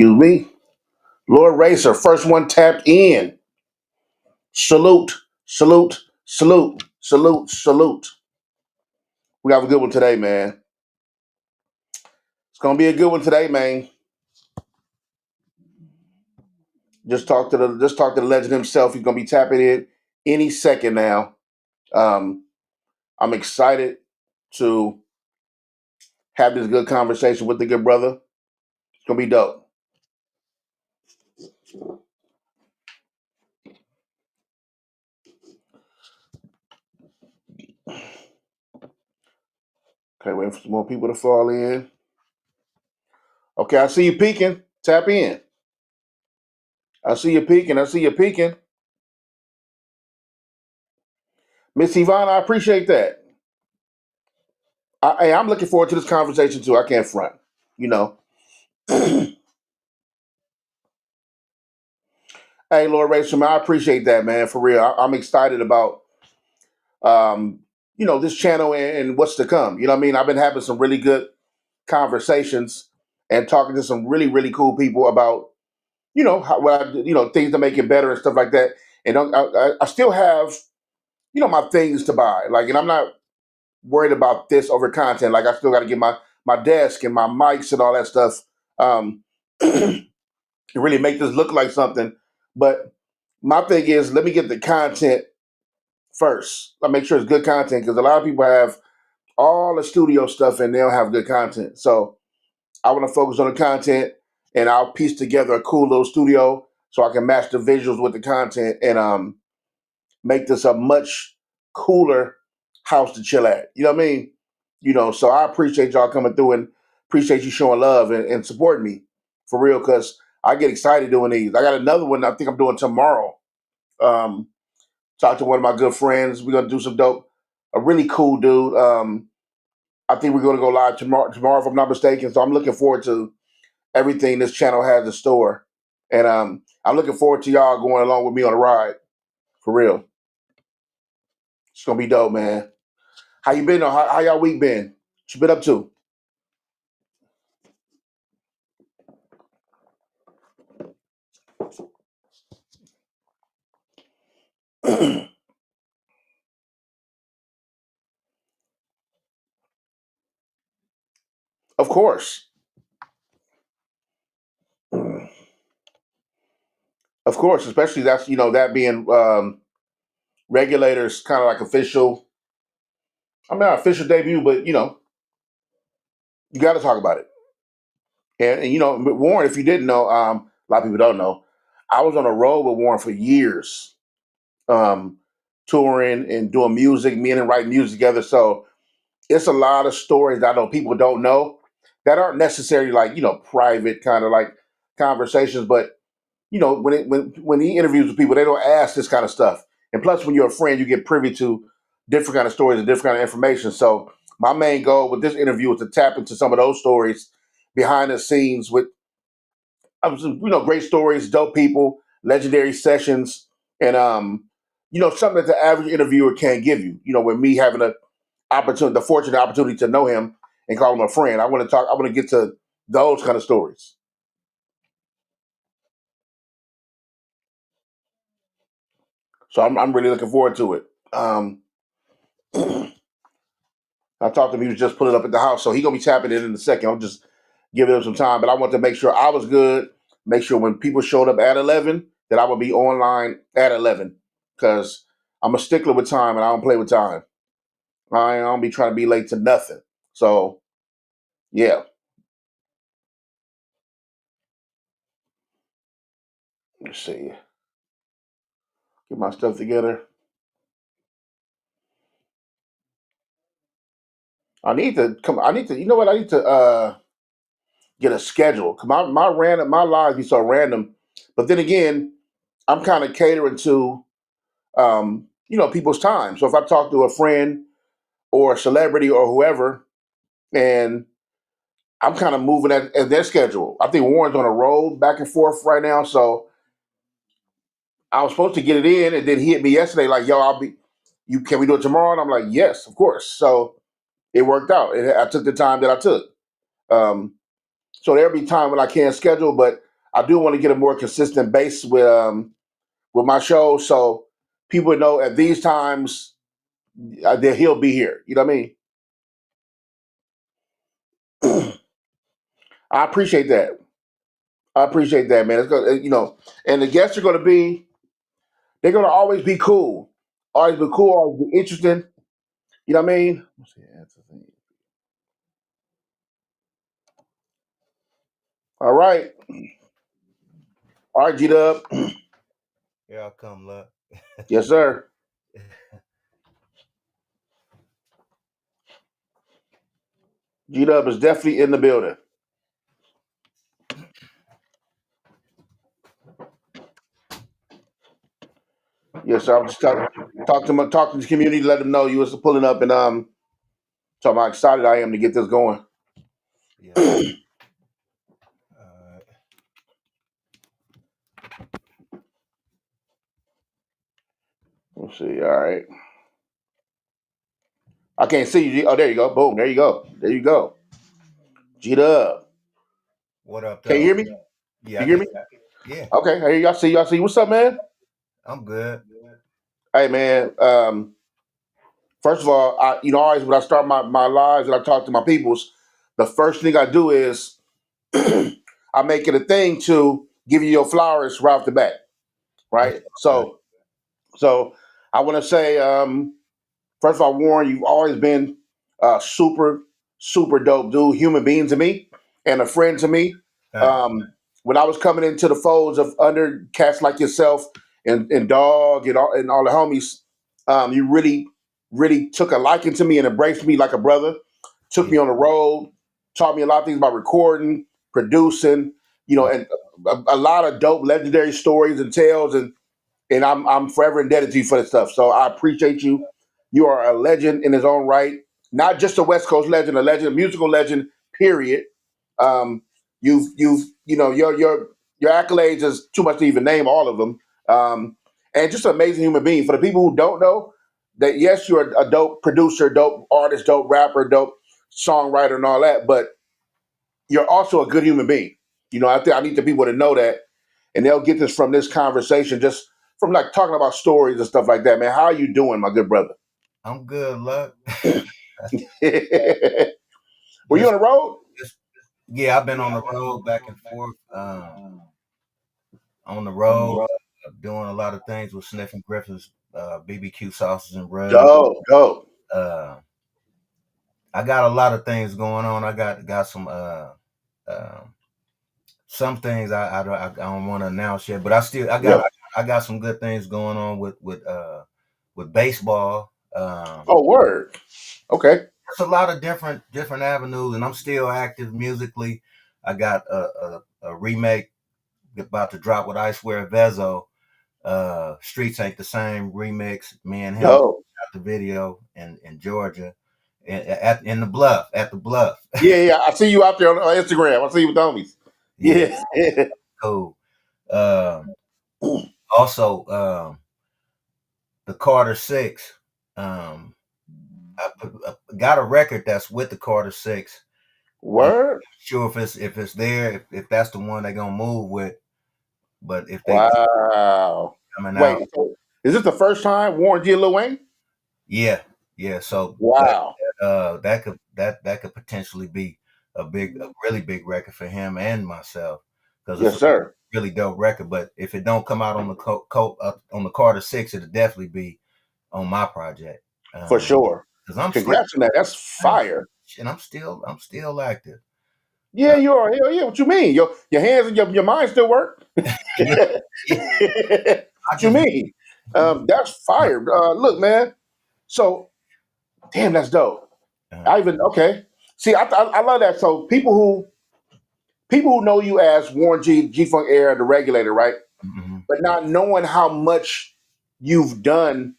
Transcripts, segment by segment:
Excuse me. Lord Racer, first one tapped in. Salute, salute, salute, salute, salute. We have a good one today, man. It's gonna be a good one today, man. Just talk to the legend himself. He's gonna be tapping in any second now. Um, I'm excited to have this good conversation with the good brother. It's gonna be dope. Okay, waiting for some more people to fall in. Okay, I see you peeking. Tap in. I see you peeking. I see you peeking. Miss Yvonne, I appreciate that. I'm looking forward to this conversation too. I can't front. You know. Hey, Lord Rachel, man, I appreciate that, man. For real, I'm excited about um, this channel and what's to come. You know what I mean? I've been having some really good conversations and talking to some really really cool people about things to make it better and stuff like that. And I still have my things to buy. Like, and I'm not worried about this over content. Like, I still got to get my desk and my mics and all that stuff. Um, and really make this look like something. But my thing is, let me get the content first. I make sure it's good content because a lot of people have all the studio stuff and they don't have good content. So I want to focus on the content and I'll piece together a cool little studio so I can match the visuals with the content and make this a much cooler house to chill at. You know what I mean? So I appreciate y'all coming through and appreciate you showing love and supporting me for real because I get excited doing these. I got another one I think I'm doing tomorrow. Um, Talk to one of my good friends. We're gonna do some dope. A really cool dude. I think we're gonna go live tomorrow. Tomorrow, if I'm not mistaken. So I'm looking forward to everything this channel has in store, and I'm looking forward to y'all going along with me on the ride for real. It's gonna be dope, man. How you been? How y'all week been? What you been up to? Of course, of course. Especially that's that being regulators kind of like official. I mean, not official debut, but you got to talk about it. And but Warren, if you didn't know, a lot of people don't know. I was on a road with Warren for years, um, touring and doing music, me and him writing music together. So it's a lot of stories that I know people don't know that aren't necessarily like private kind of like conversations, but when he interviews with people, they don't ask this kind of stuff. And plus, when you're a friend, you get privy to different kind of stories and different kind of information. So my main goal with this interview was to tap into some of those stories behind the scenes with great stories, dope people, legendary sessions, and something that the average interviewer can't give you. With me having the fortunate opportunity to know him and call him a friend, I want to talk. I want to get to those kind of stories. So I'm really looking forward to it. I talked to him. He was just pulling up at the house, so he gonna be tapping in a second. I'm just giving him some time, but I want to make sure I was good. Make sure when people showed up at 11 that I would be online at 11 because I'm a stickler with time and I don't play with time. I don't be trying to be late to nothing. So yeah, let's see. Get my stuff together. I need to come. I need to. You know what? I need to get a schedule. 'Cause my lives be so random. But then again, I'm kind of catering to people's time. So if I talk to a friend or a celebrity or whoever, and I'm kind of moving at their schedule. I think Warren's on a roll back and forth right now. So I was supposed to get it in, and then he hit me yesterday like, "Yo, I'll be. You can we do it tomorrow?" And I'm like, "Yes, of course." So it worked out. I took the time that I took. Um, so there'll be time when I can't schedule, but I do want to get a more consistent base with my show, so people know at these times that he'll be here. You know what I mean? I appreciate that. I appreciate that, man. It's gonna, and the guests are going to be. They're going to always be cool, always be cool, always be interesting. You know what I mean? Let's see, all right, all right, G Dub. Here I come, luck. Yes, sir. G Dub is definitely in the building. Yes, sir. I'm just talk to the community, let them know you was pulling up, and talking how excited I am to get this going. Yeah. Uh, Let's see. All right. I can't see you. Oh, there you go. Boom. There you go. There you go. G Dub. what up, Can you though? hear me? Yeah, You I hear can. me? Yeah, Okay. I hear you. I see you. I see you. What's up, man? I'm good. Hey, man. First of all, always when I start my lives and I talk to my peoples, the first thing I do is I make it a thing to give you your flowers right off the bat, That's right? good. So I want to say, first of all, Warren, you've always been a super, super dope dude, human being to me, and a friend to me. Thanks. When I was coming into the folds of under cats like yourself and Dog and all the homies, you really, really took a liking to me and embraced me like a brother. Took Yeah, me on the road, taught me a lot of things about recording, producing, yeah. and a lot of dope, legendary stories and tales, and I'm forever indebted to you for this stuff. So I appreciate you. You are a legend in his own right, not just a West Coast legend, a legend, a musical legend. Period. Um, you've your accolades is too much to even name all of them. And just an amazing human being. For the people who don't know, that yes, you're a dope producer, dope artist, dope rapper, dope songwriter, and all that, but you're also a good human being. I think I need the people to know that, and they'll get this from this conversation, just from like talking about stories and stuff like that. Man, how are you doing, my good brother? I'm good, luck. Were you on just, the road? just, yeah, I've been on the road back and forth. On the road, doing a lot of things with Sniff and Griffiths, BBQ sauces and rubs. Dope, dope. Uh, I got a lot of things going on. I got um, some things I don't want to announce yet, but Yeah. I got some good things going on with baseball. Oh, word. Okay. There's a lot of different avenues, and I'm still active musically. I got a remake about to drop with I Swear Vezo. Streets Ain't the Same remix. Me and him Dope. got the video in Georgia, in the Bluff, at the Bluff. Yeah, yeah. I see you out there on Instagram. I see you with the homies. Yeah, Yeah. cool. Um, Also, the Carter Six. Um, I got a record that's with the Carter Six. I'm Word. sure if it's there, if that's the one they're gonna move with. But if they Wow. coming Wait, out, so is this the first time Warren G and Lil Wayne? yeah, yeah. So Wow. that could potentially be a really big record for him and myself because it's Yes, a sir. really dope record. But if it don't come out on the on the Carter Six, it'll definitely be on my project. For sure. Because I'm slick Congrats on that. That's fire. and I'm still active. Yeah, Uh, you are. Hell yeah. What you mean? Your hands and your mind still work? yeah, yeah. I What you just mean? That's fire. Look, man. So, damn, that's dope. uh, I even okay. See, I love that. So people who know you as Warren G Funk Air, the regulator, right? mhm. But not knowing how much you've done.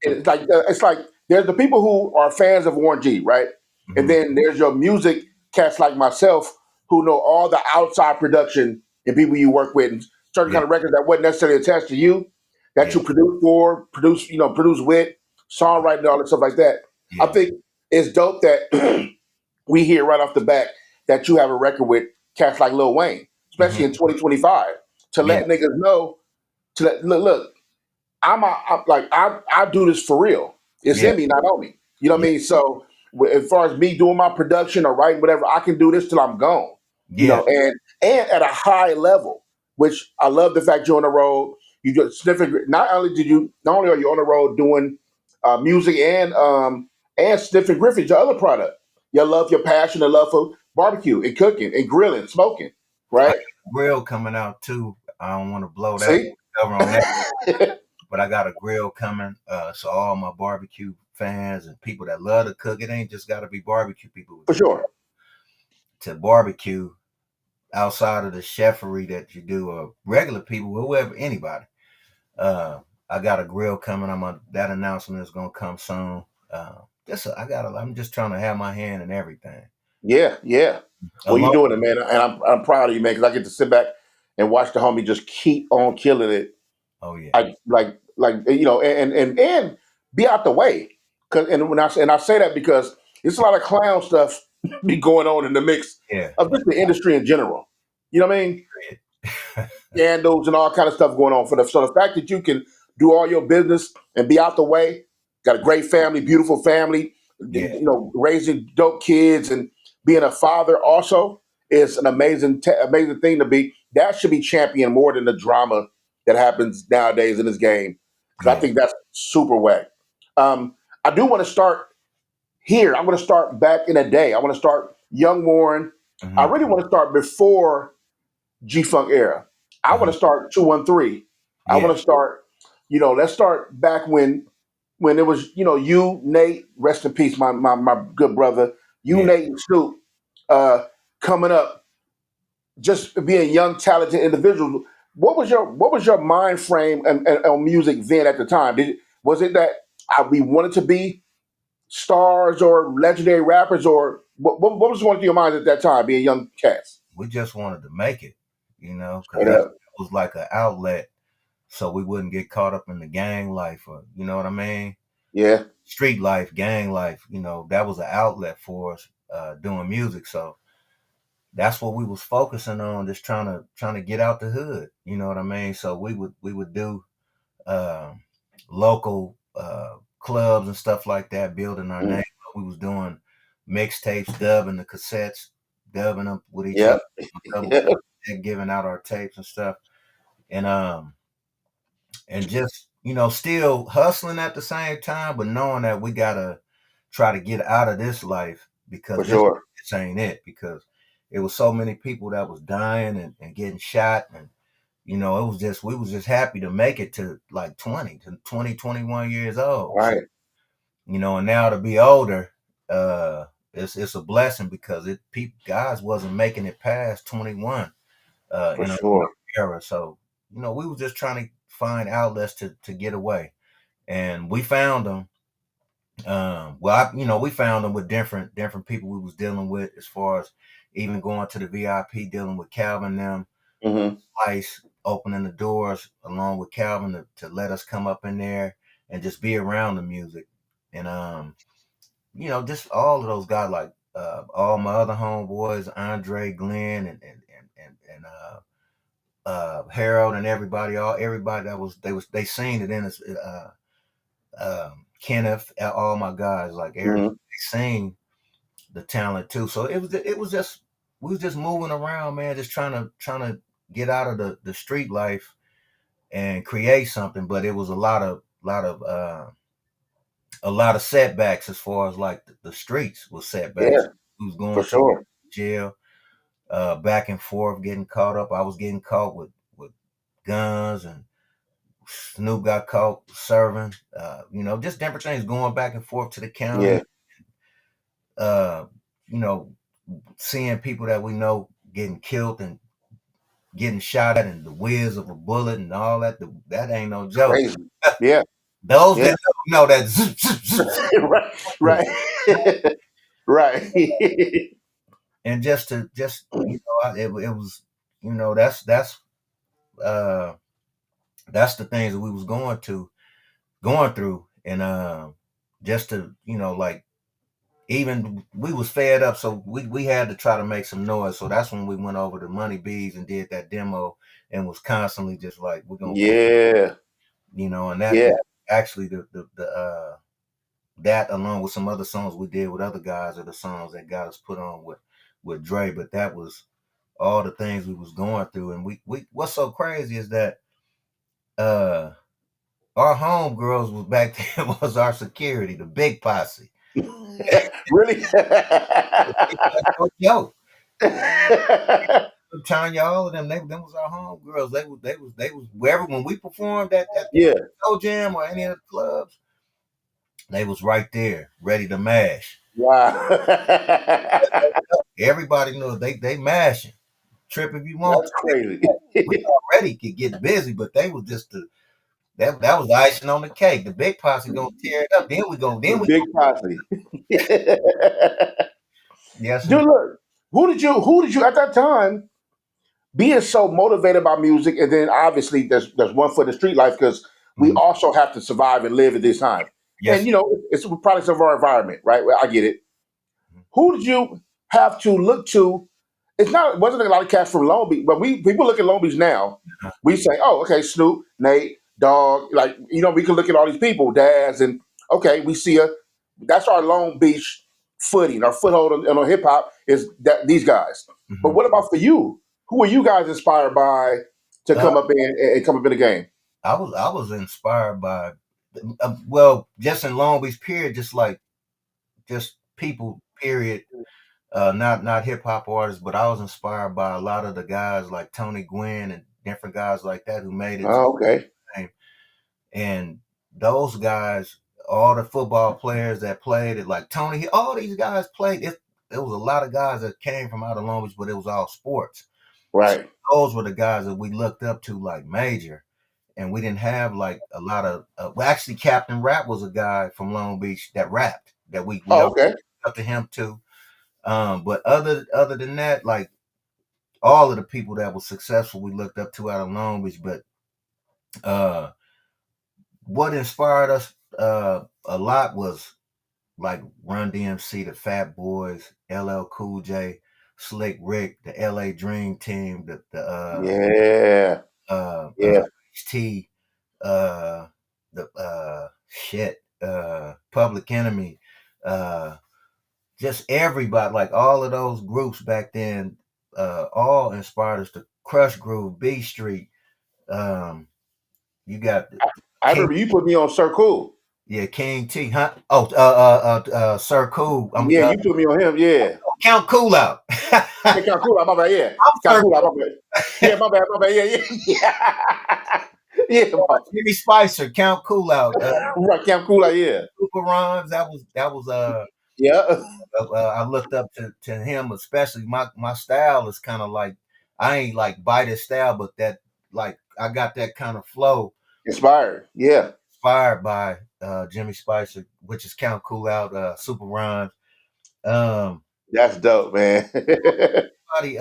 It's like there's the people who are fans of Warren G, right? And Mhm. then there's your music cats like myself who know all the outside production and people you work with and certain Yeah, kind of records that wasn't necessarily attached to you, that yeah, you produce with, songwriting, all that stuff like that. I yeah. think it's dope that we hear right off the bat that you have a record with cats like Lil Wayne. Hmm. especially in 2025, to Yeah. let niggas know to let look. I'm like I do this for real. It's Yeah. in me, not on me. You know what Yeah. I mean? So as far as me doing my production or writing whatever, I can do this till I'm gone. You Yeah. know, and at a high level, which I love the fact you're on the road. You just sniffing. Not only are you on the road doing music and sniffing Griffith, your other product. Your love, your passion, the love for barbecue and cooking and grilling, smoking, I right? got a grill coming out too. I don't want to blow that See, cover on that, but I got a grill coming. So all my barbecue fans and people that love to cook, it ain't just got to be barbecue people for sure. to barbecue outside of the chefery that you do, or regular people, whoever, anybody. Uh, I got a grill coming. That announcement is gonna come soon. I'm just trying to have my hand in everything. Yeah, yeah. Well, you Along, doing it, man, and I'm proud of you, man, because I get to sit back and watch the homie just keep on killing it. oh yeah, And be out the way. Cause and I say that because it's a lot of clown stuff be going on in the mix yeah, of just the industry in general. You know what I mean? yeah, Scandals and all kind of stuff going on for the so the fact that you can do all your business and be out the way, got a great family, beautiful family, yeah, raising dope kids and being a father also is an amazing thing to be. That should be championed more than the drama that happens nowadays in this game because I yeah. think that's super whack. I do want to start here. I'm going to start back in a day. I want to start young Warren. I Hmm. really want to start before G Funk era. I want Hmm. to start 213. I Yeah, want to start, let's start back when it was, you, Nate, rest in peace, my good brother, you, yeah. Nate, and Snoop, uh, coming up, just being young, talented individuals. What was your mind frame and on music then at the time? Was it that we wanted to be stars or legendary rappers, or what was going through your mind at that time, being young cats? We just wanted to make it, because Straight that up. was like an outlet, so we wouldn't get caught up in the gang life, or you know what I mean, Yeah, street life, gang life. That was an outlet for us doing music. So that's what we was focusing on, just trying to get out the hood. You know what I mean? So we would do uh, local clubs and stuff like that, building our mm, name. We was doing mixtapes, dubbing the cassettes, dubbing them with each yeah, other, double yeah, and giving out our tapes and stuff, and just still hustling at the same time, but knowing that we gotta try to get out of this life because for this sure. this ain't it. Because it was so many people that was dying and getting shot, and it was just we was just happy to make it to like 21 years old. So Right, and now to be older, it's a blessing because guys wasn't making it past 21 for in our sure. era. So we was just trying to find outlets to get away, and we found them. We found them with different people we was dealing with, as far as even going to the VIP, dealing with Calvin them, Hmm. Ice opening the doors along with Calvin to let us come up in there and just be around the music, and just all of those guys, like all my other homeboys, Andre, Glenn, and Harold, and everybody that they seen it in us. Kenneth, all my guys, like everybody Hmm. seen the talent too. So it was just we was just moving around, man, just trying to get out of the street life and create something. But it was a lot of setbacks, as far as like the streets was setbacks. Yeah, We was for going to sure. jail, back and forth, getting caught up. I was getting caught with guns, and Snoop got caught serving. Just different things, going back and forth to the county. Yeah, Uh, you know, Seeing people that we know getting killed and getting shot at, and the whiz of a bullet and all that. That ain't no joke. crazy. Yeah, Those yeah. that know that zip, zip, zip, Right, right, right. and it was uh that's the things that we was going through, and just to like even we was fed up, so we had to try to make some noise. So that's when we went over to Money Bees and did that demo, and was constantly just like, we're gonna push, Yeah. and that Yeah. actually the that along with some other songs we did with other guys are the songs that got us put on with Dre. But that was all the things we was going through, and we what's so crazy is that uh our homegirls was back then was our security, the big posse. Really? No joke. I'm telling you, all of them, them was our homegirls. They was wherever when we performed at the Yeah. Toe Jam or any of the clubs, they was right there, ready to mash. Wow. Everybody knows they mashing. Trip if you want. That's crazy. We already could get busy, but they was just that was the icing on the cake. The big posse gonna tear it up. The Then we big posse. yes, Dude, look, who did you at that time being so motivated by music, and then obviously there's one for the street life because we mhm, also have to survive and live at this time. And yes. it's products of our environment, right? Well, I get it. Who did you have to look to? It wasn't a lot of cats from Long Beach, but we people look at Long Beach now. Uh, We say, oh, okay, Snoop, Nate, Dog, like we can look at all these people, Daz, and okay, we see that's our Long Beach footing, our foothold on hip hop is that these guys. But mhm. what about for you? Who are you guys inspired by to Uh, come up in the game? I was inspired by well, just in Long Beach period, just like just people period. Not hip hop artists, but I was inspired by a lot of the guys like Tony Gwynn and different guys like that who made it to Oh, okay, the game. And those guys, all the football players that played it, like Tony, all these guys played it. There was a lot of guys that came from out of Long Beach, but it was all sports. So right, those were the guys that we looked up to like major. And we didn't have like a lot of well, actually Captain Rap was a guy from Long Beach that rapped that we oh, all okay, looked up to him too. But other than that, like all of the people that were successful we looked up to out of Long Beach. But uh what inspired us a lot was like Run DMC, the Fat Boys, LL Cool J, Slick Rick, the LA Dream Team, yeah, yeah, T, uh, the shit, Public Enemy, uh, just everybody, like all of those groups back then, all inspired us to Crush Groove, B Street. Um, you got I King, remember you put me on Sir Cool. yeah, King T, huh? Oh, Sir Cool. Yeah, you put me on him. Yeah. Count Cool Out. Yeah, Calcula, my bad. Yeah, Sir Calcula, my bad. Yeah, my bad, my bad. Yeah, yeah, yeah. Yeah, Jimmy Spicer, Count Cool Out. right, Calcula. Yeah, Super Rhymes. That was yeah, I looked up to him, especially my style is kind of like I ain't like bite his style, but that like I got that kind of flow inspired. Yeah, inspired by Jimmy Spicer, which is Count Cool Out, Super Rhymes. Um, that's dope, man. Somebody,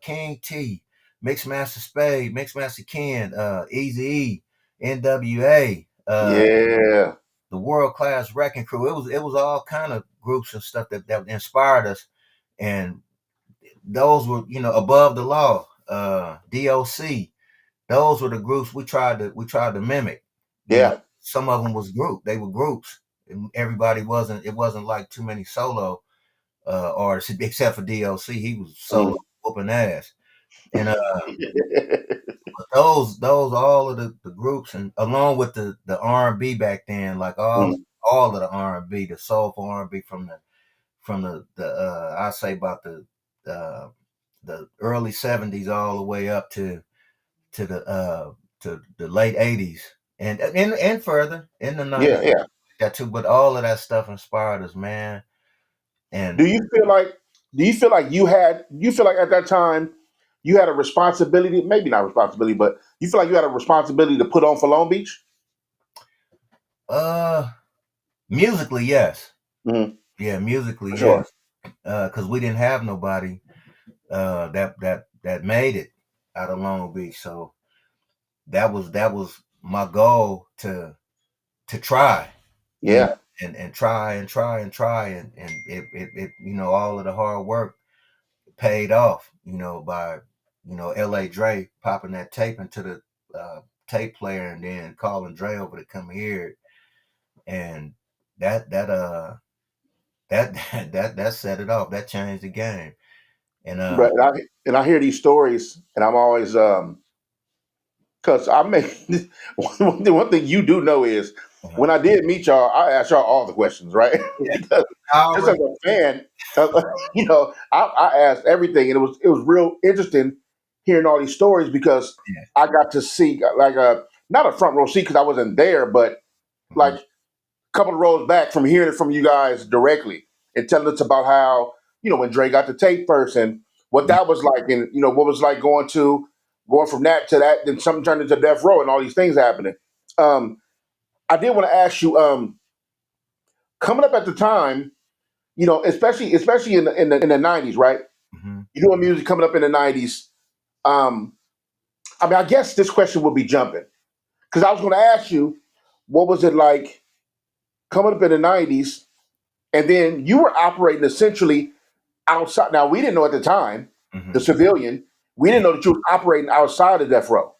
King T, Mixmaster Spade, Mixmaster Ken, Easy E, NWA, Yeah, the World Class Wrecking Crew. It was all kind of groups and stuff that inspired us, and those were above the law, DOC. Those were the groups we tried to mimic. yeah, Some of them was they were groups. And everybody wasn't. It wasn't like too many solo artists except for DOC. He was solo mm. whooping ass. And those all of the groups and along with the R&B back then, like Mm. all of the R&B, the soulful R&B from the I say about uh, the early '70s all the way up to the late '80s and further in the '90s Yeah, yeah. that too. But all of that stuff inspired us, man. Do And you feel like? Do you feel like you had? You feel like at that time you had a responsibility? Maybe not responsibility, but you feel like you had a responsibility to put on for Long Beach. uh, musically, yes, Mm, yeah, musically, for yes, sure. because we didn't have nobody that made it out of Long Beach. So that was my goal to try. You know, Yeah, and try and try and try, and it all of the hard work paid off, by L.A. Dre popping that tape into the tape player and then calling Dre over to come here, and that that uh that that set it off. That changed the game. And But I hear these stories, and I'm always because I make one thing you do know is when uh I did meet y'all, I asked y'all all the questions, right? yeah, Because I just as already a fan, I asked everything, and it was real interesting hearing all these stories because yeah. I got to see like a not a front row seat because I wasn't there, but like Mhm. a couple of rows back from hearing it from you guys directly and telling us about how when Dre got the tape first and what Yeah. that was like, and what was like going from that to that, then something turned into death row and all these things happening. Um, I did want to ask you, coming up at the time, especially in the '90s, right? Mhm. You doing music coming up in the '90s. Um, I mean, I guess this question would be jumping because I was going to ask you, what was it like coming up in the '90s, and then you were operating essentially outside. Now we didn't know at the time, the Mhm. civilian, we didn't Yeah. know that you were operating outside of death row,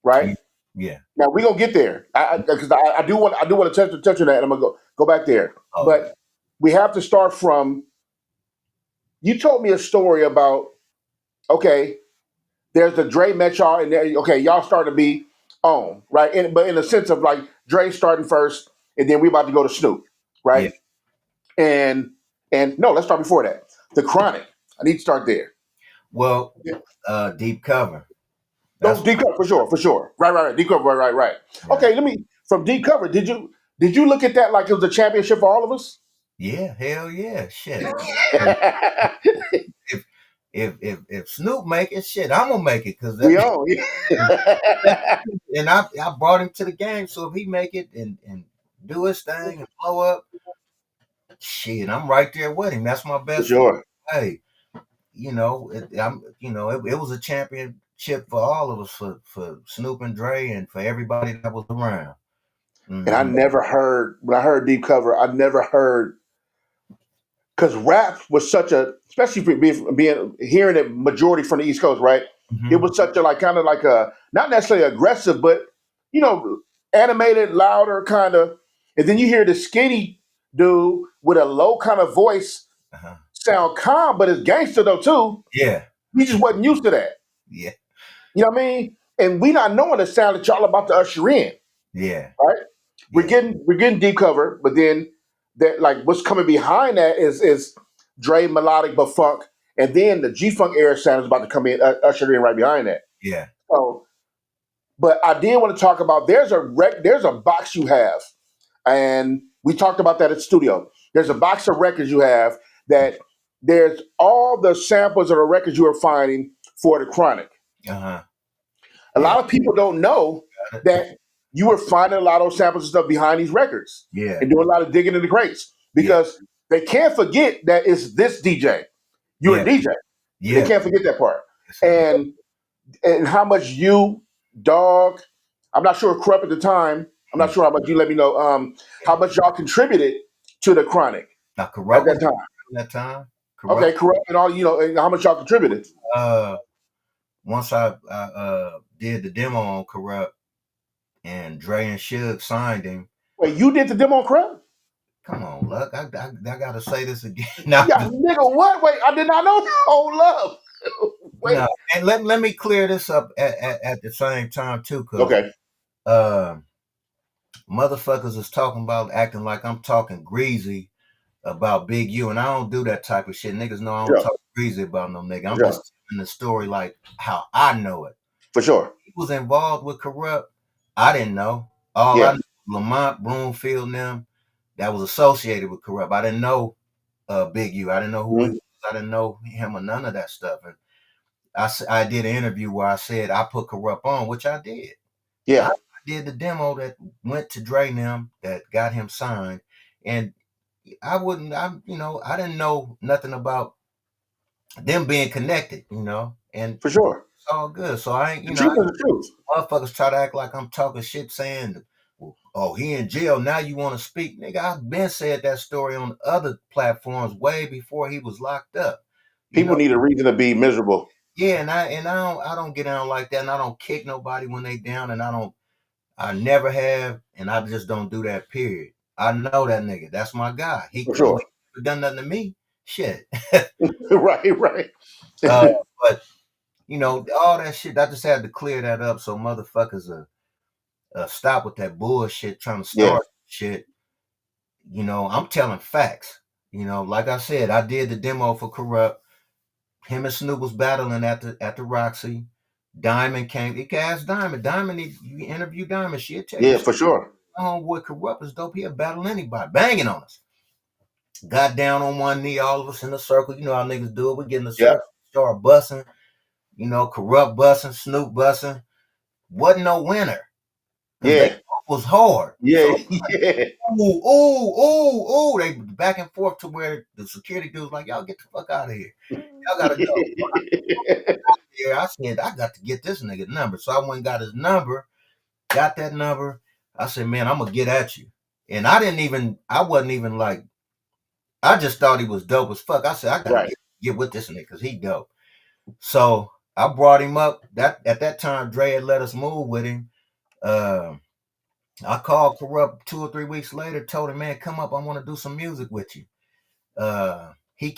right? Yeah. Yeah. Now we're gonna get there because I do want to touch on that. And I'm gonna go back there, Oh yeah. but we have to start from. You told me a story about okay, there's the Dre met y'all, and there, okay, y'all starting to be on right, but in the sense of like Dre starting first, and then we about to go to Snoop, Yeah. right? And no, let's start before that. The Chronic. I need to start there. Well, deep cover. No, That's deep cover for sure. Right. Deep cover, right. yeah. Okay, let me from deep cover. Did you look at that like it was a championship for all of us? Yeah. Hell yeah. Shit. If if Snoop make it, shit, I'm gonna make it because that We own. and I brought him to the game. So if he make it and do his thing and blow up, shit, I'm right there with him. That's my For best friend. sure. Hey, it was a championship for all of us, for Snoop and Dre, and for everybody that was around. And I Hmm. never heard when I heard deep cover. I never heard because rap was such a, especially for being hearing it majority from the East Coast, right? It Hmm. was such a like kind of like a not necessarily aggressive, but you know, animated, louder kind of. And then you hear the skinny dude with a low kind of voice Uh-huh. sound calm, but it's gangster though too. Yeah, We just wasn't used to that. yeah, You know what I mean? And we not knowing the sound that y'all about to usher in, yeah, right? we're yeah, getting we're getting deep cover, but then that like what's coming behind that is Dre melodic but funk, and then the G Funk era sound is about to come in, ushered in right behind that. yeah. So, but I did want to talk about there's a box you have, and we talked about that at the studio. There's a box of records you have that there's all the samples of the records you are finding for the Chronic. Uh-huh. A Yeah, lot of people don't know that you were finding a lot of those samples and stuff behind these records yeah, and doing a lot of digging in the crates yeah, because they can't forget that it's this DJ. You're a yeah, DJ. They yeah. can't forget that part. Yes, sir. And how much you, Dog, I'm not sure Corrupt at the time. I'm not Mm, sure how much you let me know. How yeah. much y'all contributed to the Chronic Now, at Corrupt that was time. in that time. Okay, Corrupt. Corrupt and all and how much y'all contributed. Uh, Once I did the demo on Corrupt and Dre and Suge signed him. Wait, you did the demo on Corrupt? Come on, Luck. I gotta say this again. Now, Yeah, nigga, what? Wait, I did not know. Oh, love. no, Wait. and let me clear this up at the same time too, because Okay. uh, motherfuckers is talking about acting like I'm talking greasy about Big U, and I don't do that type of shit. Niggas know I don't Sure. talk greasy about no nigga. For I'm sure. just telling the story like how I know it. For sure. He was involved with Corrupt. I didn't know. All I Yeah. knew was Lamont, Broomfield, and them that was associated with Corrupt. I didn't know Big U. I didn't know who he Mhm. was. I didn't know him or none of that stuff. And I did an interview where I said I put Corrupt on, which I did. I Yeah. did the demo that went to Dre and them that got him signed. And I didn't know nothing about them being connected, and For sure. it's all good. So I ain't, The truth is the truth. motherfuckers try to act like I'm talking shit saying Oh, he in jail now. You want to speak, nigga? I've been said that story on other platforms way before he was locked up. You People know, need a reason to be miserable. yeah, and I don't get down like that, and I don't kick nobody when they down, and I never have, and I just don't do that. Period. I know that nigga. That's my guy. He For cool. sure. He never done nothing to me. Shit. Right, right. uh, but all that shit. I just had to clear that up so motherfuckers stop with that bullshit trying to Yeah, start shit. I'm telling facts. Like I said, I did the demo for Corrupt. Him and Snoop was battling at the Roxy. Diamond came. He asked Diamond. Diamond, you interview Diamond, she'll tell you. yeah, for sure. My homeboy Corrupt is dope. He'll battle anybody, banging on us. Got down on one knee, all of us in a circle. You know how niggas do it. We get in the Yeah, circle, start busting. Corrupt busting, Snoop busting. Wasn't no winner because they yeah, both was hard. yeah, So yeah, ooh, ooh, ooh, ooh. They back and forth to where the security dude's like, y'all get the fuck out of here. Y'all gotta go. Yeah, I said, I got to get this nigga number. So I went and got his number, got that number. I said, man, I'm gonna get at you. And I wasn't even like, I just thought he was dope as fuck. I said, I gotta right. get with this nigga because he dope. So I brought him up. That at that time, Dre had let us move with him. Uh, I called Corrupt 2 or 3 weeks later, told him, man, come up. I want to do some music with you. He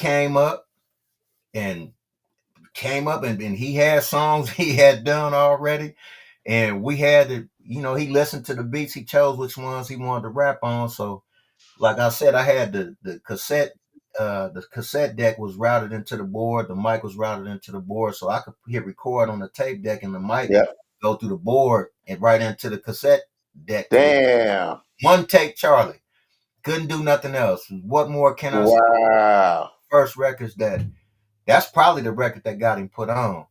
and came up and he had songs he had done already. And we had to, he listened to the beats, he chose which ones he wanted to rap on. So, like I said, I had the cassette deck was routed into the board, the mic was routed into the board, so I could hit record on the tape deck and the mic Yeah. go through the board and right into the cassette deck to record. Damn. One take, Charlie. Couldn't do nothing else. What more can I say? Wow. First records that's probably the record that got him put on.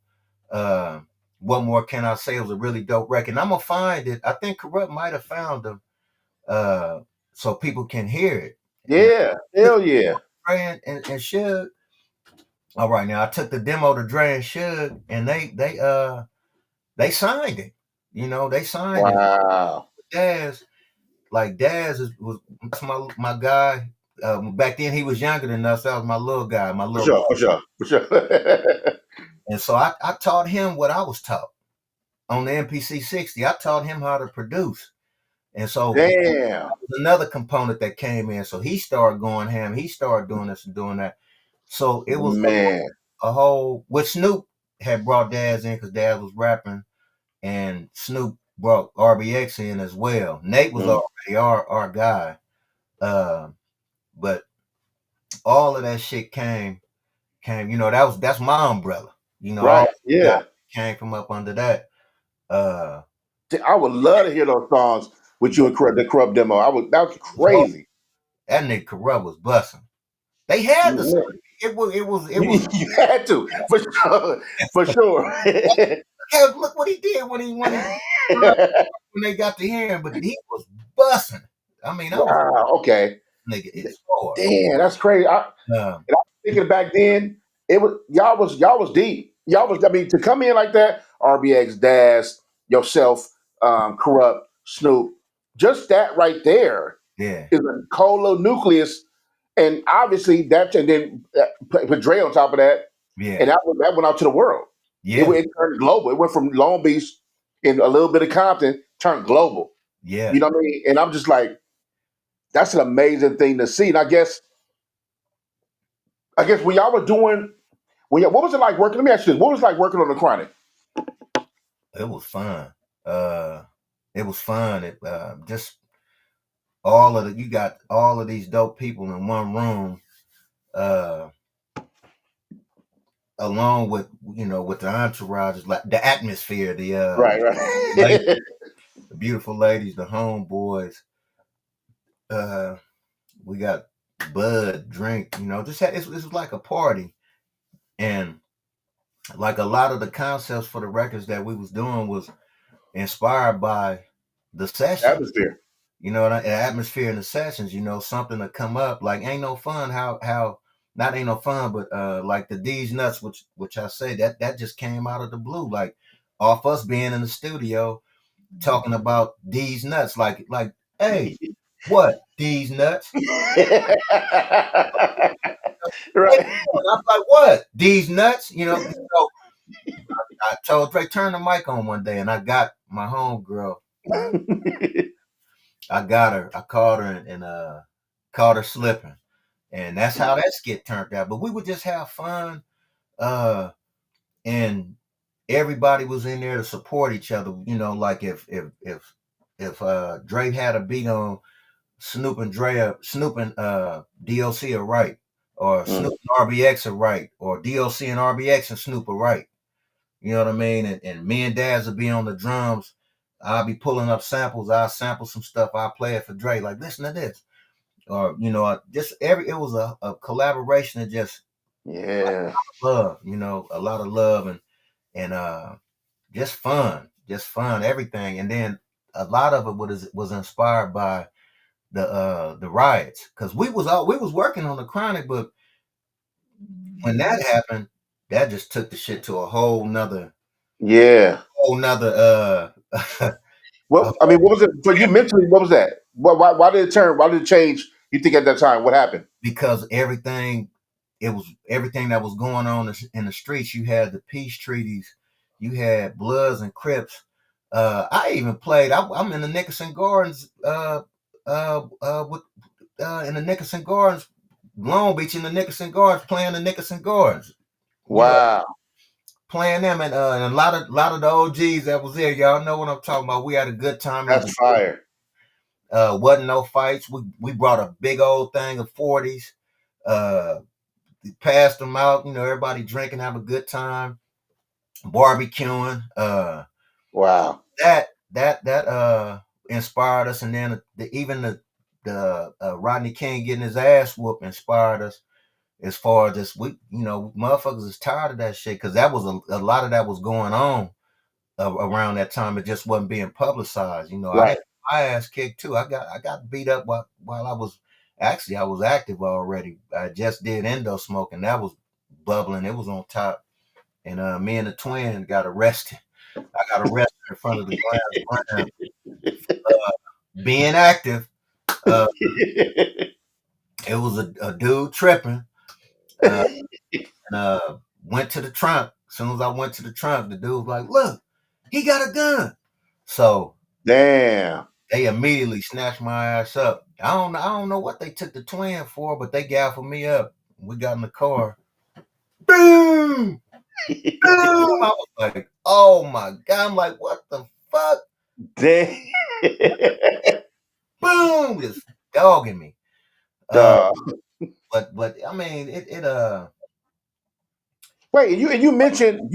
Uh, what more can I say? It was a really dope record. And I'm gonna find it. I think Corrupt might have found them, uh, so people can hear it. And Yeah. Hell yeah. Dre and Suge. All right, now I took the demo to Dre and Suge, and they signed it. They signed it. Wow. Daz, like Daz was that's my guy. Back then he was younger than us. That was my little guy, my For little sure. brother. For sure. For sure. And so I taught him what I was taught on the MPC 60. I taught him how to produce. And so Damn. another component that came in. So he started going ham. He started doing this and doing that. So it was Man. a whole, which Snoop had brought Daz in because Daz was rapping, and Snoop brought RBX in as well. Nate was Mm. already our guy. Uh, but all of that shit came, that's my umbrella. All Right. the guys Yeah. came from up under that. Uh, I would love to hear those songs with you and the Corrupt demo. That was crazy. that nigga Corrupt was busting. They had to. Man, It was. you had to, for sure. For sure. Hell, look what he did when they got to him, but he was busting. I mean, I was Wow. Okay. nigga is hard. Damn, that's crazy. Um, And I was thinking back then, y'all was deep. Y'all was, I mean, to come in like that, RBX, Daz, yourself, Corrupt, Snoop, just that right there yeah, is a cold little nucleus. And obviously and then put Dre on top of that, yeah, and that went out to the world. yeah, It turned global. It went from Long Beach and a little bit of Compton, turned global. yeah. You know what I mean? And I'm just like, that's an amazing thing to see. And I guess when y'all were doing what was it like working? Let me ask you this: what was it like working on the Chronic? It was fun. Uh, it was fun. Just you got all of these dope people in one room. Uh, Along with the entourage, like the atmosphere, Right, ladies, right. the beautiful ladies, the homeboys. Uh, we got bud, drink. It was like a party, and like a lot of the concepts for the records that we was doing was inspired by the sessions. Atmosphere. The atmosphere in the sessions. Something to come up like ain't no fun. How not ain't no fun, but like the D's nuts, which I say that just came out of the blue, like off us being in the studio talking about D's nuts, like Hey, what? These nuts? Hey, Right. I'm like, what? These nuts? So I told Dre, turn the mic on one day, and I got my homegirl. I got her. I caught her and caught her slipping. And that's how that skit turned out. But we would just have fun. Uh, and everybody was in there to support each other. Like if Dre had a beat on Snoop and DOC are right, or Mm. Snoop and RBX are right, or DOC and RBX and Snoop are right. You know what I mean? And me and Daz would be on the drums. I'll be pulling up samples. I'll sample some stuff. I'll play it for Dre. Like, listen to this. Or, just it was a collaboration of just Yeah. love, a lot of love and just fun, everything. And then a lot of it was inspired by the riots. Cause we was working on the Chronic, but when that happened, that just took the shit to a Yeah. whole nother Well, I mean, what was it for you mentally? What was that? Why did it turn? Why did it change? You think at that time? What happened? because everything that was going on in the streets. You had the peace treaties, you had Bloods and Crips. I even played. I'm in the Nickerson Gardens, with in the Nickerson Gardens, Long Beach, in the Nickerson Gardens, playing the Nickerson Gardens. You know, Wow, playing them and a lot of the OGs that was there. Y'all know what I'm talking about. We had a good time. It was that's fire. wasn't no fights. We brought a big old thing of 40s. Uh, Passed them out. Everybody drinking, have a good time, barbecuing. Wow. That inspired us, and then even the Rodney King getting his ass whooped inspired us. As far as this, motherfuckers is tired of that shit because that was a lot of that was going on around that time. It just wasn't being publicized. I Right. had my ass kicked too. I got beat up while I was active already. I just did endo smoking. That was bubbling. It was on top. And me and the twin got arrested. I got arrested in front of the glass brand, being active. Uh, it was a dude tripping. Uh, and went to the trunk. As soon as I went to the trunk, the dude was like, "Look, he got a gun." So Damn. they immediately snatched my ass up. I don't know what they took the twin for, but they gaffled me up. We got in the car. Boom! Boom! I was like, oh my God. I'm like, what the fuck? Damn. Boom! Just dogging me. Uh, Duh. but I mean, it Wait, you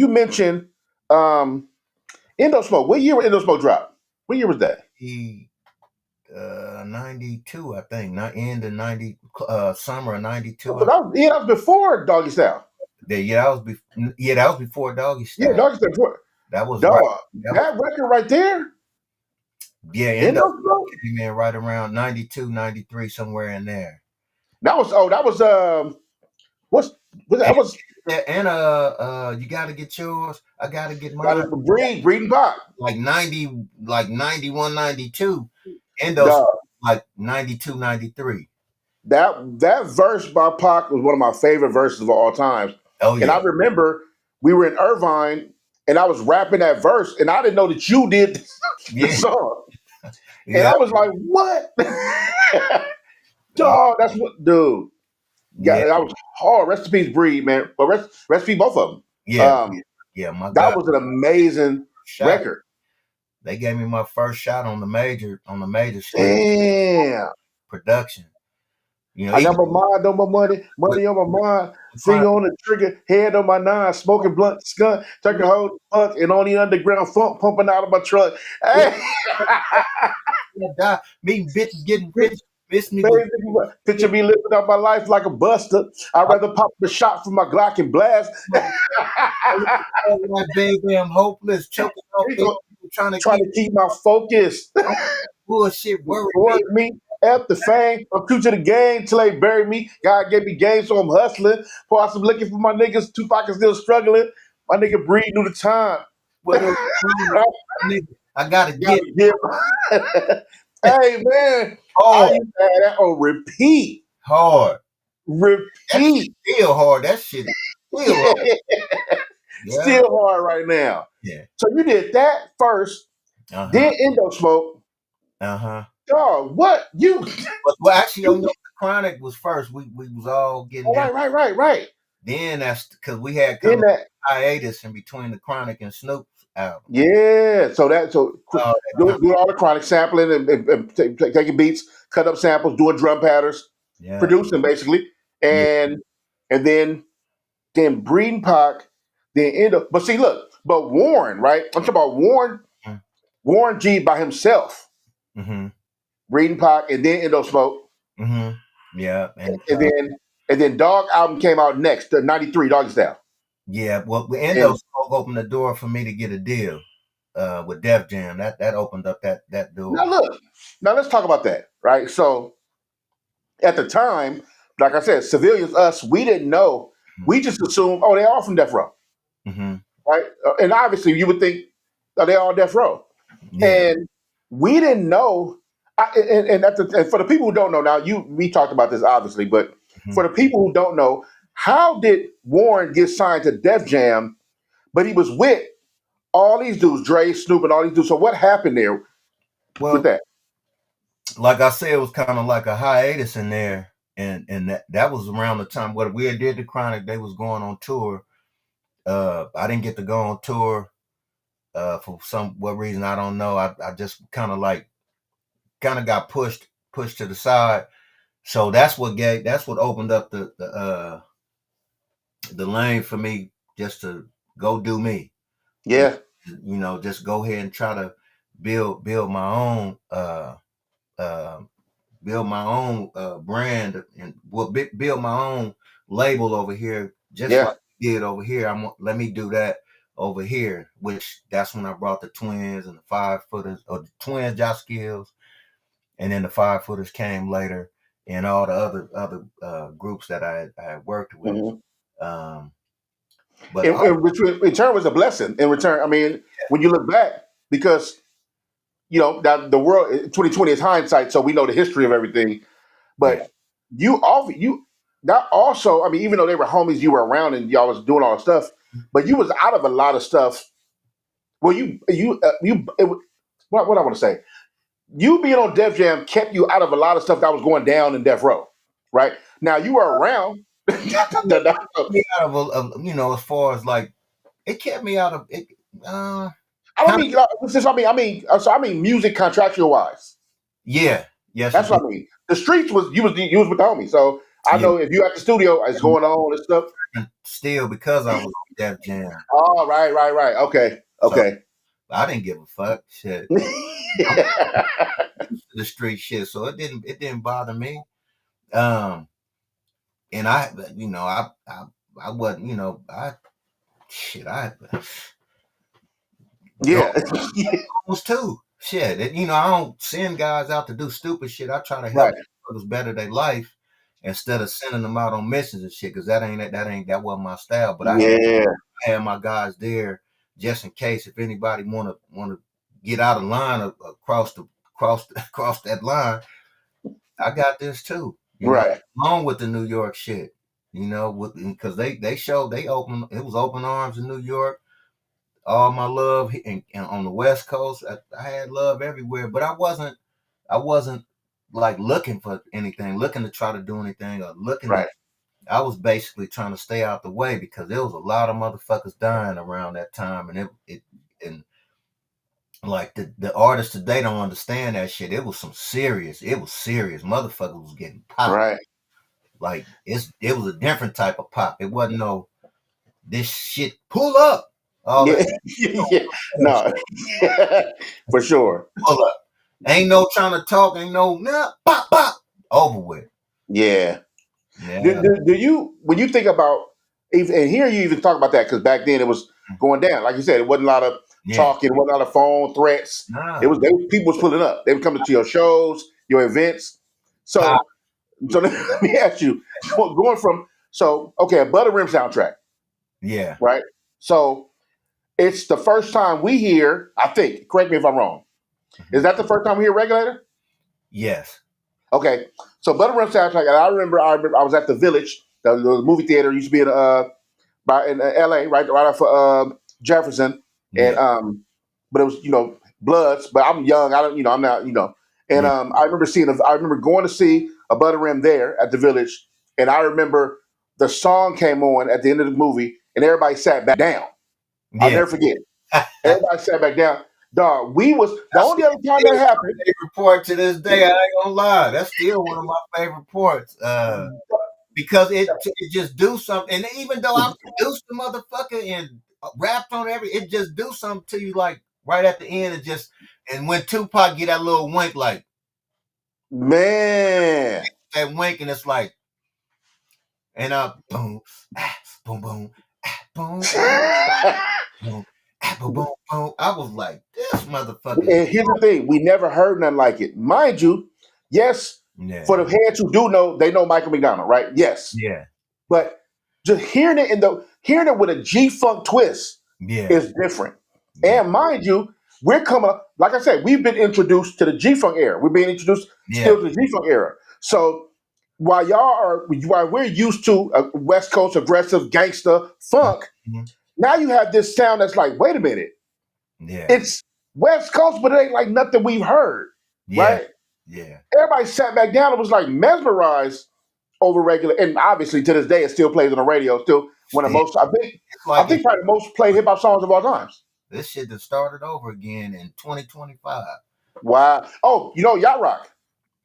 mentioned um Indo Smoke. What year was Indo Smoke drop? What year was that? he 92, I think, not end of 90, summer of 92. So that was before Doggy Style. That was before Doggy Yeah, Style. Doggy Style before. That was right. Dog. That was, That record right there. yeah, Indo Endo Smoke. came in right around 92, 93, somewhere in there. That was what's And, that was you gotta get yours. I gotta get got mine. it breeding pop. Like 90, like 91, 92. Endo's Dog. like 92, 93. That verse by Pac was one of my favorite verses of all times. Oh And I yeah. remember we were in Irvine and I was rapping that verse and I didn't know that you did the Yeah. song. And Yeah. I was like, what? Oh, Dog, that's what dude. yeah. Yeah, that was hard. Rest in peace, Breed, man. But rest in peace, both of them. Yeah. Yeah. My That God. was an amazing Shot. record. They gave me my first shot on the major stage Damn. production. I Even got my mind on my money, with money on my mind, front, finger on the trigger, head on my nine, smoking blunt, skunk, turkey hold punk, and on the underground funk pumping out of my truck. Hey, meeting bitches getting rich, miss me with baby, picture me living out my life like a buster. I'd rather pop a shot from my Glock and blast. like baby, I'm hopeless, choking off He big gonna people trying to try keep to keep my focus. bullshit worry me. Work me. F the fame. I'm true to the game till they bury me. God gave me game, so I'm hustling. Plus, I'm looking for my niggas. Tupac is still struggling. My nigga Breed knew the time. What else? Nigga, I gotta get Gotta give. Hey man, I Hard, used to have that on repeat. hard. That shit Repeat. still hard. That shit is still hard. Yeah, Still hard right now. yeah. So you did that first, Uh huh. then Indo Smoke. Uh huh. Dog, what? You, Well, actually, you know, you the Chronic was first. We was all getting oh, down. right. Then that's because we had kind Then of that, hiatus in between the Chronic and Snoop's album. yeah. Oh, that time. Doing all the chronic sampling and taking beats, cut up samples, doing drum patterns, Yeah. producing basically, Yeah. and then Breeding Pac, then Indo. But see, look, but Warren, right? I'm talking about Warren, Warren G by himself, Mm-hmm. Breeding Pac, and then Indo Smoke, Mm-hmm. Yeah. and then Dog album came out next, the '93 Doggy Style. Yeah. Well, Endo And Smoke opened the door for me to get a deal with Def Jam. That opened up that now door. look, now let's talk about that, right? So at the time, like I said, civilians, us, we didn't know. We just assumed, oh, they're all from Death Row, Mm-hmm. right? And obviously, you would think, oh, they're all Death Row, Yeah. and we didn't know. And for the people who don't know, now we talked about this obviously, but Mm-hmm. for the people who don't know, how did Warren get signed to Def Jam? But he was with all these dudes, Dre, Snoop, and all these dudes. So what happened there with Well, that? like I said, it was kind of like a hiatus in there, and that was around the time what we had did the Chronic. They was going on tour. I didn't get to go on tour for some what reason I don't know. I just kind of got pushed to the side. So that's what opened up the lane for me just to go do me. You, Yeah, you know, just go ahead and try to build my own uh brand and build my own label over here, just like yeah. we did over here. Let me do that over here, which that's when I brought the twins and the 5 footers, or the twins, Josh Skills, and then the 5 footers came later, and all the other groups that I had worked with. Mhm. Um, but In return was a blessing. In return, I mean, when you look back, because that the world 2020 is hindsight, so we know the history of everything. yeah, But you that also, I mean, even though they were homies, you were around and y'all was doing all the stuff, but you was out of a lot of stuff. Well, what I want to say, you being on Def Jam kept you out of a lot of stuff that was going down in Death Row, right? Now you were around. me out as far as like it kept me out of it. I don't Kind of, mean this is. I mean music contractual wise. yeah, yes, That's it did. what I mean. The streets was you was with the homies. So I Yeah, know if you at the studio, it's going on and stuff. and still because I was on Def Jam, Oh, right. so Okay. I didn't give a fuck. Shit, I'm used to the street shit, so it didn't bother me. Um, and I wasn't, I shit, I go Yeah. was too. Shit, I don't send guys out to do stupid shit. I try to Right. help others better their life instead of sending them out on missions and shit. Because that wasn't my style. But Yeah. I had my guys there just in case if anybody wanna get out of line or across that line. I got this too. Right. Along with the New York shit. Because they showed they open it was open arms in New York, all my love and on the West Coast. I had love everywhere, but I wasn't like looking for anything, looking to try to do anything, or looking to. Right. I was basically trying to stay out the way because there was a lot of motherfuckers dying around that time, and it and like the artists today don't understand that shit. It was serious. Motherfuckers was getting popped. Right. Like it was a different type of pop. It wasn't no this shit pull up. All Yeah. that Yeah. No. For sure. pull up. Ain't no trying to talk. Ain't no nah, pop pop. Over with. Yeah. Yeah. Do you when you think about and here you even talk about that because back then it was going down. Like you said, it wasn't a lot of Yeah. talking, it wasn't a lot of phone threats. Nah. People was pulling up. They would come to your shows, your events. Pop. So let me ask you, going from okay, a Butter Rim soundtrack, Yeah. right? So it's the first time we hear, I think, correct me if I'm wrong. Is Mhm. that the first time we hear Regulator? Yes. Okay, so Butter Rim soundtrack, and I remember I was at the Village, the movie theater used to be in L.A. right off of Jefferson, and Yeah. but it was Bloods, but I'm young, I don't I'm not and Yeah. I remember going to see a Butter Rim there at the Village, and I remember the song came on at the end of the movie, and everybody sat back down. I'll Yeah. never forget. That's Everybody sat back down. Dog, we was the only other time that still happened. my favorite part to this day. I ain't gonna lie. That's still one of my favorite parts. Because it just do something. And even though I produced the motherfucker and rapped on it just do something to you. Like right at the end, and when Tupac get that little wink, like Man. that wink, and it's like, and boom, boom, boom, boom, boom, boom, boom, boom. I was like, this motherfucker is And here's the thing: we never heard nothing like it. Mind you, yes, for yeah, the heads who do know, they know Michael McDonald, right? Yes, yeah, but just hearing it with a G Funk twist yeah, is different. yeah, And mind you, we're coming up, like I said, we've been introduced to the G Funk era. We're being introduced yeah. still to the G Funk era. So while we're used to a West Coast aggressive gangster funk, Mhm. now you have this sound that's like, wait a minute, Yeah, it's West Coast, but it ain't like nothing we've heard, yeah, right? yeah, Everybody sat back down and was like mesmerized over regular, and obviously to this day it still plays on the radio. Still one of the still, most, it's I like think probably the most played hip hop songs of all times. this shit that started over again in 2025. Wow. Oh, Yacht Rock.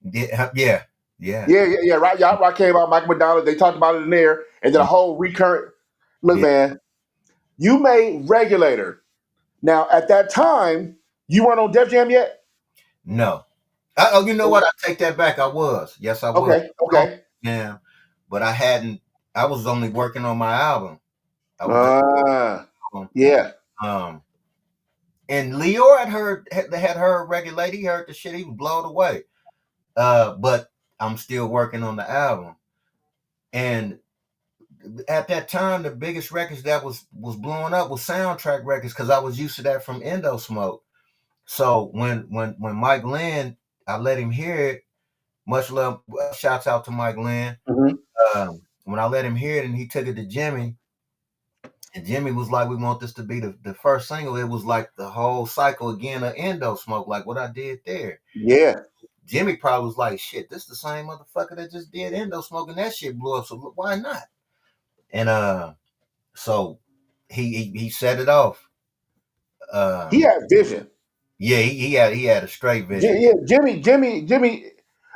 Yeah, yeah, yeah, Yeah. Right. Yacht Rock came out. Michael McDonald. They talked about it in there, and then a yeah, whole recurrent. Look, yeah. man, you made Regulator. Now at that time, you weren't on Def Jam yet. No. Oh, you know what? I take that back. I was. Yes, I was. Okay. On Okay. Jam, but I hadn't. I was only working on my album. I was just Uh, on. yeah. Um, and Leor had heard Regulate. He heard the shit. He was blown away. But I'm still working on the album. And at that time, the biggest records that was blowing up was soundtrack records because I was used to that from Indo Smoke. So when Mike Lynn, I let him hear it. Much love, shouts out to Mike Lynn. Mhm. When I let him hear it, and he took it to Jimmy, and Jimmy was like, "We want this to be the first single." It was like the whole cycle again of Indo Smoke, like what I did there. Yeah. Jimmy probably was like, "Shit, this the same motherfucker that just did Indo Smoke, and that shit blew up. So why not?" And so he set it off. He Um, had vision. yeah, he had a straight vision. Yeah, Jimmy,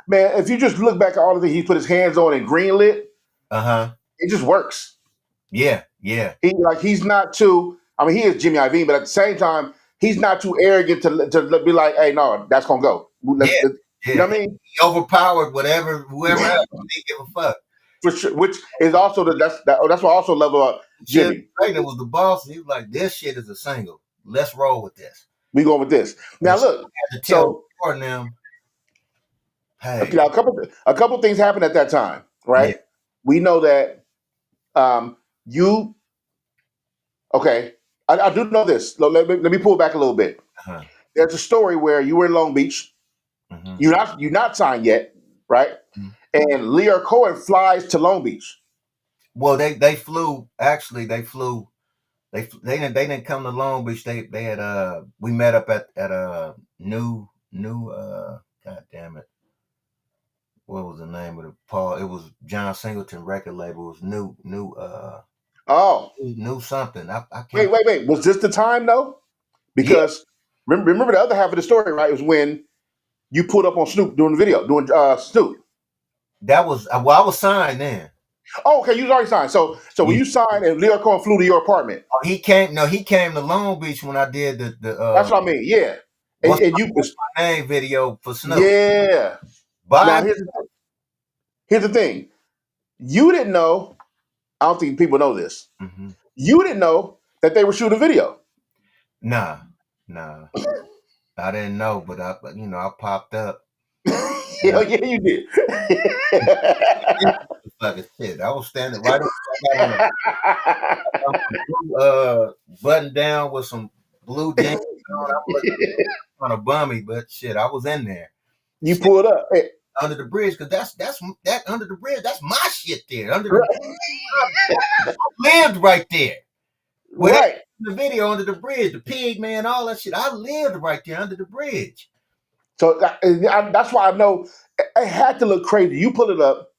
man. If you just look back at all the things he put his hands on and greenlit, Uh huh. it just works. Yeah, yeah, He's not too. I mean, he is Jimmy Iovine, but at the same time, he's not too arrogant to be like, "Hey, no, that's gonna go." yeah, You know yeah. what I mean? He overpowered whoever else. He didn't give a fuck. For sure. Which is also that's what I also love about Chip Jimmy. Creighton was the boss. And he was like, "This shit is a single. Let's roll with this." We going with this And now. so Look, I had to tell so Leroy and them, "Hey, now a couple things happened at that time, yeah, right? We know that you okay. I do know this. Let me pull back a little bit. uh-huh, There's a story where you were in Long Beach. mm-hmm, You're not signed yet, right? mm-hmm." And Lear Cohen flies to Long Beach. Well, they flew. Actually, they flew. They didn't come to Long Beach. They had we met up at a new God damn it, what was the name of the Paul? It was John Singleton record label. It was Oh, new something. I wait, can't. wait, wait. Was this the time though? Yeah, Because remember the other half of the story, right? Was when you pulled up on Snoop doing the video, doing Snoop. that was well. I was signed then. Oh, okay, you was already signed. So when Yeah. you signed and Lear Cohen flew to your apartment, Oh, he came. No, he came to Long Beach when I did the that's what I mean. Yeah, and, what's and you, my name video for Snoop. yeah. Now Bye. here's the thing. You didn't know. I don't think people know this. Mm-hmm. You didn't know that they were shooting video. Nah, nah. I didn't know, but I popped up and Hell yeah, you did. fucking shit. I was standing right up. I got on a blue, button down with some blue jeans on. I wasn't kind of bummy, but shit, I was in there. You pulled up. Hey, under the bridge because that's that under the bridge. That's my shit there. Under the right. lived right there. Where they Right. the video under the bridge, the pig man, all that shit. I lived right there under the bridge. So that's why I know it had to look crazy. You pull it up,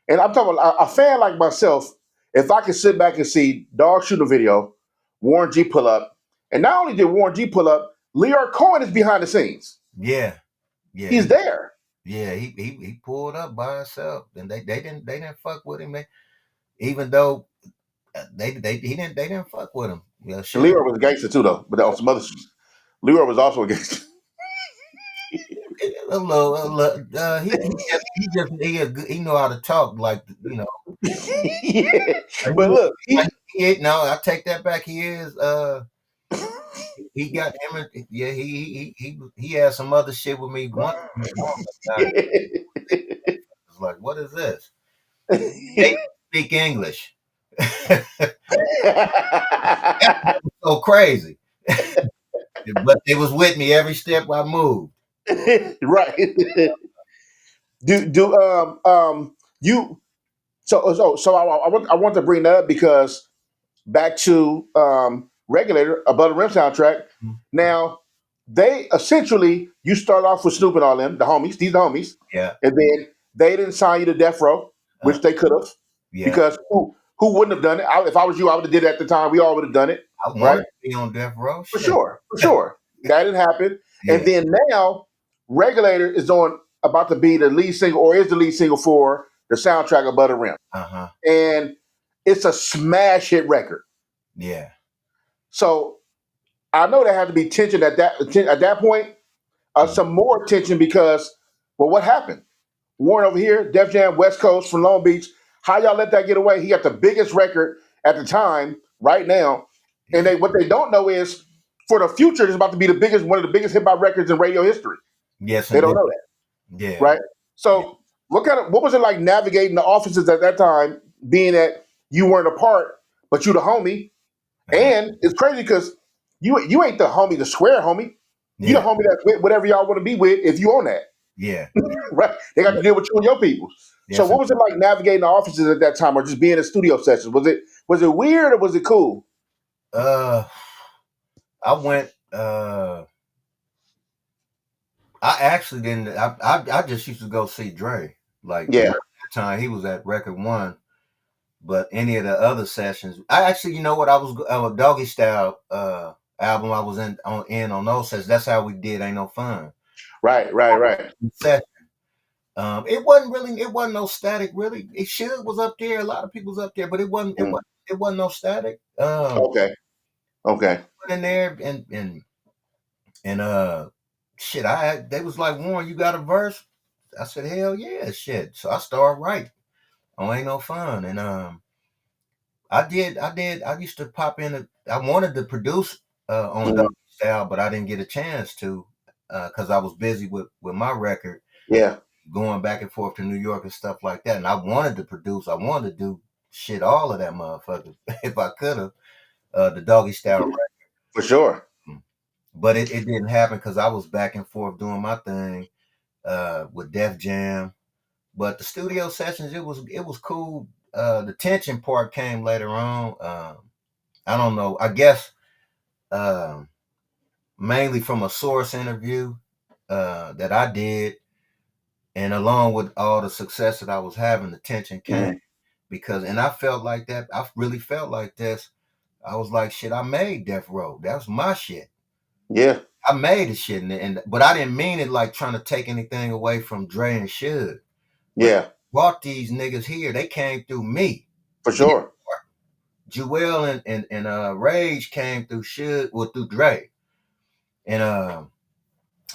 and I'm talking about a fan like myself. If I could sit back and see Dog shoot a video, Warren G pull up, and not only did Warren G pull up, Lear Cohen is behind the scenes. Yeah, yeah, He's there. he pulled up by himself, and they didn't fuck with him. Even though they didn't fuck with him. Yeah, And shit. Leroy was a gangster too, though. But on some other, Leroy was also a gangster. He know how to talk like Yeah, but look, no, I take that back. He is he got him. Yeah, he had some other shit with me. One time, was like, what is this? They speak English. So crazy, but they was with me every step I moved. right. Do you I want to bring that up because back to Regulator, Above the Rim soundtrack. Mhm. Now they essentially you start off with Snoop and all them, the homies, these homies, Yeah, and then they didn't sign you to Death Row, uh, which they could have, yeah. because who wouldn't have done it? If I was you, I would have did it at the time. We all would have done it, I right? wanted to be on death row. For Shit. sure, for sure. That didn't happen. And Yeah. then now, Regulator is on about to be the lead single, or is the lead single for the soundtrack of Butter Rim, Uh huh. and it's a smash hit record. Yeah. So I know there had to be tension at that point. Mhm. Some more tension because, well, what happened? Warren over here, Def Jam, West Coast from Long Beach. How y'all let that get away? He got the biggest record at the time, right now. And Yeah. what they don't know is for the future, it's about to be one of the biggest hip hop records in radio history. Yes, They don't indeed. know that, Yeah. right? So what was it like navigating the offices at that time, being that you weren't a part, but you the homie? Uh, And it's crazy because you ain't the homie, the square homie. You the yeah. homie that's with whatever y'all want to be with if you own that. Yeah. Right? They got Yeah. to deal with you and your people. So Yes. what was it like navigating the offices at that time, or just being in studio sessions? Was it weird or was it cool? Uh, I went. I actually didn't. I just used to go see Dre. Like Yeah, around that time, he was at Record One. But any of the other sessions, I actually, you know what, I was Doggy Style album. I was on those sessions. That's how we did. Ain't no fun. right. Session. It wasn't no static really. It should was up there. A lot of people's up there, but Mm, it wasn't no static. okay, okay, Went in there and shit. They was like, Warren, you got a verse? I said, hell yeah, shit. So I started writing. Oh, ain't no fun. And I used to pop in. I wanted to produce on Doggy mm, Style, but I didn't get a chance to because I was busy with my record, yeah, going back and forth to New York and stuff like that. And I wanted to produce. I wanted to do shit, all of that motherfucker, if I could have the Doggy Style for sure. record. But it didn't happen because I was back and forth doing my thing with Def Jam. But the studio sessions, it was cool. The tension part came later on. I don't know. I guess um, mainly from a source interview that I did, and along with all the success that I was having, the tension came Mm, because, and I felt like that. I really felt like this. I was like, shit, I made Death Row. That was my shit. yeah, I made the shit, and but I didn't mean it like trying to take anything away from Dre and Suge. But yeah, brought these niggas here. They came through me. for Then sure. Jewel and Rage came through Suge, well, through Dre. And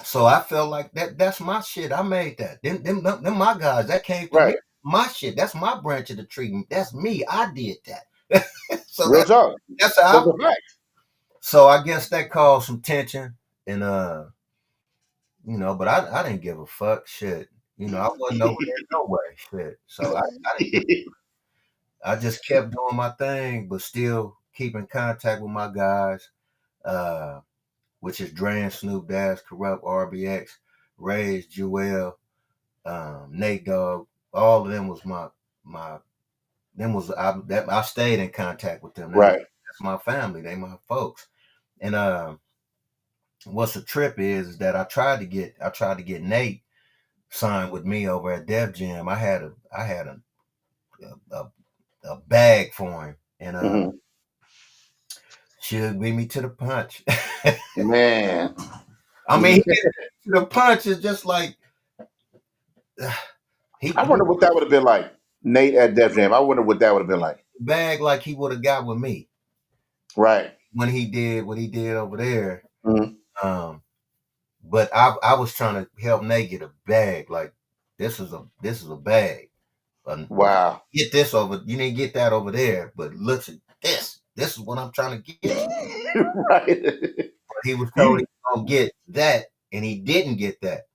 so I felt like that's my shit. I made that. Them my guys. That came through me. Right, My shit. That's my branch of the tree. That's me. I did that. So real talk. that's how That's I, a fact. so I guess that caused some tension. And but I didn't give a fuck. Shit. I wasn't over there no way. Shit. So I didn't give I just kept doing my thing, but still keeping contact with my guys, which is Dre and Snoop Dogg, Corrupt, RBX, Rage, Jewel, Nate Dogg, all of them was my them was I stayed in contact with them. Right. That's my family. They my folks. And what's the trip is that I tried to get Nate signed with me over at Def Jam. I had a, a bag for him, and Hmm. she'll beat me to the punch. Man. I mean, he to the punch is just like I he wonder what that would have been like. Nate at Def Jam. I wonder what that would have been like. bag like he would have got with me Right. when he did what he did over there. Hmm. Um, but I was trying to help Nate get a bag. Like this is a bag. Wow. Get this over. You didn't get that over there. But look at this. This is what I'm trying to get you. Right. But he was told he You was gonna get that, and he didn't get that.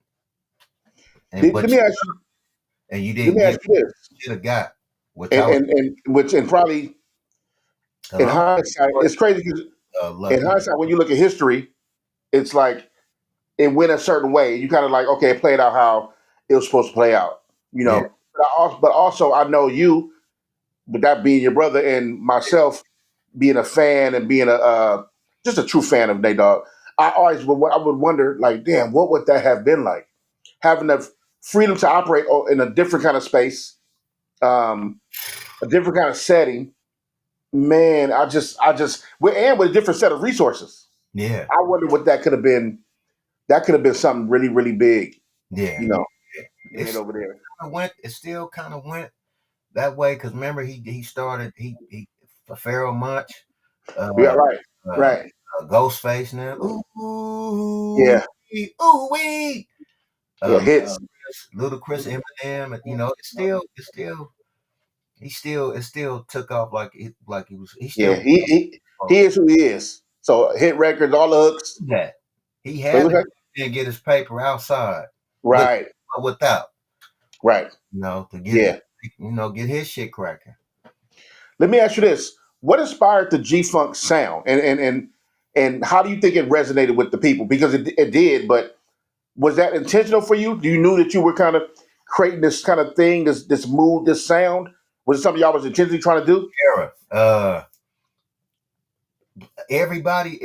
And let but me ask you. you Let didn't me get ask you this. what you should have got, which I And was. which and probably Cause in I'm hindsight, it's crazy because in lucky. hindsight, when you look at history, it's like it went a certain way. You kind of like, okay, it played out how it was supposed to play out, you Yeah, know. But also, I know you, with that being your brother and myself being a fan and being a just a true fan of Nate Dogg. I would wonder, like, damn, what would that have been like? Having the freedom to operate in a different kind of space, a different kind of setting. Man, and with a different set of resources. yeah, I wonder what that could have been. That could have been something really, really big, yeah. you know, Yeah. being It's over there. kinda went. It still kind of went that way because remember he started he Pharaoh Monch, Yeah, uh, right, uh, right. Ghostface now. Ooh, Yeah, ooh wee. yeah, Uh, hits. Ludacris, Eminem, and, it still took off like he Yeah, still he is who he is. So hit records, all the hooks. that he Wait, had what's to that? get his paper outside with Right, without right. to Yeah. get his shit cracking. Let me ask you this: what inspired the G Funk sound, and how do you think it resonated with the people? Because it did, but was that intentional for you? Do you knew that you were kind of creating this kind of thing, this mood, this sound? Was it something y'all was intentionally trying to do? Era. Everybody,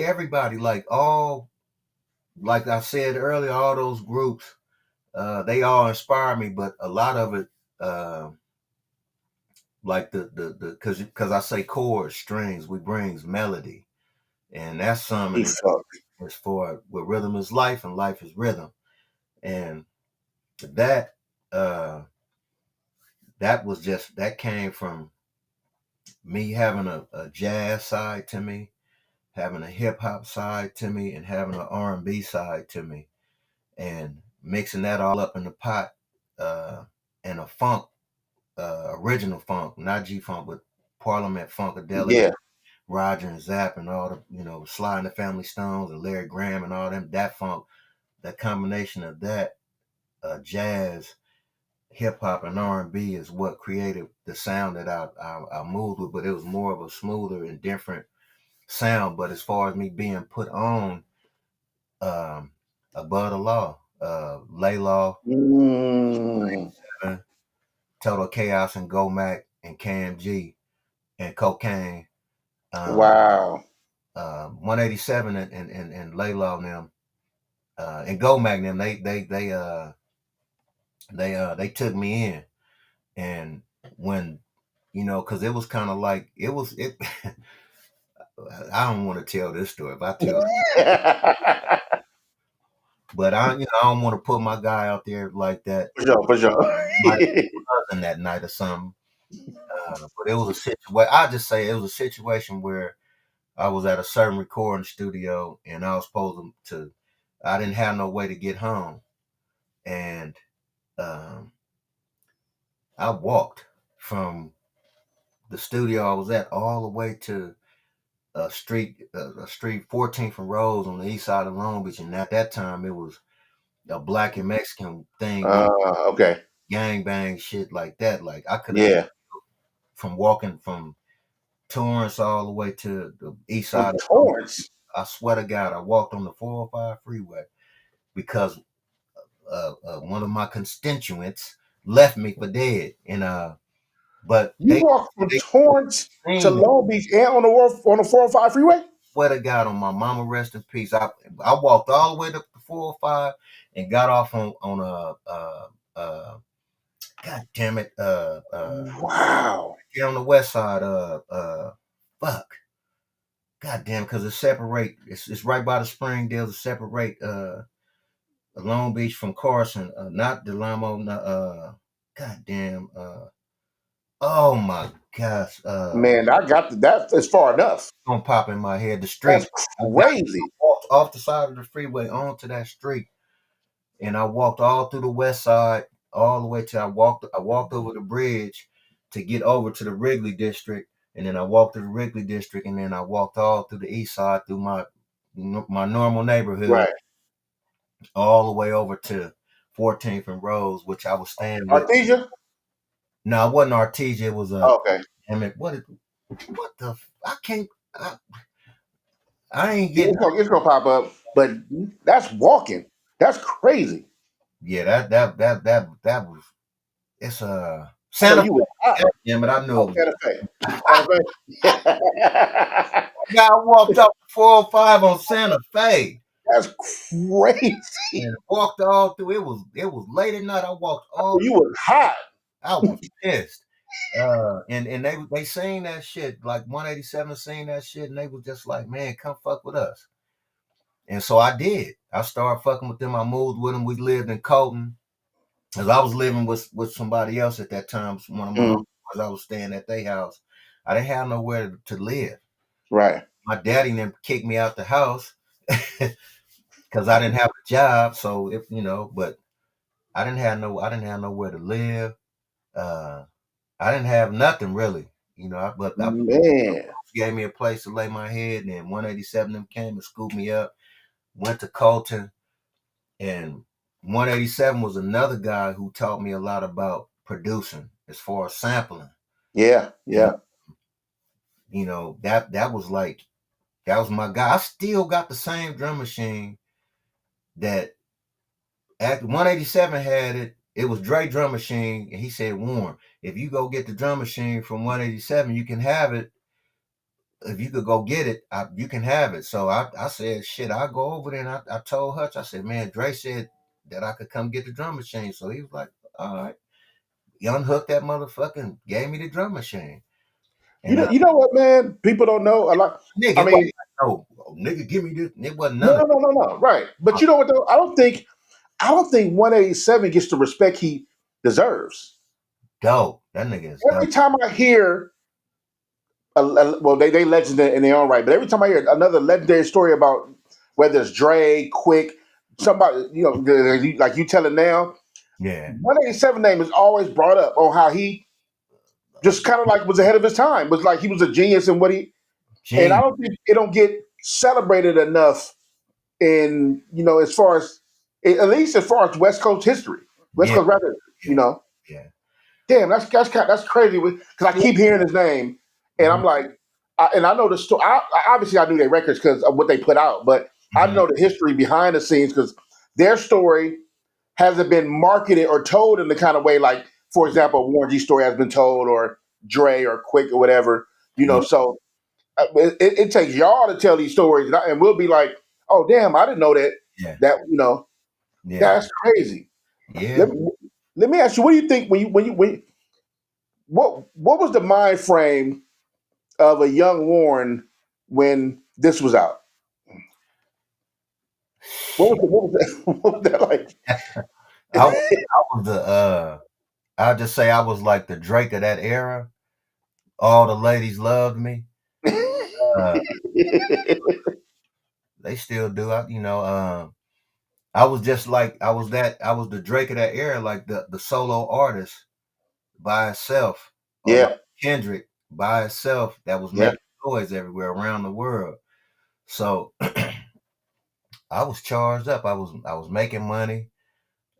like I said earlier, all those groups, they all inspire me, but a lot of it, like the because I say chords, strings, we brings melody, and that's G something Funk. as for where rhythm is life and life is rhythm, and that uh that came from me having a jazz side to me, having a hip hop side to me, and having an R&B side to me, and mixing that all up in the pot, uh, and a funk, original funk, not G funk, but Parliament Funkadelic, Yeah. Roger and Zapp, and all the Sly and the Family Stones and Larry Graham and all them. That funk, that combination of that jazz, hip hop, and R&B is what created the sound that I moved with. But it was more of a smoother and different sound. But as far as me being put on, um, Above the Law, Lay Law, Mm, Total Chaos and Gomac and KMG and Cocaine, um, wow. 187 and Laylaw and them, and Gomac and them, they took me in. And when, cause it was kind of like, I don't want to tell this story if I tell it, but I don't want to put my guy out there like that. For sure, for sure. Might have been that night or something. But it was a situation. I just say it was a situation where I was at a certain recording studio and I was supposed to I didn't have no way to get home. And um, I walked from the studio I was at all the way to a street 14th and Rose on the east side of Long Beach. And at that time, it was a black and Mexican thing going, Okay. gang bang shit like that. Like I could have got Yeah. from walking from Torrance all the way to the east From side of Long Beach. Torrance. I swear to God, I walked on the 405 freeway because one of my constituents left me for dead, and but You walked from they Torrance to seen me. Long Beach and on the 405 freeway? Swear to God, on my mama, rest in peace. I walked all the way to the 405 and got off on God damn it, Wow. here on the west side, fuck, God damn, because it's separate. It's right by the Springdale to separate Long Beach from Carson, not Delamo, God damn, oh my gosh, Man, I got that. It's far enough. gonna pop in my head. The That's street. I got crazy. walked off the side of the freeway onto that street, and I walked all through the west side, all the way till I walked over the bridge to get over to the Wrigley district, and then I walked to the Wrigley district, and then I walked all through the east side through my normal neighborhood, Right. all the way over to 14th and Rose, which I was staying with. Artesia? No, it wasn't Artesia. It was a Okay. damn it. What the? I can't. I ain't Yeah, getting. it's gonna pop up, but that's walking. That's crazy. Yeah, that was. It's a So Santa you was Fe. hot. God damn it! I knew it Oh, was. Santa Fe. Santa Fe. Yeah, I walked up 405 on Santa Fe That's crazy. and walked all through. It was late at night. I walked So all. you was hot. I was pissed. And they seen that shit, like 187 seen that shit, and they was just like, man, come fuck with us. And so I did. I started fucking with them. I moved with them. We lived in Colton, because I was living with somebody else at that time. One of my Mm, homies, I was staying at their house. I didn't have nowhere to live. right. My daddy then kicked me out the house because I didn't have a job. So if but I didn't have nowhere to live. Uh, I didn't have nothing really. But Man. gave me a place to lay my head, and then 187 them came and scooped me up. Went to Colton, and 187 was another guy who taught me a lot about producing as far as sampling. Yeah. And Yeah. that was my guy. I still got the same drum machine that at 187 had it. It was Dre drum machine, and he said, Warren, if you go get the drum machine from 187, you can have it. If you could go get it, you can have it. So I said, shit, I'll go over there. And I told Hutch, I said, man, Dre said that I could come get the drum machine. So he was like, all right. He unhooked that motherfucker and gave me the drum machine. You And know. You know what, man? People don't know a lot. nigga, I it wasn't mean, like, no, nigga, give me this. It wasn't no, none of no, no, no, no. Right. But that. you know what? Though, I don't think 187 gets the respect he deserves. Dope. That nigga is dope. Every time I hear, well, they legend in their own right, but every time I hear another legendary story about whether it's Dre, Quick, somebody, like you telling now, Yeah. 187 name is always brought up on how he just kind of like was ahead of his time. Was like he was a genius in what he, and I Gene. don't think it don't get celebrated enough in as far as at least as far as West Coast history, West Yeah. Coast rap history. You Yeah. know, Yeah. damn, that's crazy because I keep hearing his name, and Mm-hmm. I'm like, and I know the story. Obviously, I knew their records because of what they put out, but I Mm-hmm. know the history behind the scenes because their story hasn't been marketed or told in the kind of way like, for example, Warren G story has been told, or Dre or Quick or whatever. Yeah. So it takes y'all to tell these stories, and we'll be like, oh damn, I didn't know that. Yeah. That Yeah. that's crazy. Yeah. Let me, let me ask you, what do you think when what was the mind frame of a young Warren when this was out? What was that, what was that like? I was I'll just say I was like the Drake of that era. All the ladies loved me. Uh, they still do. I was just like I was the Drake of that era, like the solo artist by itself, or like Yeah, Kendrick by itself that was yeah, making noise everywhere around the world. So I was charged up. I was making money.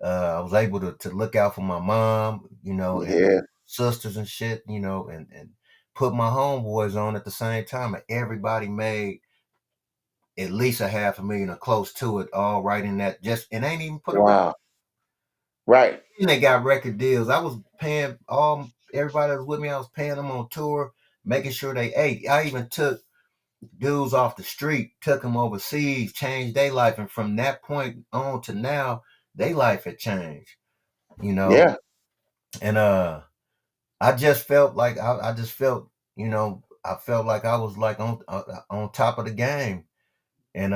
I was able to look out for my mom, and yeah. sisters and shit, and put my homeboys on at the same time. And everybody made at least a half a million or close to it, all right in that. Just it ain't even put a record. Wow. Right. And they got record deals. I was paying all everybody that was with me. I was paying them on tour, making sure they ate. I even took dudes off the street, took them overseas, changed their life, and from that point on to now, their life had changed. You know, Yeah. and I just felt like I just felt, I felt like I was like on top of the game, and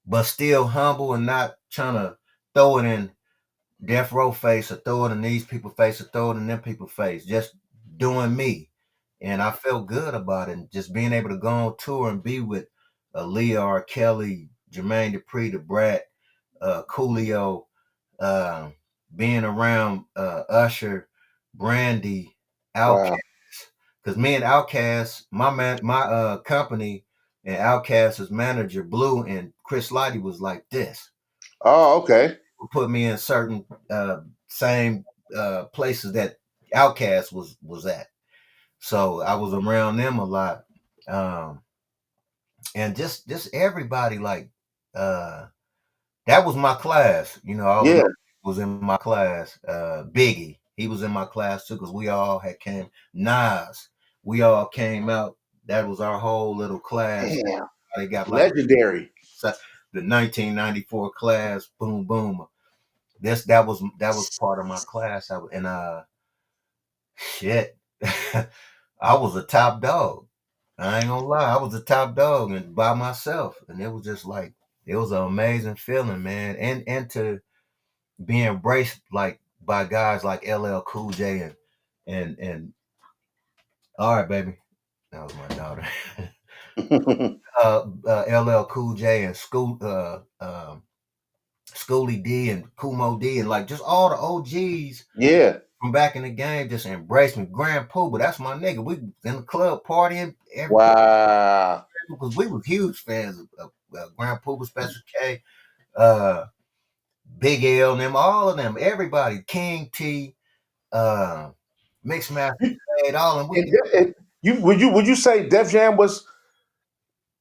but still humble and not trying to throw it in death row face or throw it in these people face or throw it in them people face. Just doing me, and I felt good about it. And just being able to go on tour and be with Leah R. Kelly, Jermaine Dupri, the Brat, Coolio, uh, being around Usher, Brandy, Outkast. Wow. Because me and Outkast, my company, and Outkast's manager Blue and Chris Lighty was like this. Oh, okay. Put me in certain same places that Outkast was at. So I was around them a lot, um, and just everybody like that was my class. All of Yeah. those was in my class. Biggie, he was in my class too because we all had came. Nas, we all came out. That was our whole little class. Damn. They got like Legendary. the 1994 class. Boom, boom. That was part of my class. And shit, I was a top dog. I ain't gonna lie, I was a top dog and by myself, and it was just like it was an amazing feeling, man, and to be embraced like by guys like LL Cool J and all right, baby, that was my daughter. LL Cool J and Schoolie D and Kumo D and like just all the OGs Yeah. from back in the game just embraced me. Grand Pooba, that's my nigga. We in the club partying every Wow. because we was huge fans of Grand Pooba, Special K, uh, Big L, and them, all of them, everybody, King T, uh, Mixmaster Fade, all of them. And, and would you say Def Jam was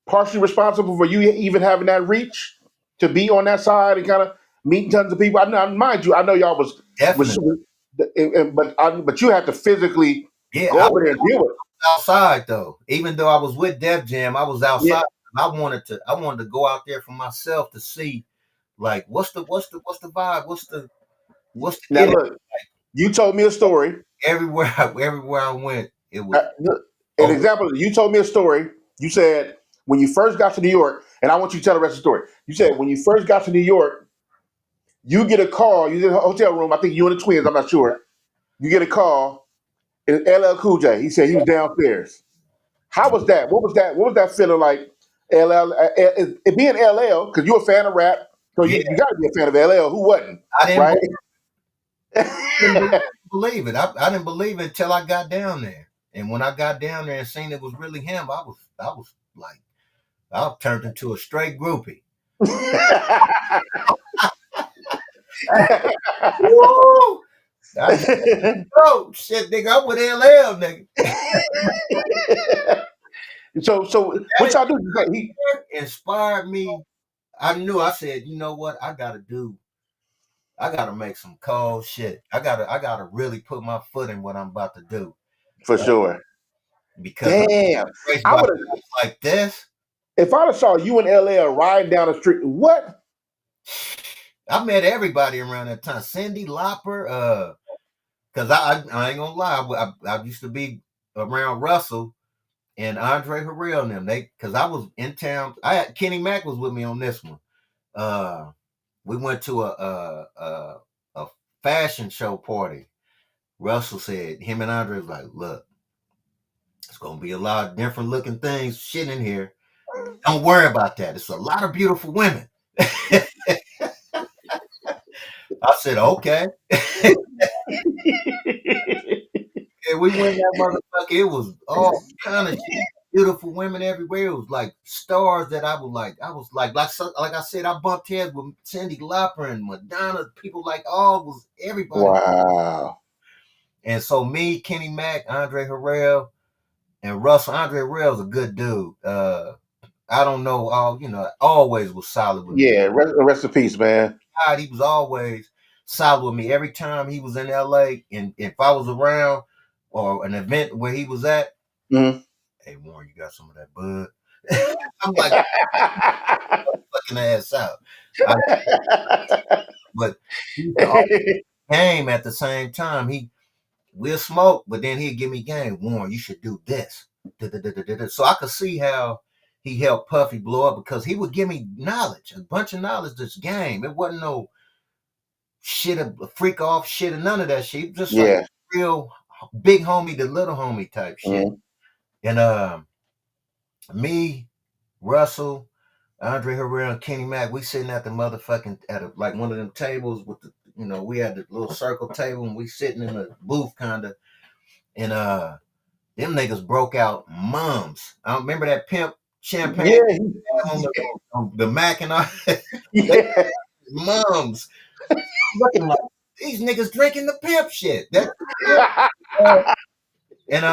partially responsible for you even having that reach to be on that side and kind of meeting tons of people? I know, mind you, I know y'all was Definitely, but you had to physically yeah. go I over there and deal with it. outside though. Even though I was with Def Jam, I was Yeah. outside. I wanted to go out there for myself to see like what's the vibe, what's the Now get it. look, you told me a story. Everywhere I went, it was Look, an over. example. You told me a story. You said when you first got to New York, and I want you to tell the rest of the story. You said when you first got to New York, you get a call. You in a hotel room. I think you and the twins. I'm not sure. You get a call. And LL Cool J. He said he was downstairs. How was that? What was that? What was that feeling like? LL, it being LL, because you're a fan of rap, so Yeah, you got to be a fan of LL. Who wasn't, I didn't right? believe it. I didn't believe it until I got down there. And when I got down there and seen it was really him, I was like I turned into a straight groupie. Woo! I said, oh shit, nigga, I'm with LL, nigga. so what That y'all do? He, inspired me. I said, you know what? I gotta make some cold shit. I gotta really put my foot in what I'm about to do. for Uh, sure. because I'm Damn. raised I by would have guys like this. if I'd have saw you and LL riding down the street. What? I met everybody around that time. Cindy Lauper, because I ain't gonna lie, I used to be around Russell and Andre Harrell and them. Because I was in town. Kenny Mack was with me on this one. We went to a fashion show party. Russell said him and Andre was like, "Look, it's gonna be a lot of different looking things shit in here. Don't worry about that. It's a lot of beautiful women." I said, "Okay." And we went in that motherfucker. It was all kind of shit. Beautiful women everywhere. It was like stars that like I said, I bumped heads with Cindy Lauper and Madonna. People like all was everybody. Wow. And so me, Kenny Mack, Andre Harrell, and Russell. Andre Harrell's a good dude. I don't know always was solid with me. Yeah. Rest in peace, man. He was always solid with me every time he was in LA, and if I was around or an event where he was at, Mhm. hey Warren, you got some of that bud? I'm like fucking ass out. I, but he used to always game at the same time. We'll smoke, but then he'd give me game. Warren, you should do this. Da-da-da-da-da-da. So I could see how he helped Puffy blow up because he would give me knowledge, a bunch of knowledge. This game, it wasn't no shit, a freak off shit, and none of that shit. Just like Yeah. real big homie to little homie type shit. Mhm. And me, Russell, Andre Herrera, and Kenny Mack, we sitting at the motherfucking like one of them tables with the we had the little circle table and we sitting in the booth kinda, and them niggas broke out mums. I remember that pimp champagne Yeah. on the Mac and all. They Yeah. mums looking like these niggas drinking the pimp shit. That and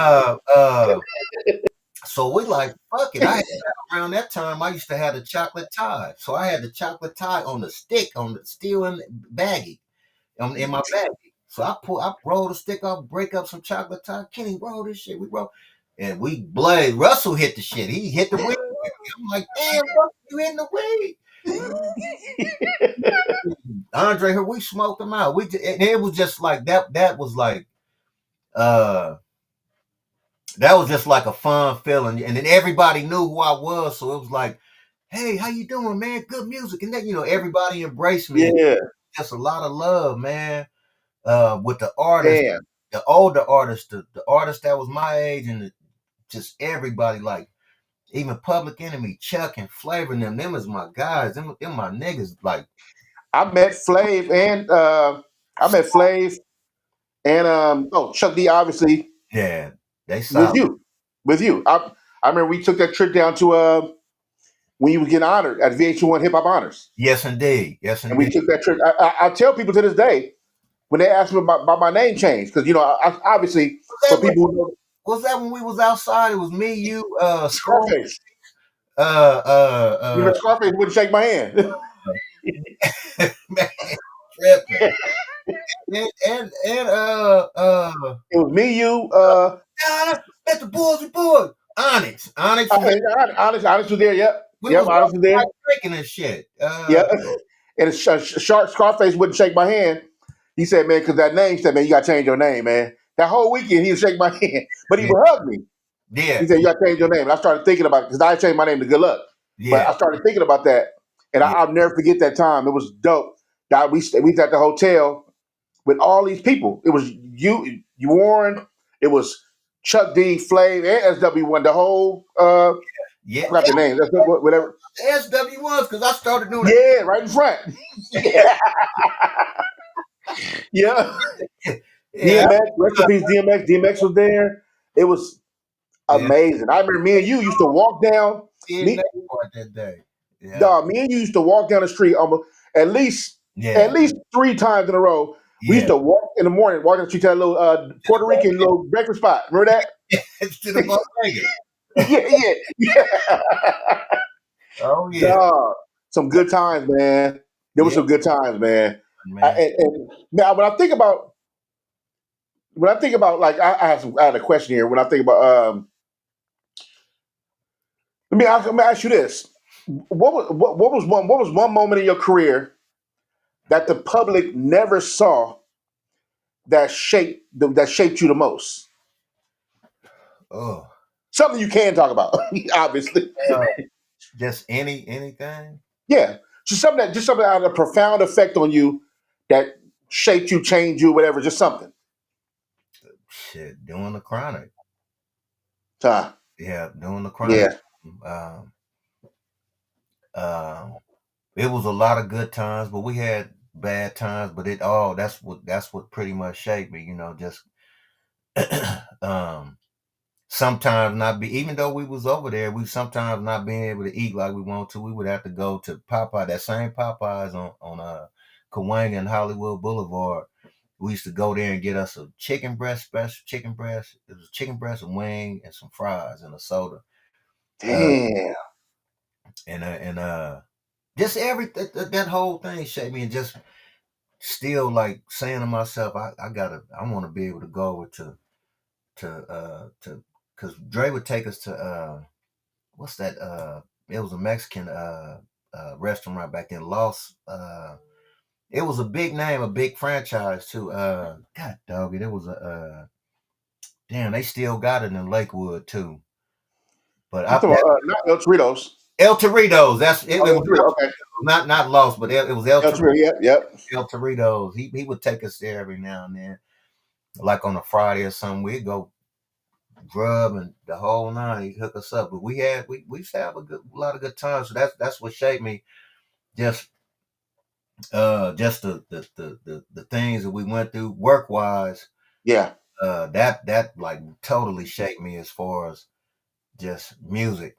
so we like fuck it. I had around that time I used to have the chocolate tie. So I had the chocolate tie on the stick on the steel and baggie in my baggie. So I roll the stick off, break up some chocolate tie. Kenny roll this shit. We roll. And we blade. Russell hit the shit. He hit the weed with me. I'm like, damn, Russell, you hitting the weed. Andre here, we smoked him out. And it was just like that. Uh that was just like a fun feeling. And then everybody knew who I was. So it was like, hey, how you doing, man? Good music. And then, everybody embraced me. And Yeah. just a lot of love, man. With the artists, Damn. the older artists, the artists that was my age, and just everybody, like even Public Enemy, Chuck and Flavor, and them is my guys, them my niggas. Like, I met Flav and Chuck D obviously yeah, they with solid. you. With you. I remember we took that trip down to when you was getting honored at VH1 Hip Hop Honors. Yes, indeed. Yes, And we indeed. took that trip. I tell people to this day when they ask me about my name change, because obviously Was for that when, people who know was that when we was outside? It was me, you, Scroll, Scarface. You uh, know Scarface wouldn't shake my hand. man, tripping, and It was me, you, nah, let the boys be boys. Onyx was Honest was there. Yep, we yep, was Honest was there. outside drinking and shit. Yep. And Shark Scarface wouldn't shake my hand. He said, "Man, because that name said, man, you got to change your name, man." That whole weekend, he would shake my hand, but he Yeah, would hug me. yeah, He said, "You got to change your name." And I started thinking about it because I changed my name to Good Luck, but yeah, I started thinking about that, and yeah, I'll never forget that time. It was dope. That we was at the hotel with all these people. It was you Warren. It was Chuck D, Flav, and SW1. The whole I yeah. forgot the name. That's whatever. SW ones because I started doing Yeah, right in front. Yeah, yeah. it. Yeah, DMX, rest in peace, DMX. DMX was there. It was yeah. amazing. I remember me and you used to walk down. In Me, that part that day. Yeah, dog. Me and you used to walk down the street almost at least yeah, 3 times in a row. We used yeah. to walk in the morning, walk down the street to that little Puerto Rican little breakfast spot. Remember that? It's to the bodega. Yeah, yeah, yeah. Oh yeah, Dog. Some good times, man. There was yeah, some good times, man. man. And now when I think about like I had a question here. When I think about let me ask you this: what was one moment in your career that the public never saw that shaped you the most? Oh, Something you can talk about, obviously. uh, just anything. Yeah, just something that had a profound effect on you that shaped you, changed you, whatever. Just something. Shit, doing the chronic. Huh. Yeah, doing the chronic. Yeah. Um, um, it was a lot of good times, but we had bad times. But that's what pretty much shaped me. Just um, sometimes not be even though we was over there, we sometimes not being able to eat like we want to. We would have to go to Popeye, that same Popeyes on Cahuenga and Hollywood Boulevard. We used to go there and get us a chicken breast special, chicken breast. It was chicken breast, a wing, and some fries and a soda. Uh, Damn. and just that whole thing shaped me, and just still like saying to myself, I want to be able to go over to, because Dre would take us to what's that? It was a Mexican restaurant back then. Lost. It was a big name, a big franchise too. God dog it. It was a damn. They still got it in Lakewood too. But You talking about not El Torritos? El Torritos. That's it. Oh, It El was Torritos. Okay, not Lost, but it was El El Torritos. Torritos. Yep, yep. El Torritos. He would take us there every now and then, like on a Friday or something. We'd go grub and the whole nine. He'd hook us up. But we used to have a lot of good times. So that's what shaped me. Just just the things that we went through work wise. Yeah. That like totally shaped me as far as just music.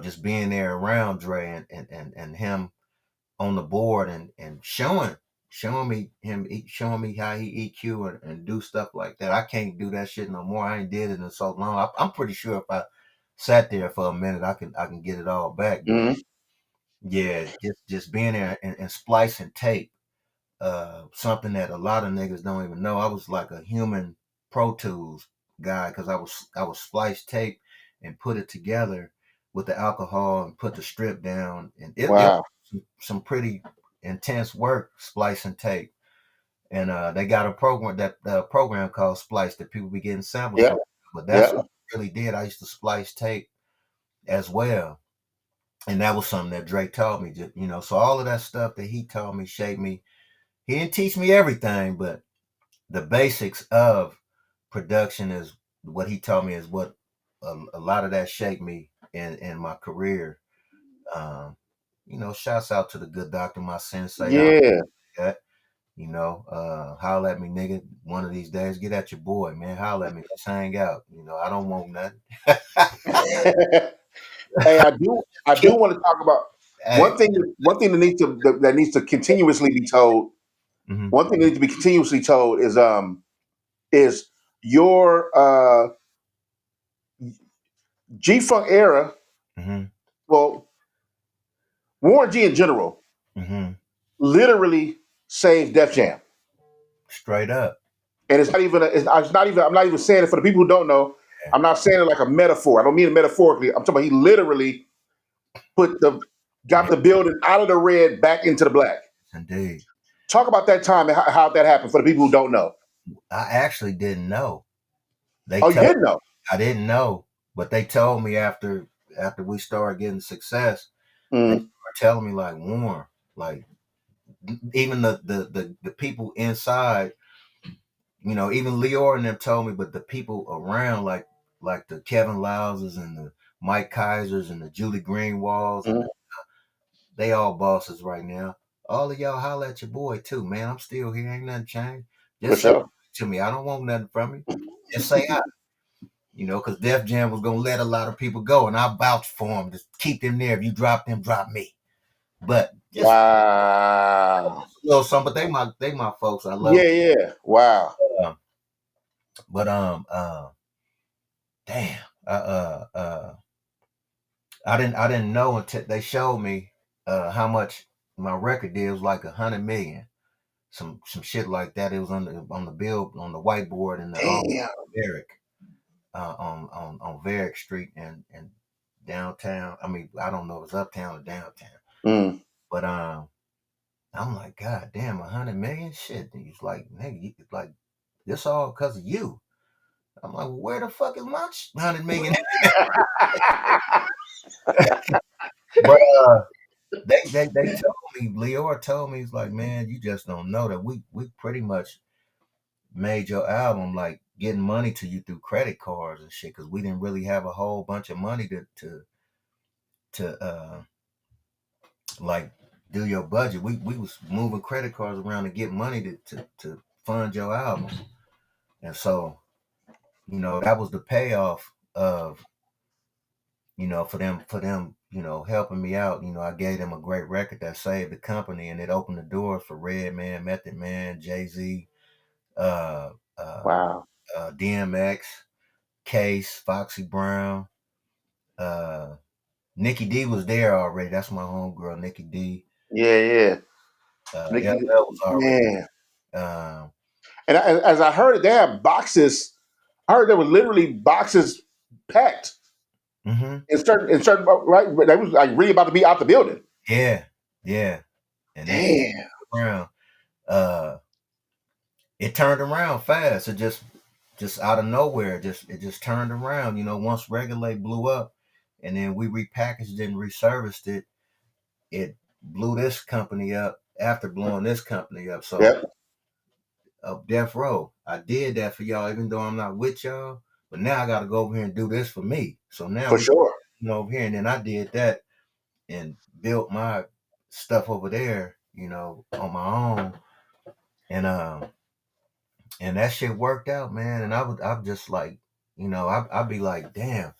Just being there around Dre and him on the board and showing me how he EQ and do stuff like that. I can't do that shit no more. I ain't did it in so long. I'm pretty sure if I sat there for a minute, I can get it all back. But Hmm. yeah, just being there and splicing tape, something that a lot of niggas don't even know. I was like a human Pro Tools guy because I was splice tape and put it together with the alcohol and put the strip down, and it Wow. was some pretty intense work splicing tape. And they got a program called Splice that people be getting samples Yeah. from. But that's Yeah. what I really did. I used to splice tape as well. And that was something that Drake taught me. So all of that stuff that he taught me shaped me. He didn't teach me everything, but the basics of production is what he taught me is what a lot of that shaped me in my career. Um, shouts out to the good doctor, my sensei. Yeah. That, holla at me, nigga. One of these days, get at your boy, man. Holla at me. Let's hang out. I don't want nothing. Hey, I do want to talk about Hey. one thing that needs to continuously be told. Hmm. One thing that needs to be continuously told is your G Funk era. Hmm. Well, Warren G in general Hmm. literally saved Def Jam, Straight up. and it's not even. It's not even. I'm not even saying it for the people who don't know. Yeah. I'm not saying it like a metaphor. I don't mean it metaphorically. I'm talking about he literally put the got Yeah, the building out of the red back into the black. indeed. Talk about that time and how that happened for the people who don't know. I actually didn't know. They Oh, you told didn't know? I didn't know, but they told me after we started getting success, they Mm, were telling me like Warren, like even the people inside, even Leor and them told me, but the people around, like the Kevin Louses and the Mike Kaisers and the Julie Greenwalds, and mm, they all bosses right now. All of y'all holler at your boy too, man. I'm still here. Ain't nothing changed. for Just say sure. to me. I don't want nothing from you. Just say hi. Because Def Jam was gonna let a lot of people go, and I vouch for them to keep them there. If you drop them, drop me. But just Wow. a little something. But they my folks. I love Yeah, yeah. Wow. them. But damn. I didn't know until they showed me how much my record did. It was like 100 million. Some shit like that. It was on the bill on the whiteboard in the Damn. Varick, on Varick Street and downtown. I mean, I don't know if it's uptown or downtown, Mm. but I'm like, God damn, 100 million shit. And he's like, nigga, like this all because of you. I'm like, well, where the fuck is my 100 million? But they told me, Leora told me, he's like, man, you just don't know that we pretty much made your album like getting money to you through credit cards and shit because we didn't really have a whole bunch of money to like do your budget. We was moving credit cards around to get money to fund your album, and so that was the payoff of for them helping me out. I gave them a great record that saved the company, and it opened the doors for Redman, Method Man, Jay-Z, uh, uh, Wow. DMX, Case, Foxy Brown. Uh, Nikki D was there already. That's my homegirl, Nikki D. Yeah, yeah. Nikki, LL was already man. Um, And as I heard it, they have boxes. I heard there were literally boxes packed hmm in certain right. They was like really about to be out the building. yeah, yeah, and it Damn. around. Uh, it turned around fast. It just out of nowhere, it just turned around. You know, once Regulate blew up, and then we repackaged it and reserviced it, it blew this company up after blowing this company up. So Yep. of Death Row, I did that for y'all, even though I'm not with y'all. But now I got to go over here and do this for me. So now For we sure. over here, and then I did that and built my stuff over there, on my own, and that shit worked out, man. And I'm just like, I'd be like, damn,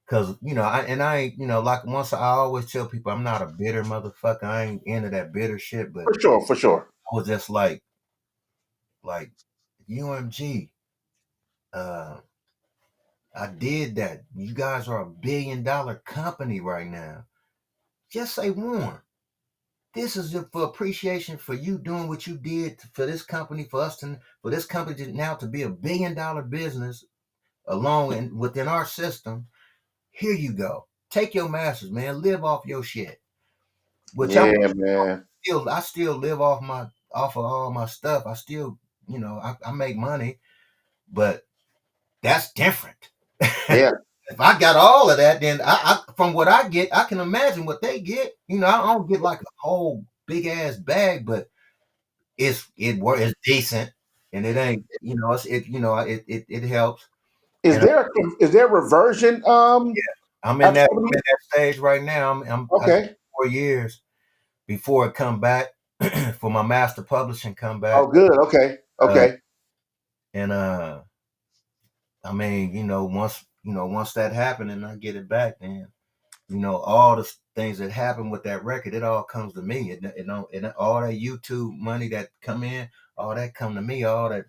because I ain't, like once I always tell people I'm not a bitter motherfucker. I ain't into that bitter shit, but For sure. For sure. I was just like UMG. Uh, I did that. You guys are $1 billion company right now. Just say, Warren, this is for appreciation for you doing what you did for this company, for this company to now to be $1 billion business along and within our system. Here you go. Take your masters, man. Live off your shit. Which Yeah, man. I still live off of all my stuff. I still, I make money, but that's different. Yeah. If I got all of that, then from what I get, I can imagine what they get. I don't get like a whole big ass bag, but it's decent, and it ain't, it helps. Is And there reversion I'm in that activity? stage right now. I did Okay. 4 years before it come back for my master publishing come Oh, back. good. Okay. Uh, Okay. and I mean, once that happened and I get it back, then all the things that happen with that record, it all comes to me. All that YouTube money that come in, all that come to me. All that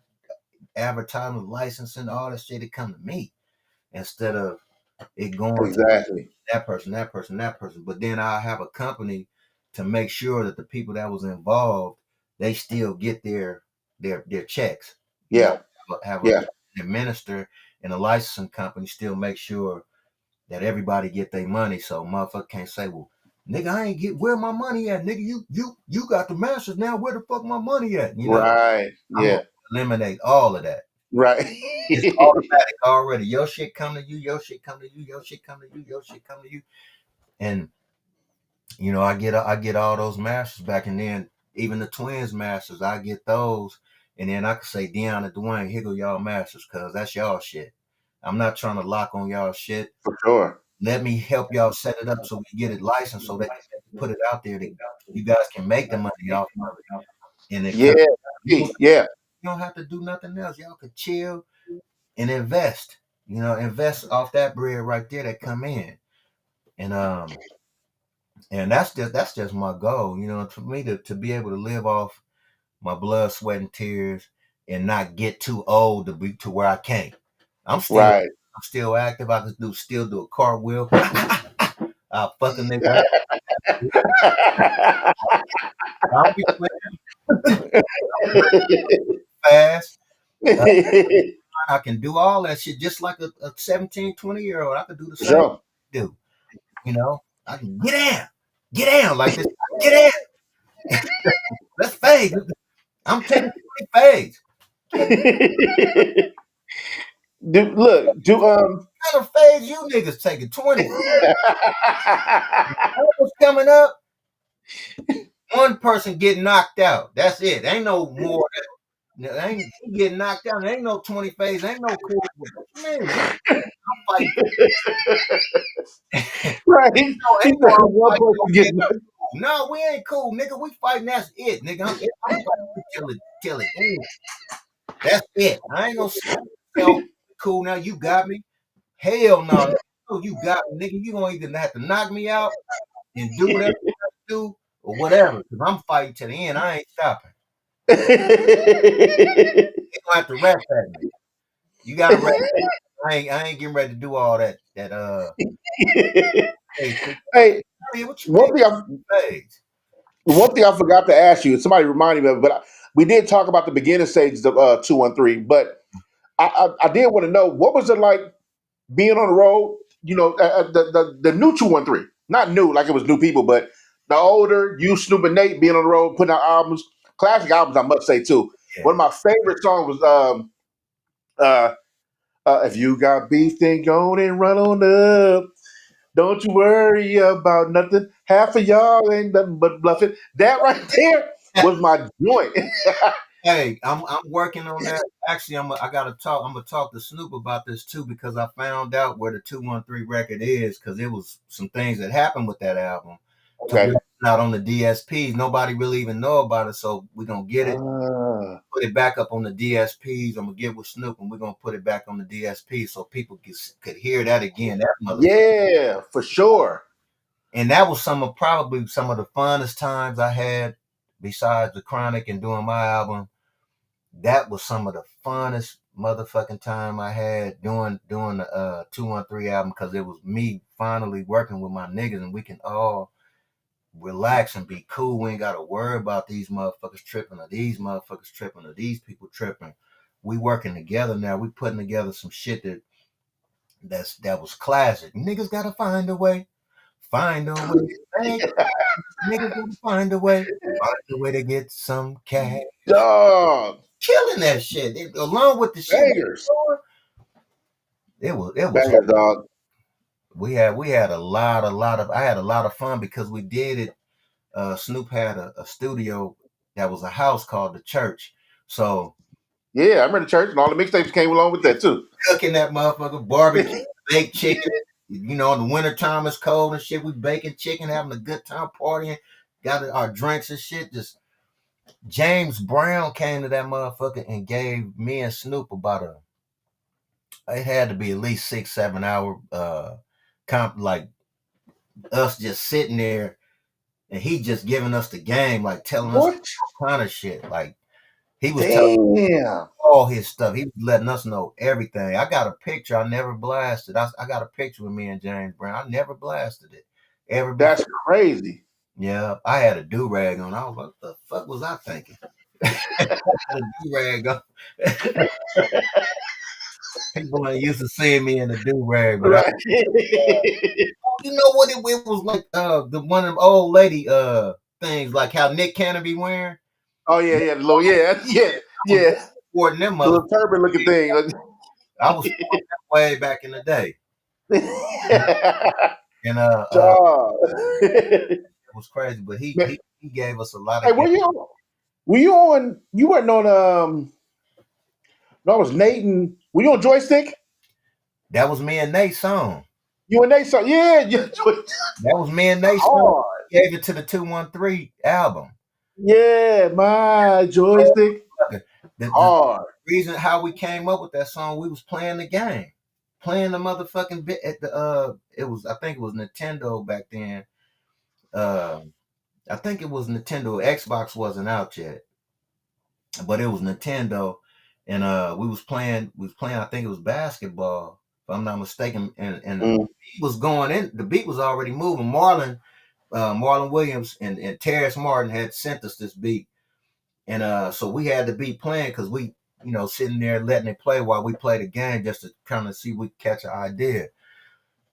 advertising, licensing, all that shit, it come to me instead of it going to Exactly. that person, that person, that person. But then I have a company to make sure that the people that was involved, they still get their checks. Yeah. Have a Yeah. administrator and a licensing company still make sure that everybody get their money. So motherfucker can't say, well, nigga, I ain't get where my money at, nigga. You got the masters now. Where the fuck my money at? Right. I'm gonna Yeah. eliminate all of that. Right. It's automatic already. Your shit come to you. Your shit come to you. Your shit come to you. Your shit come to you. And I get all those masters back, and then even the twins masters, I get those, and then I can say Deion and Dwayne, here go y'all masters, cause that's y'all shit. I'm not trying to lock on y'all shit. For sure. Let me help y'all set it up so we get it licensed, so they can put it out there that you guys can make the money off of it, and it Yeah. comes. You don't, Yeah. you don't have to do nothing else. Y'all could chill and invest. Invest off that bread right there that come in, and that's just my goal. For me to be able to live off my blood, sweat, and tears, and not get too old to be to where I can't. I'm still Right. I'm still active. I can still do a cartwheel. I'll fuck a nigga up I'll be fast. Uh, I can do all that shit just like a 17, 20-year-old. I can do the For same sure. do. I can get down like this. Get down. Let's fade. I'm taking 20 fades. Do What kind of fades you niggas taking? 20. What's coming up? One person get knocked out. That's it. Ain't no more. Ain't he getting knocked out. There ain't no 20 phase. Ain't no cool. What you mean? I'm fighting. right. He Ain't no said I'm one fighting. person Okay, getting no, we ain't cool, nigga. We fighting. That's it, nigga. I'm fighting till it ends. That's it. I ain't gonna tell cool now. You got me. Hell no. No, you got me, nigga. You gonna either have to knock me out and do whatever you have to do or whatever. Cause I'm fighting to the end. I ain't stopping. You gonna have to rap at me. You gotta rap. I ain't getting ready to do all that. Hey, hey, what you one mean? thing I Phase? one thing I forgot to ask you. Somebody reminded me of it, but we did talk about the beginning stages of 213, but I did want to know what was it like being on the road. You know, the new 213, not new like it was new people, but the older you, Snoop and Nate, being on the road, putting out albums, classic albums, I must say too. One of Yeah. my favorite songs was uh, "If You Got Beef, Then Go On and Run On Up." Don't you worry about nothing. Half of y'all ain't nothing but bluffing. That right there was my joint. Hey, I'm working on that. Actually, I gotta talk. I'm gonna talk to Snoop about this too because I found out where the 213 record is because it was some things that happened with that album. To Okay. where it's not on the DSPs, nobody really even know about it. So we're gonna get it, Ah, put it back up on the DSPs. I'm gonna get with Snoop and we're gonna put it back on the DSP so people could hear that again. That mother. yeah, for sure. And that was probably some of the funnest times I had besides the Chronic and doing my album. That was some of the funnest motherfucking time I had doing the 213 album because it was me finally working with my niggas and we can all relax and be cool. We ain't gotta worry about these motherfuckers tripping or these motherfuckers tripping or these people tripping. We working together now. We putting together some shit that was classic. Niggas gotta find a way. Find a way. Hey, niggas gotta find a way. Find a way to get some cash. Dog. Killing that shit. Along with the shit Bangers. it was Bangers, dog. we had a lot of I had a lot of fun because we did it. Snoop had a studio that was a house called the church. So Yeah, I remember the church and all the mixtapes came along with that too. cooking that motherfucker, barbecue, baked chicken. You know, in the wintertime it's cold and shit. We baking chicken, having a good time partying, got our drinks and shit. Just James Brown came to that motherfucker and gave me and Snoop about it had to be at least 6 7 hour like us just sitting there and he just giving us the game, like telling us What? all kind of shit. Like he was telling Damn. all his stuff. He was letting us know everything. I got a picture. I never blasted. I got a picture with me and James Brown. I never blasted it. Ever before. That's crazy. Yeah, I had a do rag on. I was like, what the fuck was I thinking? I had a do rag on. People ain't used to seeing me in a do rag, but Right. you know what it was like? The one of them old lady things, like how Nick Cannon be wearing. Oh yeah, yeah, the little yeah, yeah, I was yeah. sporting them The mother. little turban looking thing. I was sporting that way back in the day, and Dog. it was crazy. But he Man, he he gave us a lot hey, of game. were you on you weren't on no, it was Nate and were you on joystick? That was me and Nate's song. You and Nate song. Yeah, yeah, That was me and Nate's song. hard. He gave it to the 213 album. Yeah, my joystick. The Hard. reason how we came up with that song, we was playing the game, playing the motherfucking bit at the it was I think it was Nintendo back then. Uh, I think it was Nintendo. Xbox wasn't out yet, but it was Nintendo, and we was playing. I think it was basketball, if I'm not mistaken. And the Mm, beat was going in. The beat was already moving. Marlon Williams and Terrence Martin had sent us this beat, and so we had the beat playing because we, sitting there letting it play while we play the game just to kind of see if we could catch an idea.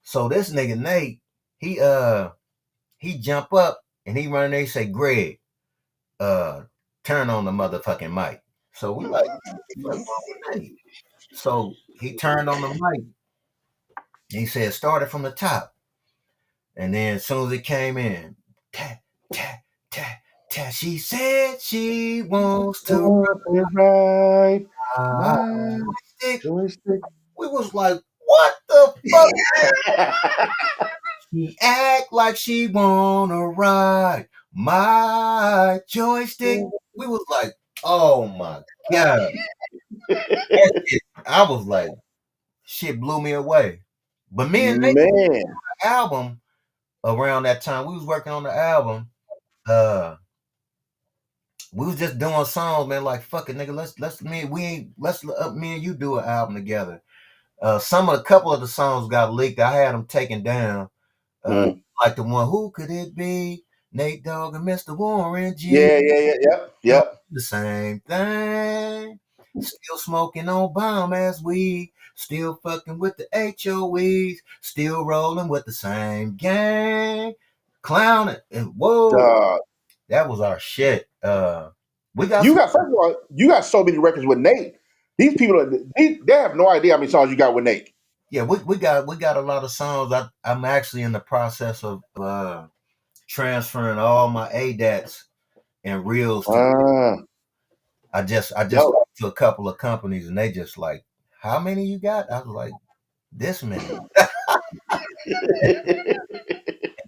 So this nigga Nate, he he jump up and he run there. He say, "Greg, uh, turn on the motherfucking mic." So we like, what the fuck wrong with Nate? So he turned on the mic and he said, started from the top. And then as soon as it came in, tat, tat, tat, tat, she said she wants to right. ride. My joystick. We was like, what the fuck? She act like she wanna ride my joystick. We was like, oh my god. I was like, shit blew me away. But me and Nate Man. album around that time, we was working on the album. Uh we was just doing songs, man. Like fuck it, nigga. Let's me we ain't let's me and you do an album together. A couple of the songs got leaked. I had them taken down. Uh, Mm. like the one, who could it be? Nate Dogg and Mr. Warren G. Yep, Don't yep. do the same thing. Still smoking on bomb ass weed. Still fucking with the HOEs. Still rolling with the same gang. Clowning. And whoa, Uh, that was our shit. We got you some. got first of all, you got so many records with Nate. These people are they have no idea how many songs you got with Nate. Yeah, we got a lot of songs. I'm actually in the process of transferring all my ADATs and reels to. Uh, I just yo. talked to a couple of companies and they just like, how many you got? I was like, this many.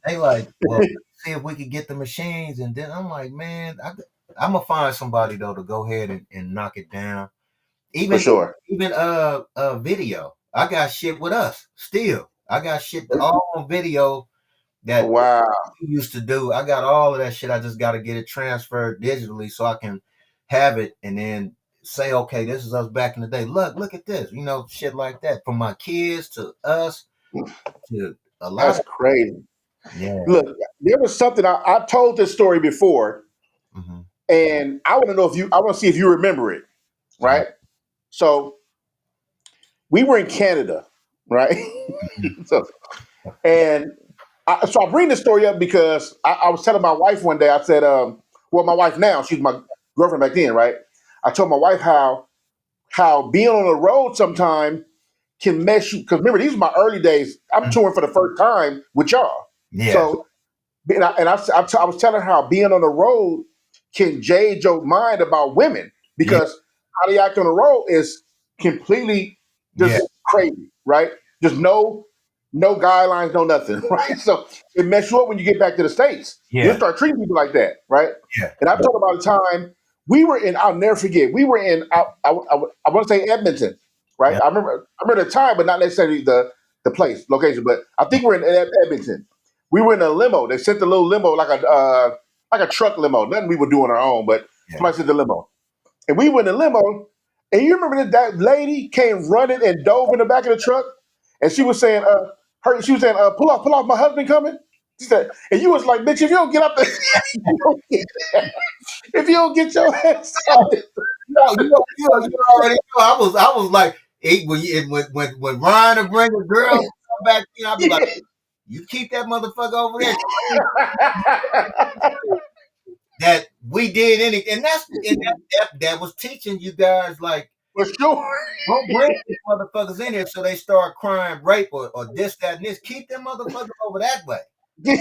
They like, well, see if we could get the machines, and then I'm like, man, I'm gonna find somebody though to go ahead and knock it down. For Even sure. video. I got shit with us still. I got shit all on video that Wow. we used to do. I got all of that shit. I just got to get it transferred digitally so I can have it and then say, okay, this is us back in the day. Look at this. Shit like that. From my kids to us to a lot That's of crazy. yeah. Look, there was something I told this story before, Hmm. and I want to know if I want to see if you remember it, Uh, right? So we were in Canada, right? mhm. so and I bring this story up because I was telling my wife one day. I said, well, my wife now, she's my girlfriend back then, right? I told my wife how being on the road sometime can mess you. Because remember, these are my early days. I'm touring for the first time with y'all, Yeah. so I was telling her how being on the road can jade your mind about women Yeah. because how they act on the road is completely Yeah. just crazy, right? Just no guidelines, no nothing, right? So it mess you up when you get back to the States. You'll Yeah. start treating people like that, right? Yeah. And I talk about a time we were in. I'll never forget. We were in. I want to say Edmonton, right? Yeah. I remember the time, but not necessarily the place, location. But I think we're in Edmonton. We were in a limo. They sent the little limo like a truck limo. Nothing we would do on our own, but Yeah. somebody sent the limo, and we were in the limo. And you remember that lady came running and dove in the back of the truck, and she was saying, she was saying, pull off, my husband coming. She said, and you was like, bitch, if you don't get up there, if you don't get your ass out there, You already know. I was like, when Ryan would bring a girl come back, I'd be like, yeah. you keep that motherfucker over there. That we did anything, and that was teaching you guys like, For sure. don't bring these motherfuckers in here so they start crying rape or this, that, and this. Keep them motherfuckers over that way. So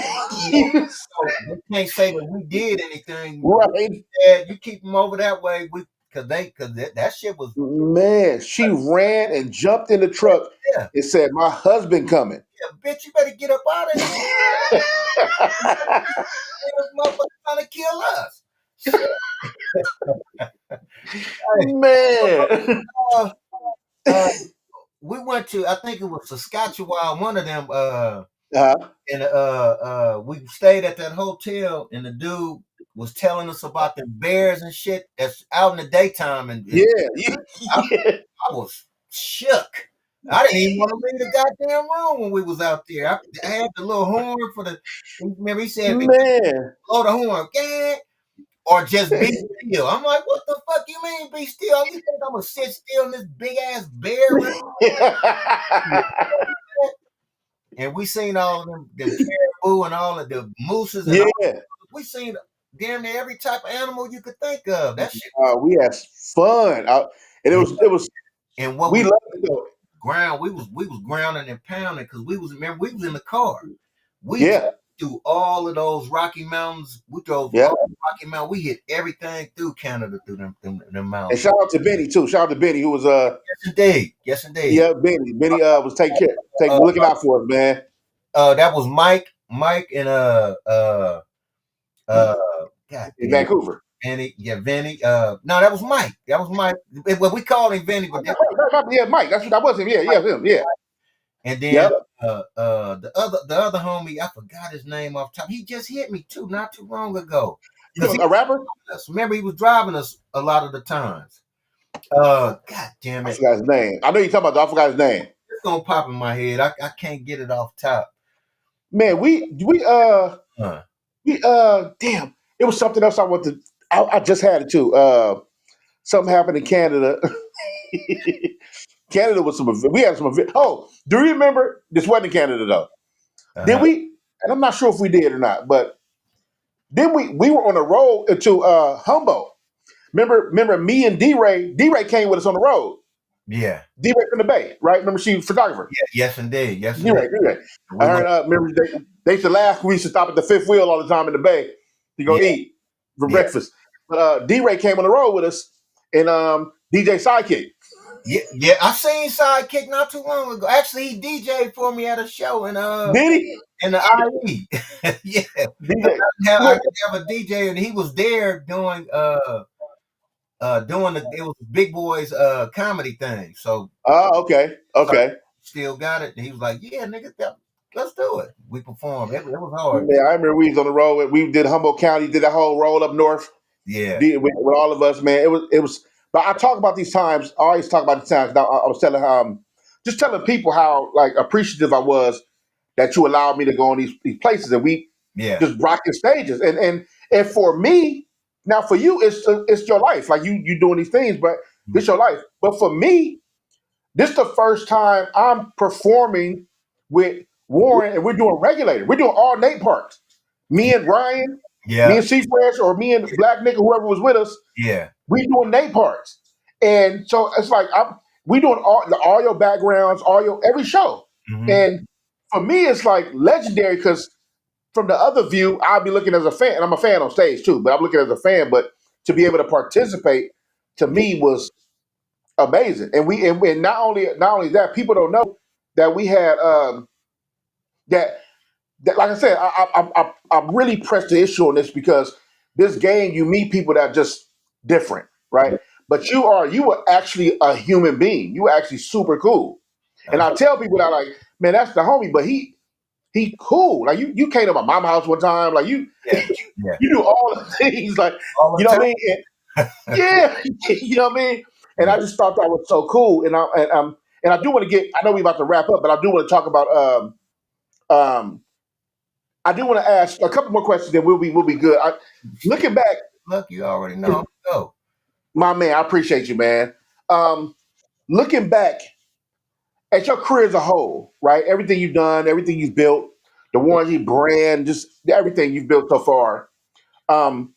they can't say that we did anything. Right. You keep them over that way. Because that shit was Man, she ran and jumped in the truck yeah, and said, my husband coming. yeah, bitch. You better get up out of here. This motherfucker trying to kill us. Shit. Hey, Man. uh, uh, we went to, I think it was Saskatchewan, one of them. Uh, And we stayed at that hotel, and the dude was telling us about the bears and shit that's out in the daytime, and yeah. I, Yeah. I was shook. I didn't even want to leave the goddamn room when we was out there. I had the little horn for the. Remember, he said, Man. "Blow the horn, gang, or just be still." I'm like, "What the fuck you mean be still? You think I'm gonna sit still in this big ass bear running?" And we seen all of them caribou and all of the mooses and all. Yeah. We seen damn near every type of animal you could think of. That shit. We had fun. And Yeah. it was, And what we we loved it though. ground, we was grounding and pounding because we was in the car. We drove Yeah. through all of those Rocky Mountains. We drove Yeah. all Rocky Mountains. We hit everything through Canada through them And mountains. shout out to Benny too. Shout out to Benny who was Yes, indeed. Yes, indeed. yeah, Benny. Benny was Uh, looking out for us, man. that was Mike, and uh, God In damn. Vancouver. Vinny, yeah, Vinny. No, that was Mike. That was Mike. Well, we called him Vinny, but Yeah, Mike. That's what that was him. Yeah, him. Yeah. and then Yep. the other homie, I forgot his name off top. He just hit me too, not too long ago. You Cause know, a rapper? remember he was driving us a lot of the times. God damn I it, forgot his name. I know you're talking about. I forgot his name. it's gonna pop in my head. I can't get it off top. Man, we Huh. we damn, it was something else I want to. I just had it too. Something happened in Canada. Canada was some. We had some. Oh, do you remember? This wasn't in Canada though. Did Uh-huh. we? And I'm not sure if we did or not. But then we were on a road to Humboldt. Remember me and D Ray. D Ray came with us on the road. Yeah. D Ray from the Bay, right? Remember she was a photographer. Yeah. Yes, indeed. Yes, D indeed. Ray, D Ray. I We heard. went. Remember they used to laugh. We used to stop at the Fifth Wheel all the time in the Bay to go Yeah. eat for Yeah. breakfast. But D Ray came on the road with us, and DJ Sidekick. Yeah. Yeah. I seen Sidekick not too long ago. Actually, he DJ'd for me at a show Did he? in the IE. Yeah. 'Cause DJ. I Well, didn't have a DJ, and he was there doing it was Big Boy's comedy thing. So okay, so I okay. still got it. And he was like, "Yeah, nigga, let's do it." We performed. It was hard. Yeah, I remember we was on the road. We did Humboldt County, did that whole roll up north. Yeah. With all of us, man. It was. But I talk about these times. I always talk about these times. I was telling just telling people how like appreciative I was that you allowed me to go on these places, and we Yeah. just rocking stages. And for me, now for you, it's your life. Like you doing these things, but it's your life. But for me, this is the first time I'm performing with Warren, and we're doing regulator. We're doing all Nate parts. Me and Ryan, me Yeah. and C Fresh, or me and Black Nigga, whoever was with us, Yeah. we doing Nate parts. And so it's like we doing all your backgrounds, all your every show. Hmm. And for me, it's like legendary because from the other view, I'll be looking as a fan, and I'm a fan on stage too, but I'm looking as a fan. But to be able to participate to me was amazing. And not only that, people don't know that we had that like I said, I really pressed the issue on this because this game you meet people that are just different, right? But you were actually a human being. You were actually super cool. And I tell people that like, man, that's the homie, but he cool. Like you came to my mama house one time, like you Yeah. Yeah. you do all the things, like All you the know what I time. mean? Yeah, you know what I mean. And I Yeah. just thought that was so cool. And I do want to get. I know we about to wrap up, but I do want to talk about. Um, I do want to ask a couple more questions, then we'll be good. Looking back, Look, you already know. Go. my man, I appreciate you, man. Um, Looking back at your career as a whole, right? Everything you've done, everything you've built, the Warranty brand, just everything you've built so far. Um,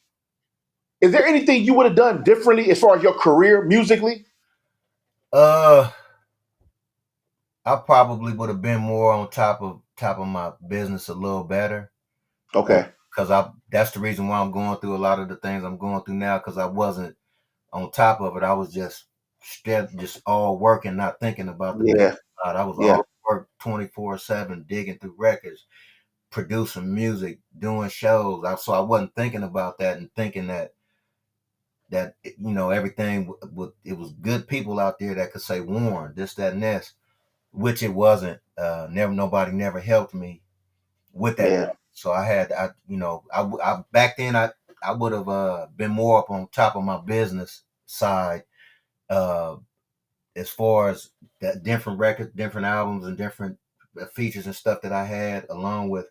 is there anything you would have done differently as far as your career musically? Uh, I probably would have been more on top of my business a little better. Okay. Because I that's the reason why I'm going through a lot of the things I'm going through now. Because I wasn't on top of it. I was just all working, not thinking about the business Yeah. side. I was Yeah. all work 24/7, digging through records, producing music, doing shows. So I wasn't thinking about that and thinking that everything it was good people out there that could say Warren this, that, and this, which it wasn't. Nobody never helped me with that. Yeah. So I had I back then I would have been more up on top of my business side, uh, as far as that different records, different albums, and different features and stuff that I had, along with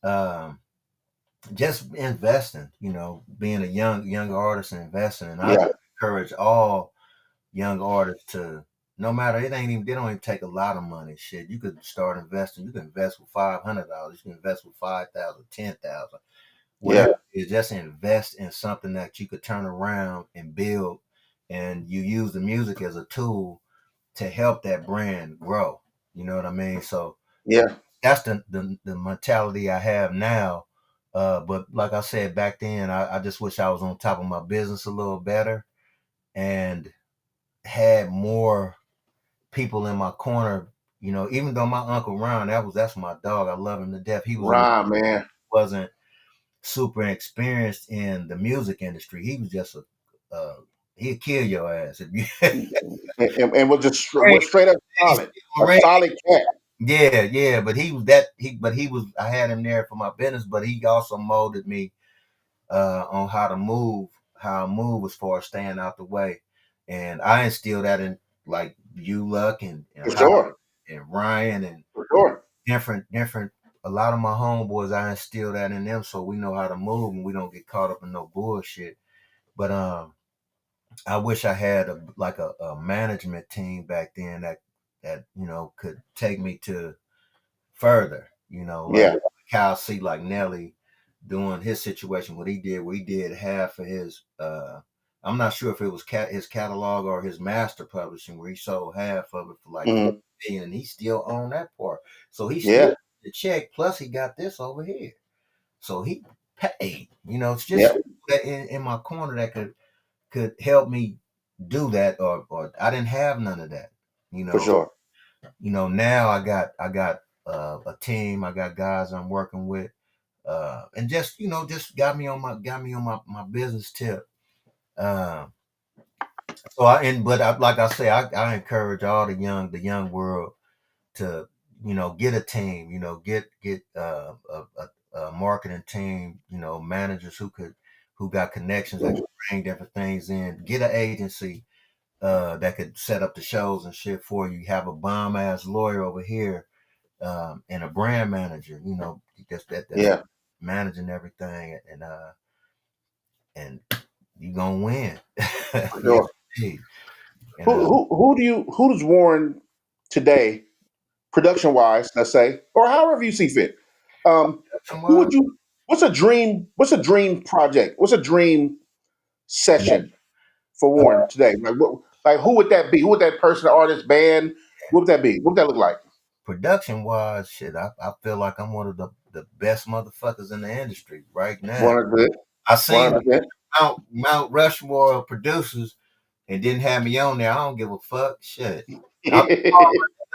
um, just investing. Being a young artist and investing, and I Yeah. just encourage all young artists to. No matter they don't even take a lot of money. Shit, you could start investing. You can invest with $500. You can invest with 5,000, 10,000, Yeah. whatever it is. Just invest in something that you could turn around and build, and you use the music as a tool to help that brand grow. You know what I mean? So Yeah. that's the mentality I have now. But like I said back then, I just wish I was on top of my business a little better and had more people in my corner. Even though my uncle Ron, that's my dog. I love him to death. He was in Ron, man. wasn't super experienced in the music industry. He was just he'd kill your ass if you. And was straight up He's solid. A still ran. solid cat. Yeah, yeah, but he was I had him there for my business, but he also molded me on how I move as far as staying out the way. And I instilled that in like you luck and For how sure. and Ryan and For sure. different a lot of my homeboys, I instill that in them so we know how to move and we don't get caught up in no bullshit. But I wish I had a management team back then that could take me to further. Like Yeah. Kyle C, like Nelly, doing his situation, what he did, where he did half of his. I'm not sure if it was his catalog or his master publishing, where he sold half of it for like Hmm. 50 million, and he still owned that part. So he still Yeah. got the check. Plus, he got this over here. So he paid. It's just Yeah. that in my corner that could help me do that, or I didn't have none of that. You For know, sure. now I got a team. I got guys I'm working with, and just got me on my business tip. Uh, like I say, I encourage all the young world to get a team, get a marketing team, managers who got connections that can bring different things in. Get an agency that could set up the shows and shit for you. Have a bomb ass lawyer over here, and a brand manager, that's Yeah. managing everything, and you gonna win. For Yes, sure. indeed. And Who does Warren today, production wise, let's say, or however you see fit? Who somewhere would you? What's a dream? What's a dream project? What's a dream session for Warren today? Like what? Like who would that be? Who would that person, artist, band? What would that be? What would that look like? production wise, shit, I feel like I'm one of the best motherfuckers in the industry right now. 100%. I seen 100%. Mount Rushmore of producers and didn't have me on there. I don't give a fuck. Shit. I,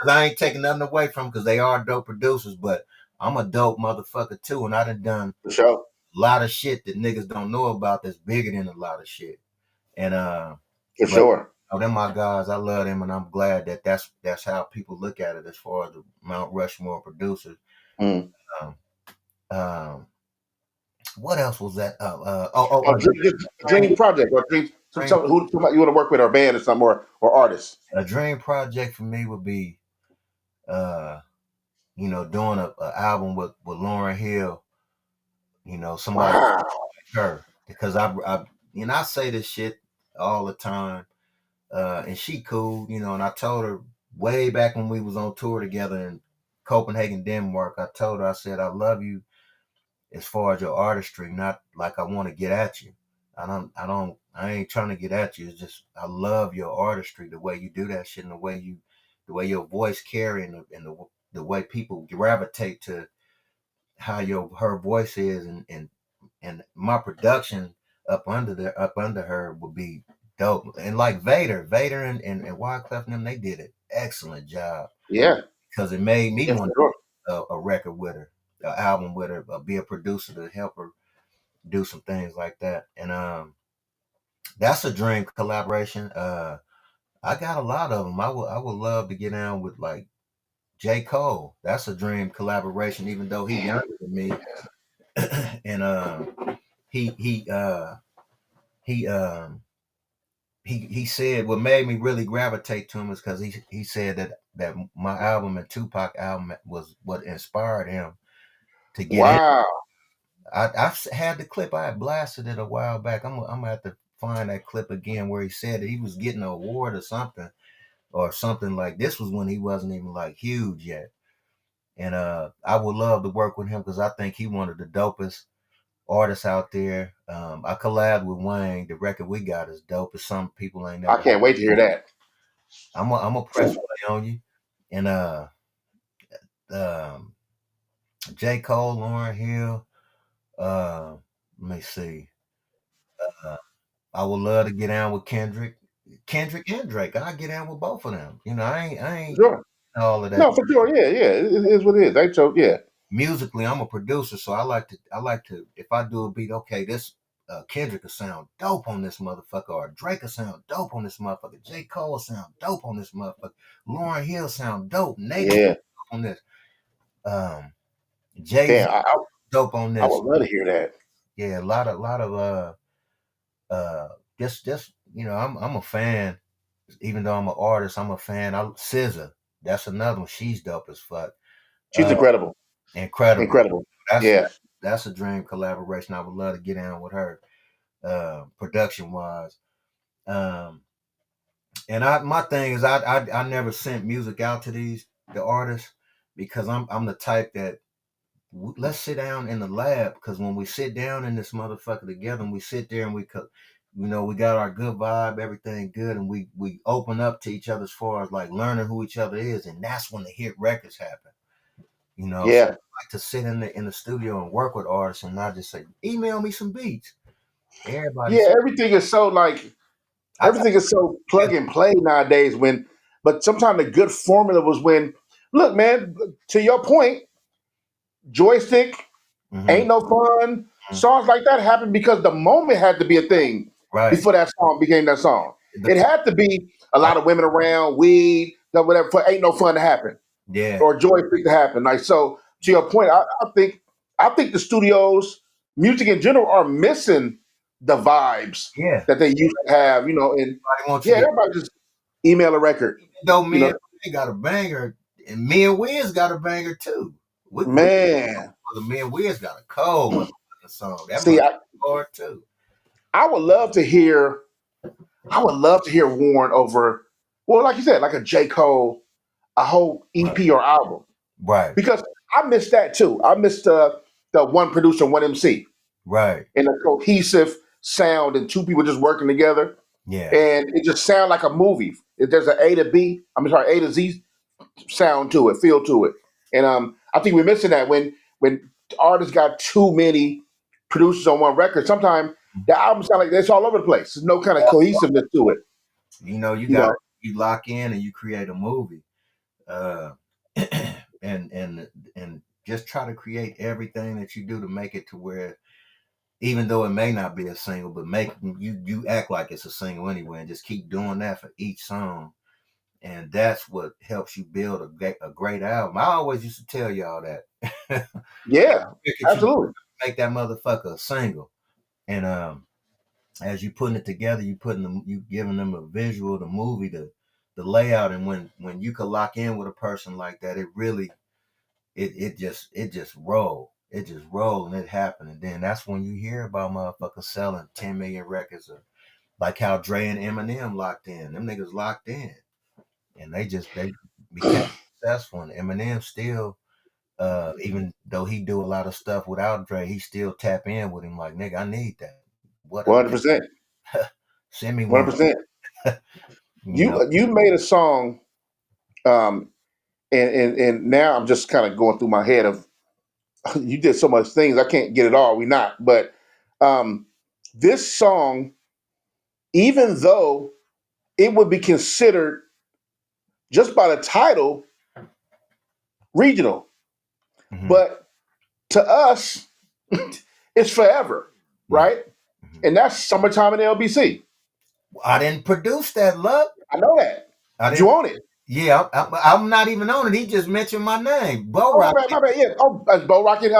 I ain't taking nothing away from because they are dope producers, but I'm a dope motherfucker too, and I done For sure. a lot of shit that niggas don't know about that's bigger than a lot of shit. And For but sure. them my guys, I love them, and I'm glad that that's how people look at it as far as the Mount Rushmore producers. Mm. Um, um, what else was that? A dream project or dream. dream, Somebody you want to work with, or band or something, or artist. a dream project for me would be, uh, doing a album with Lauren Hill. Somebody like Wow. her, because I say this shit all the time, and she cool, and I told her way back when we was on tour together in Copenhagen, Denmark. I told her, I said, I love you as far as your artistry, not like I want to get at you. I ain't trying to get at you. It's just I love your artistry, the way you do that shit, and the way your voice carry, and the way people gravitate to how her voice is, and my production up under her would be dope. And like Vader and Wyclef and them, they did an excellent job Yeah. because it made me Yeah. For want sure. a record with her, an album with her, be a producer to help her do some things like that. And that's a dream collaboration. I got a lot of them. I would love to get down with like J. Cole. That's a dream collaboration, even though he younger than me. And he he uh he he said what made me really gravitate to him is because he said that my album and Tupac album was what inspired him to get in. Wow. I had the clip. I had blasted it a while back. I'm gonna have to find that clip again where he said that he was getting an award or something like this. Was when he wasn't even like huge yet. And I would love to work with him because I think he one of the dopest artists out there. I collabed with Wayne. The record we got is dope. As some people ain't I never heard. can't wait to hear that. I'm a press play on you. And um, J. Cole, Lauren Hill. Uh, let me see. Uh, I would love to get down with Kendrick and Drake. I get down with both of them. I ain't Sure. all of that. No, for sure. Yeah, yeah. It is what it is. Yeah. Musically, I'm a producer, so I like to if I do a beat, okay, this Kendrick will sound dope on this motherfucker, or Drake will sound dope on this motherfucker, J. Cole will sound dope on this motherfucker, Lauren Hill sound dope, Nate will Yeah. sound dope on this, um, Jay Z Damn. dope on I this. would love to hear that. Yeah, a lot of uh just I'm a fan, even though I'm an artist, I'm a fan. SZA, that's another one. She's dope as fuck. She's Uh, incredible. Incredible. Incredible. That's Yeah. that's a dream collaboration. I would love to get in with her, production wise. Um, and my thing is I never sent music out to the artists because I'm the type that let's sit down in the lab, because when we sit down in this motherfucker together and we sit there and we got our good vibe, everything good, and we open up to each other as far as like learning who each other is, and that's when the hit records happen. So Yeah. I like to sit in the studio and work with artists and not just say email me some beats. Everybody's Yeah. Everything is so like I got everything is so plug and play nowadays. But sometimes the good formula was when, look, man, to your point, joystick, hmm ain't no fun. Songs like that happened because the moment had to be a thing right. before that song became that song. The It co- had to be a lot of women around, weed, whatever, for ain't no fun to happen yeah, or joystick to happen. Like so, to your point, I think the studios, music in general, are missing the vibes yeah. that they used to have. And Everybody wants you yeah, to everybody just email a record. though You me know, and Wiz got a banger, and me and Wiz got a banger too. We man. me and Wiz got a cold motherfucking song. That See, mother hard too. I would love to hear. I would love to hear Warren over. Well, like you said, like a J Cole, a whole EP or album, Right, because I missed that too. I missed the one producer, one MC, right. and a cohesive sound, and two people just working together, Yeah, and it just sound like a movie. If there's an A to B, I'm sorry, A to Z sound to it, feel to it, and I think we're missing that when artists got too many producers on one record. Sometimes the album sound like it's all over the place. There's no kind of cohesiveness to it. you You got know, you lock in and you create a movie, uh, and just try to create everything that you do to make it to where, even though it may not be a single, but make you act like it's a single anyway, and just keep doing that for each song, and that's what helps you build a great album. I always used to tell y'all that. yeah, You absolutely. make that motherfucker a single, and as you putting it together, you giving them a visual, the movie, the layout, and when you could lock in with a person like that, it really it just roll and it happened, and then that's when you hear about motherfuckers selling 10 million records, or like how Dre and Eminem locked in. Them niggas locked in, and they became successful. And Eminem still, even though he do a lot of stuff without Dre, he still tap in with him like, nigga, I need that. What One a hundred percent. send me One one. hundred percent. You know, You made a song, um, and now I'm just kind of going through my head of you did so much things I can't get it all. We not, but um, this song, even though it would be considered just by the title regional, hmm but to us, it's forever, yeah. right? hmm And that's summertime in LBC. I didn't produce that, love. I know that. I But you didn't. own it. Yeah, I'm not even on it. He just mentioned my name, Bo Oh, Rock. my bad, my bad. Yeah. Oh, that's Bo Rocket,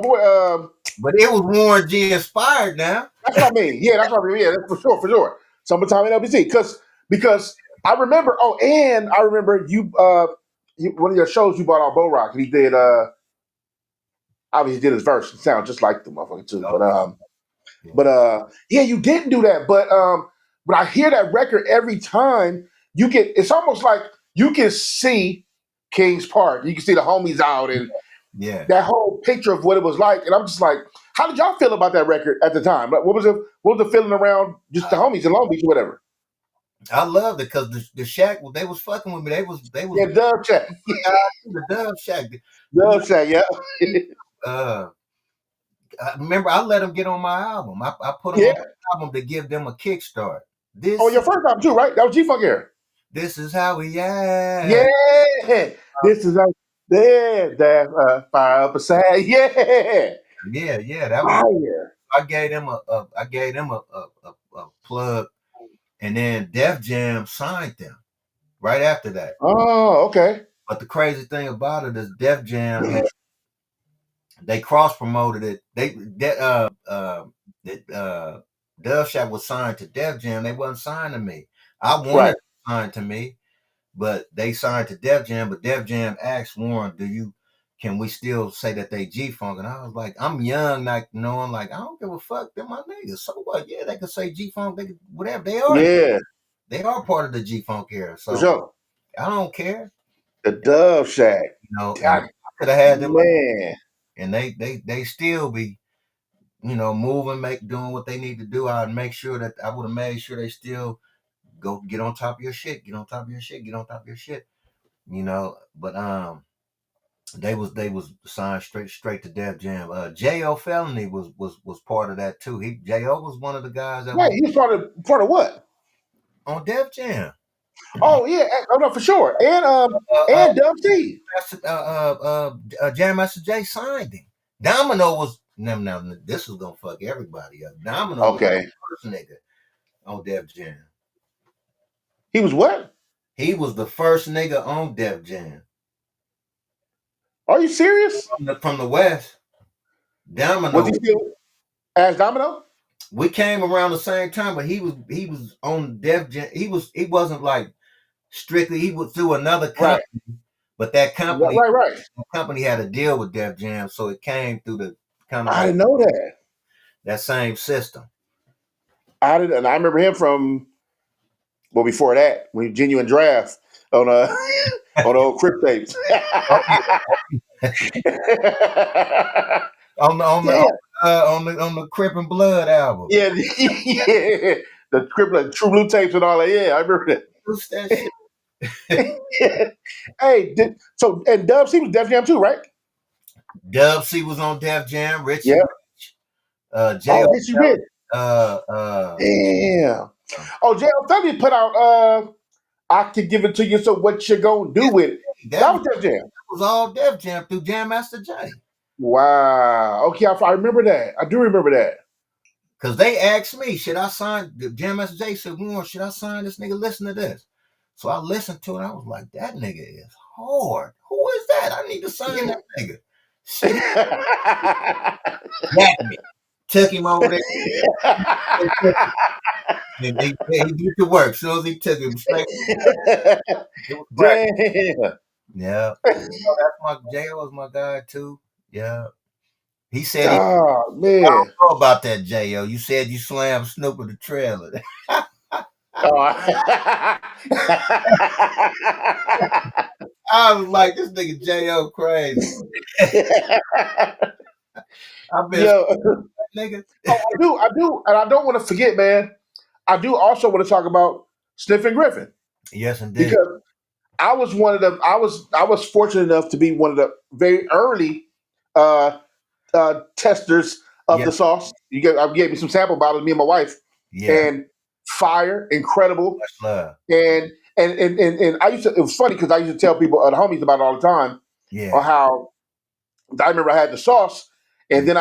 boy. But it was Warren G inspired now. That's what I mean. Yeah, that's what I mean. Yeah, that's for sure, for sure. Summertime in LBC, because I remember. Oh, and I remember one of your shows you brought on Bo Rock. He did obviously did his verse. It sounds just like the motherfucker too. But Okay. yeah, you didn't do that. But I hear that record every time you get. It's almost like you can see Kings Park. You can see the homies out and Yeah. that whole picture of what it was like. And I'm just like, how did y'all feel about that record at the time? Like, what was the feeling around just the homies in Long Beach or whatever? I loved it because the Shack, they was fucking with me. They was Yeah, Dub Check. the Dub Shack. You Dub Check, yeah. uh, I remember I let them get on my album. I put them on Yeah. my album to give them a kickstart. Oh, This your first time too, right? That was G Funk era. this is how we act. Yeah. This is like there, that fire up a side. Yeah. Yeah, that was. Fire. I gave them a plug, and then Def Jam signed them right after that. Oh, okay. But the crazy thing about it is Def Jam had they cross promoted it. That Dove Shot was signed to Def Jam. They wasn't signed to me. I wanted Right. to sign to me, but they signed to Def Jam. But Def Jam asked Warren, "Do you can we still say that they G Funk? And I was like, I'm young, not knowing, like, I don't give a fuck. They're my niggas. So what? Yeah, they could say G Funk, they could, whatever. Yeah, They are part of the G Funk era. for So sure. I don't care. The Dove Shack. And God, I could have had them, man. and they still be, moving, doing what they need to do. I'd make sure that I would have made sure they still go get on top of your shit, get on top of your shit, get on top of your shit. But they was signed straight to Def Jam. J.O. Felony was part of that too. J.O. was one of the guys that Right, was he was part of what? on Def Jam. Oh yeah, oh no, for sure. Uh, uh, And Dub C. Jam Master Jay signed him. Domino was now this was gonna fuck everybody up. Domino was Okay. the first nigga on Def Jam. He was what? He was the first nigga on Def Jam Are you serious? from the West. Was he Domino. still as Domino? We came around the same time, but he was on Def Jam. He wasn't like strictly. He was through another Right. company, but that Right, right. company had a deal with Def Jam, so it came through the kind of I like didn't know that. that same system. I didn't, and I remember him from before that when Genuine Draft on on the old Crip tapes. Oh yeah, Damn. on the Crip and Blood album. Yeah, yeah. The Crip, like, True Blue tapes and all that. Yeah, I remember Who's that shit? that. Hey, and Dub C was Def Jam too, right? Dub C was on Def Jam. Richie Yeah. Rich, Oh, J.O. yes, you did. Uh, uh, Damn. Oh, J.O. Felony put out I Can Give It To You, So What You Gonna Do yeah, With It. that That was, was Def Jam. was all Def Jam through Jam Master Jay. Wow. Okay, I remember that. I do remember that. Cause they asked me, should I sign? Jam Master Jay said, "Warren, should I sign this nigga? Listen to this." So I listened to it. I was like, "That nigga is hard. Who is that? I need to sign that nigga." Shit, he got me. Took him over there. And he did the work. As soon as he took him straight, it was crack. Damn. Yeah, that's my J.O. is my guy too. Yeah, he said he Oh I don't man. know about that J.O. You said you slammed Snoop in the trailer. Oh. I was like, this nigga J.O. crazy. I've been Yo, nigga. I do, and I don't want to forget, man. I do also want to talk about Sniffing Griffin Yes, indeed. because I was fortunate enough to be one of the very early uh, testers of Yeah, the sauce. I gave me some sample bottles, me and my wife, yeah. and fire, incredible. Much love. And I used to. It was funny because I used to tell people, the homies, about it all the time, on Yeah, how I remember I had the sauce, and yeah. then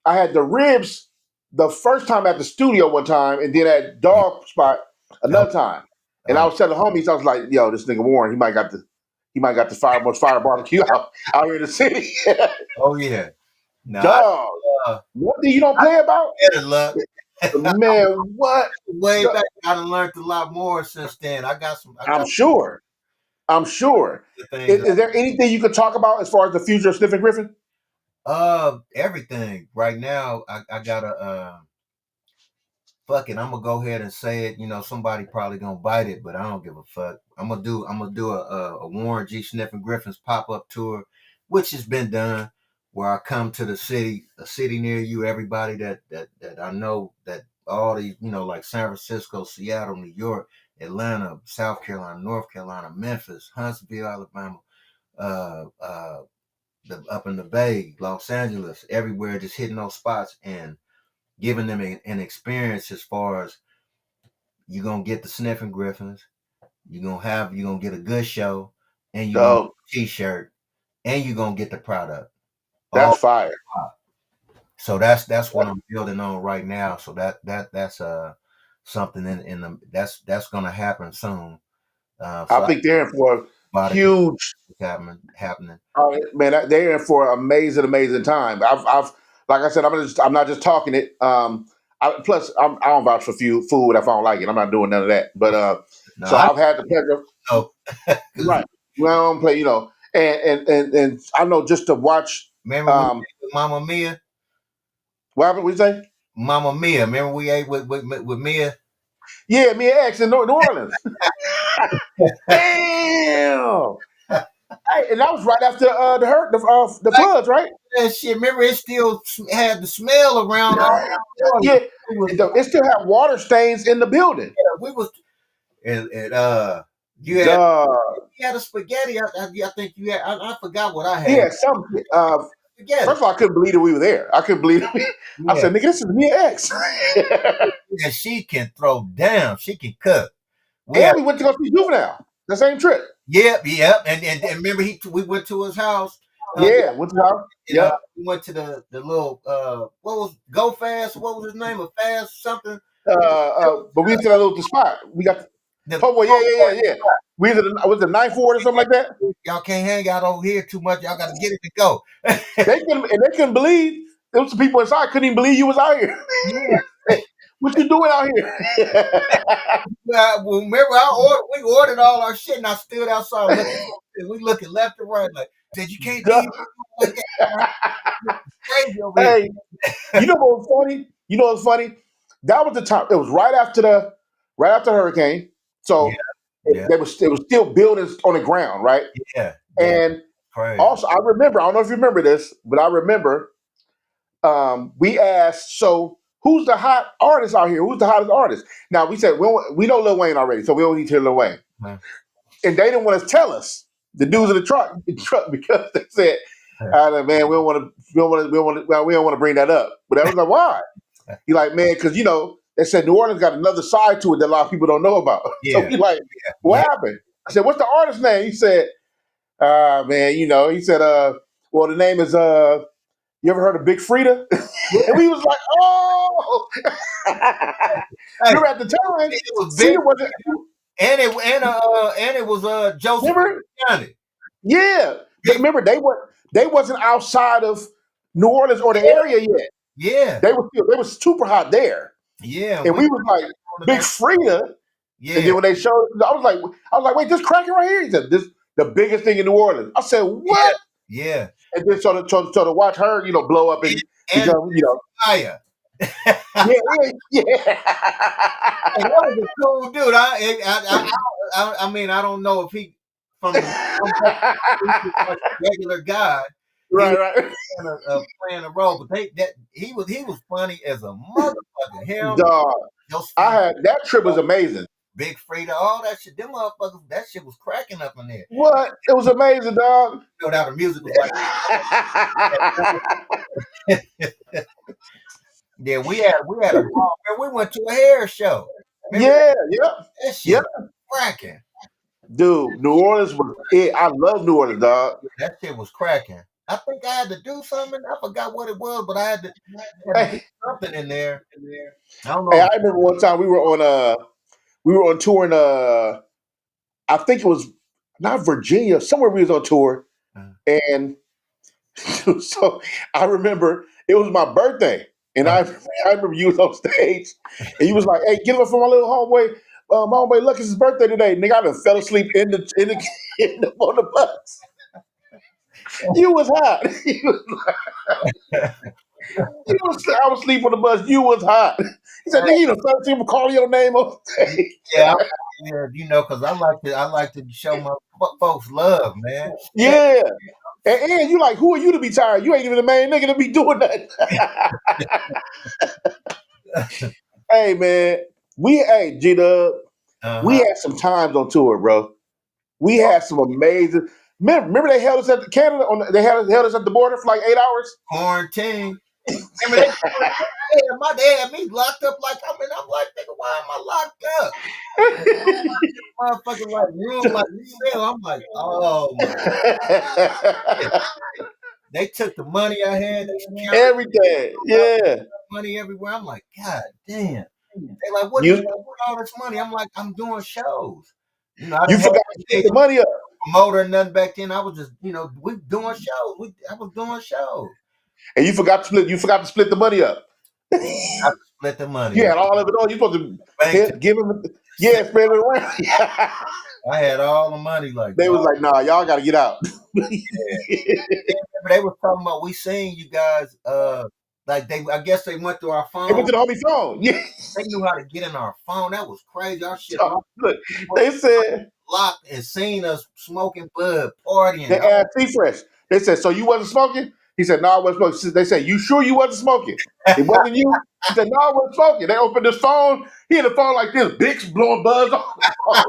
I had the ribs the first time at the studio one time, and then at Yeah. Dog Spot Oh, another time. And I oh, was telling the homies, I was like, "Yo, this nigga Warren, he might got the most fire barbecue out here in the city." oh yeah. Now Dog, uh, one thing you don't I play about, better luck. man. What? Way back, I done learned a lot more since then. I I'm got sure. I'm sure. the things. Is there anything you could talk about as far as the future of Sniffing Griffin? Everything. Right now, I got a fuck it. I'm gonna go ahead and say it. Somebody probably gonna bite it, but I don't give a fuck. I'm gonna do a Warren G. Sniffing Griffins pop up tour, which has been done. Where I come to a city near you. Everybody that I know, that all these, like San Francisco, Seattle, New York, Atlanta, South Carolina, North Carolina, Memphis, Huntsville, Alabama, uh, uh, up in the Bay, Los Angeles, everywhere, just hitting those spots and giving them an experience as far as you're gonna get the Sniffing Griffins, you're gonna get a good show, and you're gonna get Oh, a t-shirt, and you're gonna get the product. that's All fire. so that's what I'm building on right now. So that's something in the that's gonna happen soon. I So I think they're in for a about it huge. happening. Man, they're in for an amazing time. Like I said, I'm not just talking it. Plus, I don't vouch for food if I don't like it. I'm not doing none of that. But No, so I I've had the pleasure. know. 'Cause Right. Well, I don't play. and I know just to watch. Remember we Um, ate with Mama Mia? what happened? What you say? Mama Mia. Remember we ate with Mia? Yeah, me and X in New Orleans. Damn. Hey, and that was right after the Like floods, right? that shit. Remember it still had the smell around all New Orleans. Yeah, We was it still had water stains in the building. we was and you had Duh. you had a spaghetti. I think you had. I forgot what I had. Yeah, some. Spaghetti. First of all, I couldn't believe that we were there. I couldn't believe it. I Yeah. said, "Nigga, this is me and X." And she can throw down. She can cook. We had And we went to go see Juvenile the same trip. yep. And remember we went to his house, hung Yeah, went to the house. and Yep. we went to the little what was Go Fast? What was his name? A Fast something? But we went to that little spot. We got The oh well, yeah. We was the ninth ward or something like that. y'all can't hang out over here too much. Y'all got to get it to go. They couldn't believe there was some people inside couldn't even believe you was out here. Yeah. What you doing out here? Well, remember, we ordered all our shit, and I stood outside looking. We looking left and right, like, said you can't Duh. leave like that. Man. It's crazy over here. Hey, you know what was funny? You know what was funny? That was the time. It was right after the hurricane. Yeah, So yeah, there was still buildings on the ground, right? yeah. And Crazy. also, I remember. I don't know if you remember this, but I remember we asked, so who's the hot artist out here? Who's the hottest artist? Now we said we know Lil Wayne already, so we don't need to hear Lil Wayne. Huh. And they didn't want to tell us the dudes in the truck, because they said, man, we don't want to bring that up. But I was like, why? He like, man, because they said New Orleans got another side to it that a lot of people don't know about. So Yeah, we like, what yeah, happened? I said, what's the artist name? He said, man, he said, well, the name is you ever heard of Big Frida? And yeah. we was like, oh. Hey, Remember at the time, it was big, Frida wasn't. and it was Joseph Remember, Johnny. yeah, but Big, remember they wasn't outside of New Orleans or the yeah, area yet. yeah, They was super hot there, yeah. and We we was like on Big that. Frida. And Yeah, then when they showed, I was like, wait, this cracking right here. He said, this the biggest thing in New Orleans. I said, yeah, what? yeah. And then so to watch her, blow up and And become, Maya. yeah, yeah. Hey, that was a cool dude. I mean, I don't know if he from the he was like a regular guy. He Right, was right. playing a role, but he was funny as a motherfucker. Him, Dog, Josephine, that trip was amazing. Big Frida, all that shit. Them motherfuckers, that shit was cracking up in there. What? It was amazing, dog. You know how the music was like. Yeah, we had a ball. Man, we went to a hair show. Remember that? Yeah, yep, That shit yep. was cracking. Dude, New Orleans was it. I love New Orleans, dog. That shit was cracking. I think I had to do something. I forgot what it was, but I had to do Hey, something in there. I don't hey, know. I remember one time we were on tour in I think it was not Virginia, somewhere we was on tour, and so I remember it was my birthday, and Uh, I remember you was on stage, and you was like, "Hey, give it up for my little homeboy, my homeboy Lucas' birthday today." Nigga, I done fell asleep on the bus. You was hot. I was asleep on the bus. You was hot. He said, "Nigga, you done fell asleep call your name on stage." yeah, because I like to show my folks love, man. Shit. Yeah. And you like, who are you to be tired? You ain't even the main nigga to be doing that. Hey man, G Dub, we Uh-huh. had some times on tour, bro. We had some amazing. Remember they held us at Canada they held us at the border for like 8 hours. Quarantine. Remember they had me locked up I'm like, nigga, why am I locked up? Motherfucking like room like cell. I'm like, oh my shit. They took the money I had, they counted Everything, yeah. money everywhere. I'm like, God damn. They like, what are you doing You with all this money? I'm like, I'm doing shows. I you didn't have forgot an to split the agent money up, promoter or nothing back then. I was just, we doing shows. I was doing shows. and you forgot to split the money up. I split the money You up. had all of it on. You supposed to Bank to give him, send yeah, spread it around. I had all the money, like, They dog. was like, nah, y'all got to get out. Yeah, remember they were talking about we seen you guys. Like they, I guess they went through our They went phone. to the homie phone. Yeah. They knew how to get in our phone. That was crazy. Our shit So, look, they said locked and seen us smoking bud, partying. they asked T Fresh. They said, so you wasn't smoking? He said, no, I wasn't smoking. They said, you sure you wasn't smoking? It wasn't you? He said, no, I wasn't smoking. They opened his phone. He had the phone like this, Bix blowing buzz on the phone.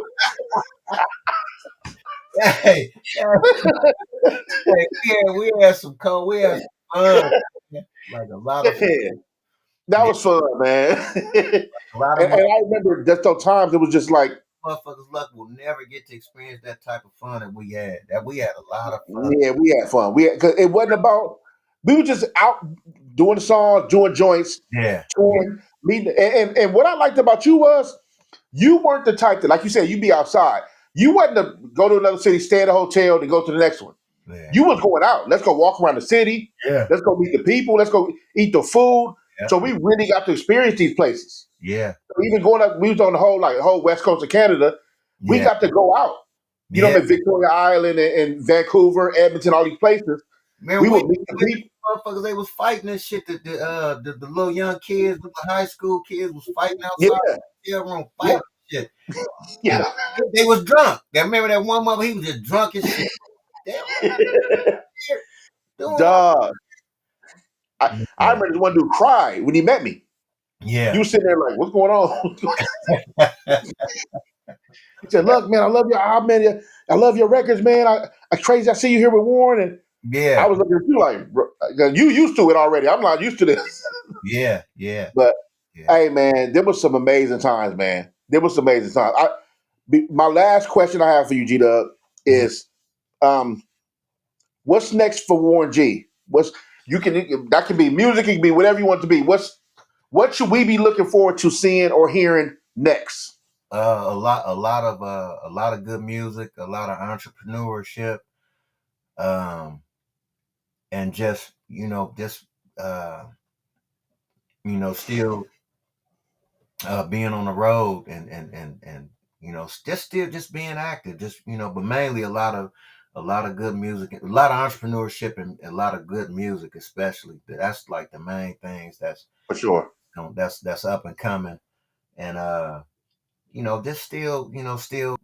Hey, hey, we had some cold, we had some fun, man. Like a lot of Yeah, that man, was fun, man. and, a lot of and I remember just those times it was just like, motherfuckers luck will never get to experience that type of fun that we had. That we had a lot of fun. yeah, we had fun. Cause it wasn't about, we were just out doing the songs, doing joints, Yeah, yeah, touring, meeting. And what I liked about you was you weren't the type that, like you said, you be outside. You wasn't to go to another city, stay at a hotel, then go to the next one. yeah, You was going out. Let's go walk around the city. yeah, Let's go meet the people. Let's go eat the food. yeah, So we really got to experience these places. yeah, So even going up, we was on the whole west coast of Canada. We yeah, got to go out. You know, yeah. I mean, Victoria Island and Vancouver, Edmonton, all these places. Man, We we would meet the with people. motherfuckers, they was fighting this shit. The little young kids, the high school kids was fighting Yeah, outside the hotel room, yeah, fighting shit. And yeah. they was drunk. I remember that one mother, he was just drunk as shit. Damn, here doing all Dog. I yeah, remember the one dude cried when he met me. You yeah, was sitting there like, what's going on? He said, look, man, I love your album, man. I love your records, man. I crazy. I see you here with Warren. And I yeah, was looking at you like, bro, you used to it already. I'm not used to this. yeah, yeah, But yeah. hey, man, there was some amazing times, man. There was some amazing times. My last question I have for you, G Dub, Mhm. is um, what's next for Warren G? What's you can that can be music, it can be whatever you want it to be. What should we be looking forward to seeing or hearing next? A lot of good music, a lot of entrepreneurship, um, and just uh, still being on the road and just still just being active, just but mainly a lot of good music, a lot of entrepreneurship, and a lot of good music, especially. That's like the main things For sure. that's up and coming, and just still,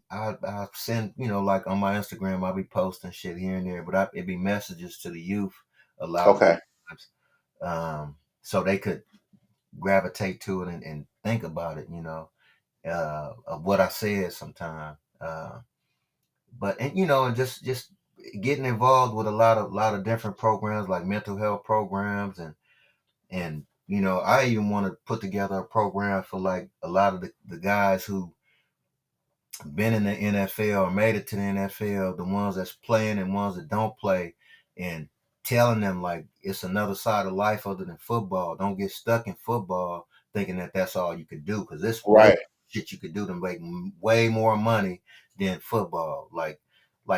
I send, like on my Instagram, I'll be posting shit here and there, but it'd be messages to the youth a lot of Okay. times, so they could gravitate to it and think about it, of what I said sometime. But and and just getting involved with a lot of different programs like mental health programs and I even want to put together a program for like a lot of the guys who been in the NFL or made it to the NFL, the ones that's playing and ones that don't play, and telling them like it's another side of life other than football. Don't get stuck in football thinking that that's all you could do, because there's way Right. shit you could do to make way more money than football. Like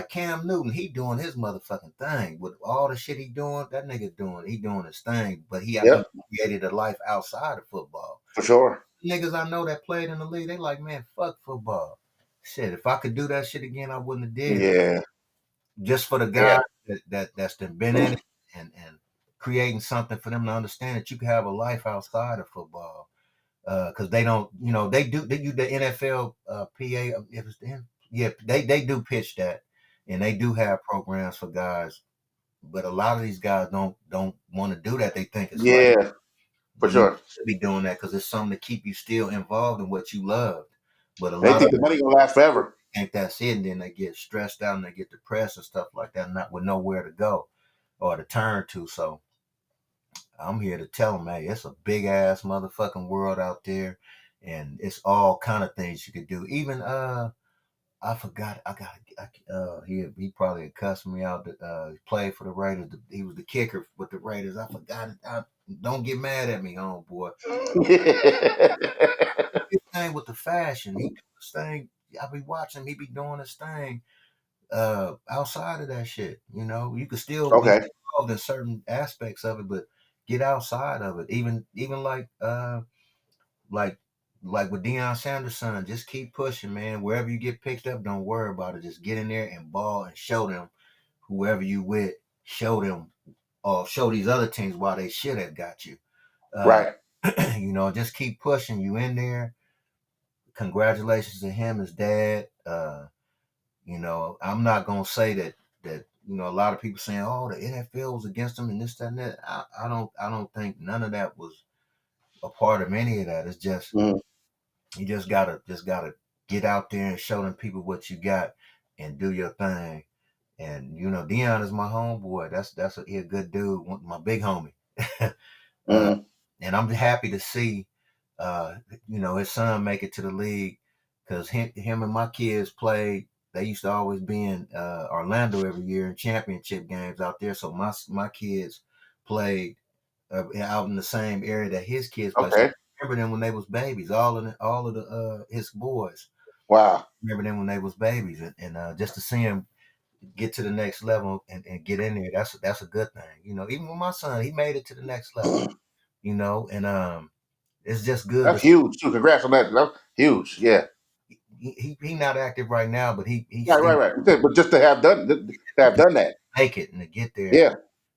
Cam Newton, he doing his motherfucking thing with all the shit he doing. That nigga he doing his thing, but he Yep. created a life outside of football. For sure. Niggas I know that played in the league, they like, man, fuck football. Shit, if I could do that shit again, I wouldn't have did it. Yeah. Just for the Yeah. guys that's been in it and creating something for them to understand that you can have a life outside of football. Because they don't, they do the NFL PA. If it's the, yeah, they do pitch that, and they do have programs for guys. But a lot of these guys don't want to do that. They think it's like Yeah. For you sure. should be doing that because it's something to keep you still involved in what you loved. But a They lot of think the money gonna last forever. think that's it, and then they get stressed out and they get depressed and stuff like that, not with nowhere to go or to turn to. So I'm here to tell them, hey, it's a big ass motherfucking world out there, and it's all kind of things you could do. Even I forgot. He probably cussed me out. That he played for the Raiders. He was the kicker with the Raiders. I forgot it. Don't get mad at me, homeboy. His thing with the fashion. He do his thing. I be watching. He be doing his thing. Outside of that shit, you could still be Okay. involved in certain aspects of it, but get outside of it. Even like like with Deion Sanders' son, just keep pushing, man. Wherever you get picked up, don't worry about it. Just get in there and ball and show them whoever you with, show them or show these other teams why they should have got you. Uh, Right. just keep pushing. You in there. Congratulations to him, his dad. I'm not gonna say that a lot of people saying, "Oh, the NFL was against him and this, that, and that." I don't think none of that was a part of any of that. It's just Mhm. you just gotta get out there and show them people what you got and do your thing. And Dion is my homeboy. He a good dude, my big homie. uh, Mhm. and I'm happy to see uh, his son make it to the league because him and my kids played. They used to always be in Orlando every year in championship games out there. So my kids played out in the same area that his kids play. So Okay. I remember them when they was babies. All of the his boys. Wow. Remember them when they was babies, and just to see him get to the next level and get in there, that's a good thing. Even with my son, he made it to the next level. And it's just good to That's huge too. Congrats on that. That's huge. Yeah. he not active right now, but he Right. still Right. Right. But just to have done that. make it and to get there, Yeah.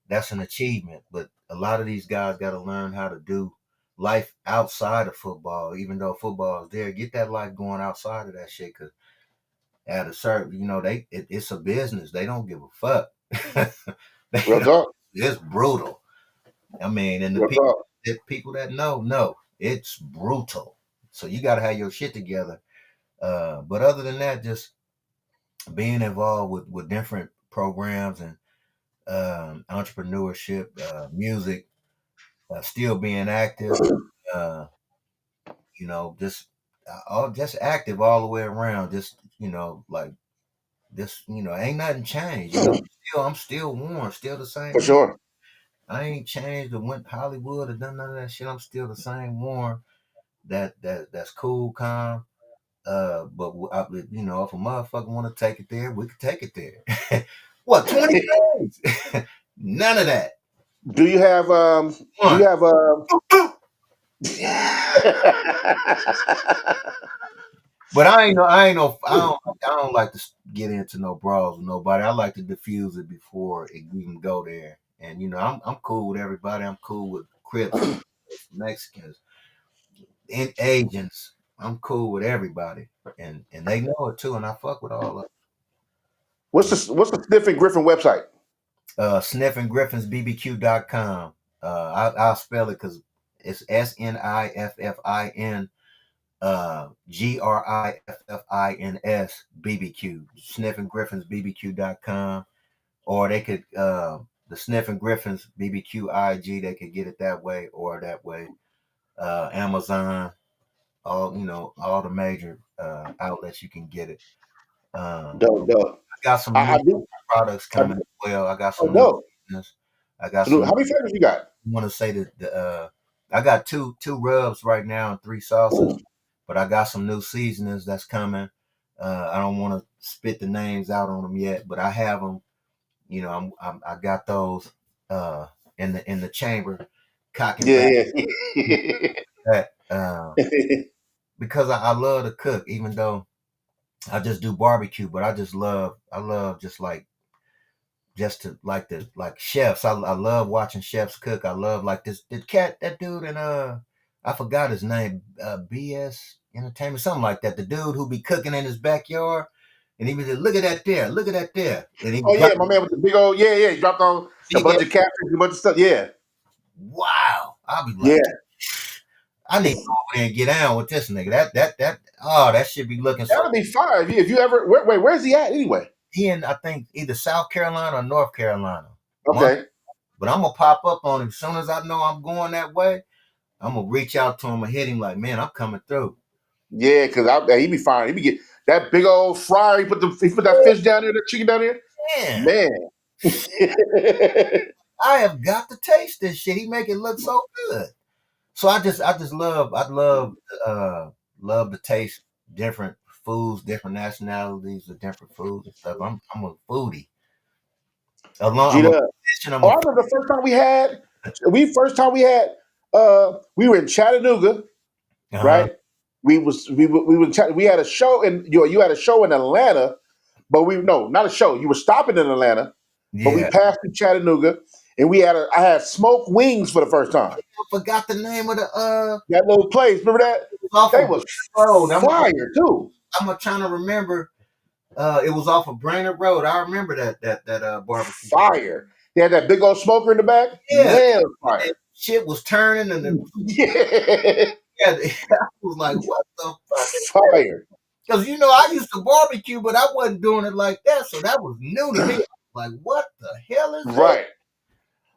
that's an achievement. But a lot of these guys got to learn how to do life outside of football, even though football is there. Get that life going outside of that shit, because at a certain, it's a business. They don't give a fuck. Real talk. It's brutal. I mean, and the Real people talk. that know it's brutal. So you got to have your shit together. But other than that, just being involved with different programs and entrepreneurship, music, still being active, uh, just all just active all the way around. Just like this, ain't nothing changed. I'm still warm, still the same For nigga. sure. I ain't changed or went Hollywood or done none of that shit. I'm still the same warm. That's cool, calm. But if a motherfucker want to take it there, we can take it there. What 20 days? None of that. Do you have do you One. have But I don't like to get into no brawls with nobody. I like to diffuse it before it even go there. And I'm cool with everybody. I'm cool with Crips, Mexicans, and Asians. I'm cool with everybody, and they know it too. And I fuck with all of them. what's the Sniffing Griffin website? SniffingGriffinsBBQ.com. I'll spell it because it's SNIFFIN GRIFFINS BBQ. SniffingGriffinsBBQ.com. Or they could the Sniffing Griffins BBQ IG. They could get it that way or that way. Amazon, all the major outlets you can get it. Dope, dope. I got some I new do. products I, coming as well. I got oh, some new dope. business. I got So, some. how many flavors you got? I want to say that I got two rubs right now and three sauces, but I got some new seasonings that's coming. I don't want to spit the names out on them yet, but I have them. I got those uh, in the chamber, cocking back Yeah, that yeah. because I love to cook, even though I just do barbecue, but I love just to like chefs. I love watching chefs cook. I love like that dude and I forgot his name, BS Entertainment, something like that. The dude who be cooking in his backyard and he be like, look at that there. And he Oh drop yeah, my man with the big old yeah. He dropped on a he bunch get of catfish, a bunch of stuff. Yeah, wow. I'll be like, yeah. I need to go over there and get down with this nigga. That should be looking so That'll be fine if you ever. Wait, where's he at anyway? he in I think either South Carolina or North Carolina. One, Okay. but I'm gonna pop up on him as soon as I know I'm going that way. I'm gonna reach out to him and hit him like, man, I'm coming through. Yeah, because he be fine. He be get that big old fryer. He put that fish down there, that chicken down there. Man, Man. I have got to taste this shit. He make it look so good. So I just love to taste different foods, different nationalities of different foods and stuff. I'm a foodie. G I'm a Dub. musician. I'm Oh, a I remember the first time we had. We were in Chattanooga, uh huh. right? we had a show in you had a show in Atlanta, but we no not a show. You were stopping in Atlanta, but we Yeah. passed through Chattanooga, and I had smoked wings for the first time. I forgot the name of the That little place, remember that? it was off They of was Road. fire too. I'm trying to remember. It was off of Brainerd Road. I remember that barbecue. Fire. They had that big old smoker in the back. Yeah, Man, it was and fire. shit was turning, and Yeah, yeah, I was like, "What the fuck is this?" fire. Because I used to barbecue, but I wasn't doing it like that, so that was new to me. I was like, "What the hell is this?" Right.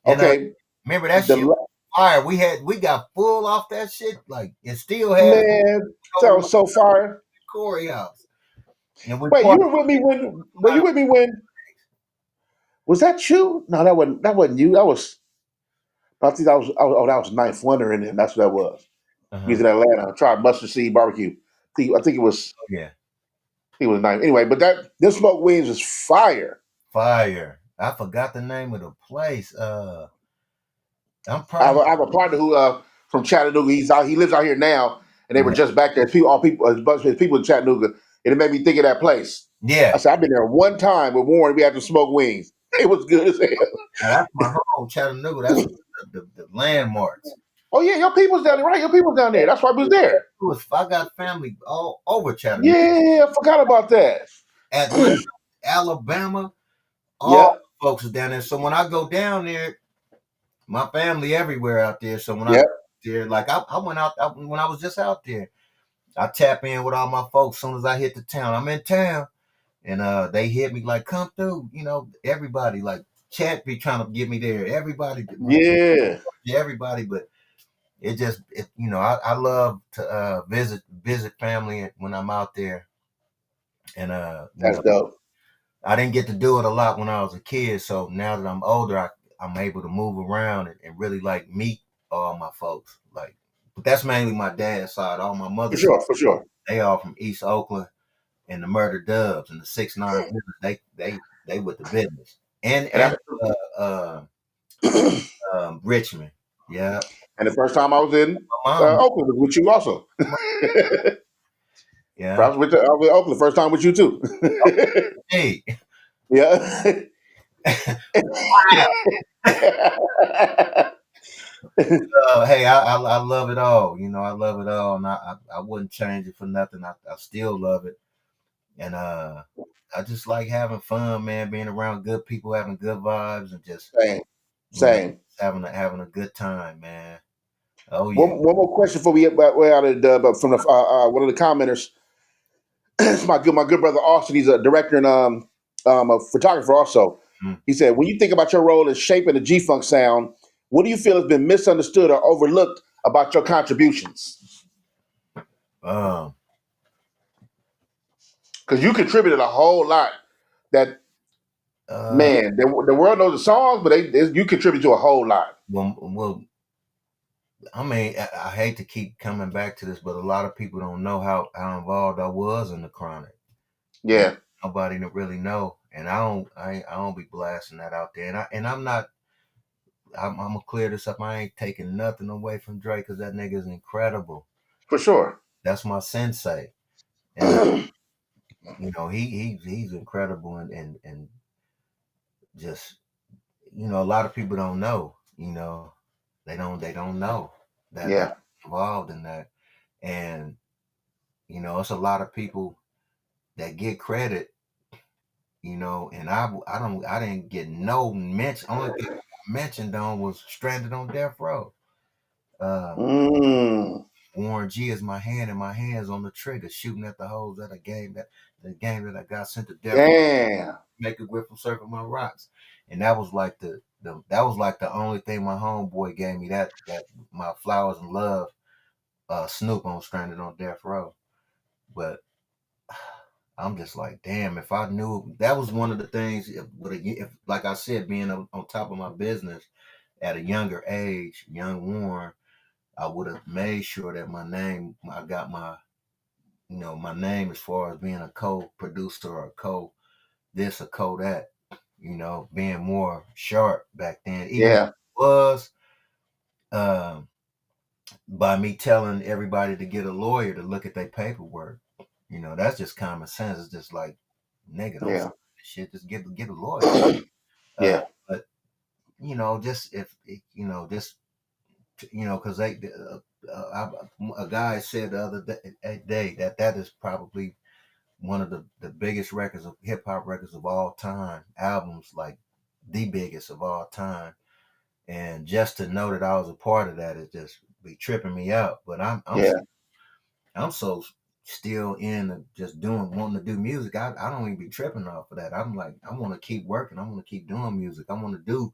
And Okay. remember that The shit was fire. We got full off that shit, like it still has man, that over my was so fire. Corey house, and we Wait, you parked were with me when? Were out you of with me when? Was that you? No, that wasn't. That wasn't you. That was. I think oh, that was Ninth Wonder in it. That's what that was. We was uh-huh. in Atlanta. I tried mustard seed barbecue. I think it was. Yeah, He was nice. Anyway, but that this smoked wings is fire. fire. I forgot the name of the place. I'm I probably have a partner who from Chattanooga. He lives out here now, and they were yeah, just back there. A bunch of people in Chattanooga, and it made me think of that place. I yeah. said I've been there one time with Warren. We had to smoke wings. It was good as Now, that's my home, Chattanooga. That's hell. the landmarks. Oh yeah, your people's down there, right? Your people's down there. That's why I was there. I got family all over Chattanooga, Yeah, I forgot about that. Atlanta, Alabama. All Yep, folks are down there. So when I go down there, my family everywhere out there. So when I yep, go there, like I went out when I was just out there, I tap in with all my folks. As soon as I hit the town, I'm in town, and they hit me like, "Come through." Everybody like chat be trying to get me there. Everybody, yeah. everybody, but I love to visit family when I'm out there, and That's dope. I didn't get to do it a lot when I was a kid. So now that I'm older, I'm able to move around and really like meet all my folks. Like, but that's mainly my dad's side. All my For mother's side, sure, for sure. they all from East Oakland and the Murder Dubs and the 6 9 business. They with the business And and that's Richmond. Yeah, and the first time I was in my mom. Oakland was with you also. I Yeah. I was with Oakland the first time with you too. Hey. Yeah. Hey, I love it all. I love it all, and I wouldn't change it for nothing. I still love it, and I just like having fun, man. Being around good people, having good vibes, and just Same, you know same. having a good time, man. Oh yeah. One more question before we get way out of the but from the one of the commenters. It's my good brother Austin. He's a director and a photographer also. Mm. He said, when you think about your role in shaping the G Funk sound, what do you feel has been misunderstood or overlooked about your contributions? Um. Because you contributed a whole lot. That Uh. man, the world knows the songs, but you contribute to a whole lot. Well. I mean, I hate to keep coming back to this, but a lot of people don't know how involved I was in the chronic. You know, Yeah, nobody really know, and I don't be blasting that out there, and I'm not. I'm gonna clear this up. I ain't taking nothing away from Drake because that nigga is incredible. for sure. That's my sensei, and he's incredible, and just a lot of people don't know. They don't know that Yeah, involved in that, and it's a lot of people that get credit. And I didn't get no mention. Only thing I mentioned on was stranded on death row. Uh, mm, Warren G is my hand and my hands on the trigger, shooting at the holes at the game that I got sent to death row, damn, make a grip from surfing my rocks. And that was like that was like the only thing my homeboy gave me, that my flowers and love, Snoop on stranded on death row. But I'm just like, damn, if I knew that was one of the things, if like I said, being on top of my business at a younger age, young Warren, I would have made sure that I got my name as far as being a co-producer or a co this or co that, being more sharp back then, even though yeah, it was, um, by me telling everybody to get a lawyer to look at their paperwork. That's just common sense. It's just like, nigga, don't Yeah. sign this shit. Just get a lawyer. Yeah. But just if just because a guy said the other day that is probably one of the biggest records of hip hop records of all time, albums like the biggest of all time. And just to know that I was a part of that, it just be tripping me out. But Yeah. I'm so still in just wanting to do music. I don't even be tripping off of that. I'm like, I want to keep working. I want to keep doing music. I want to do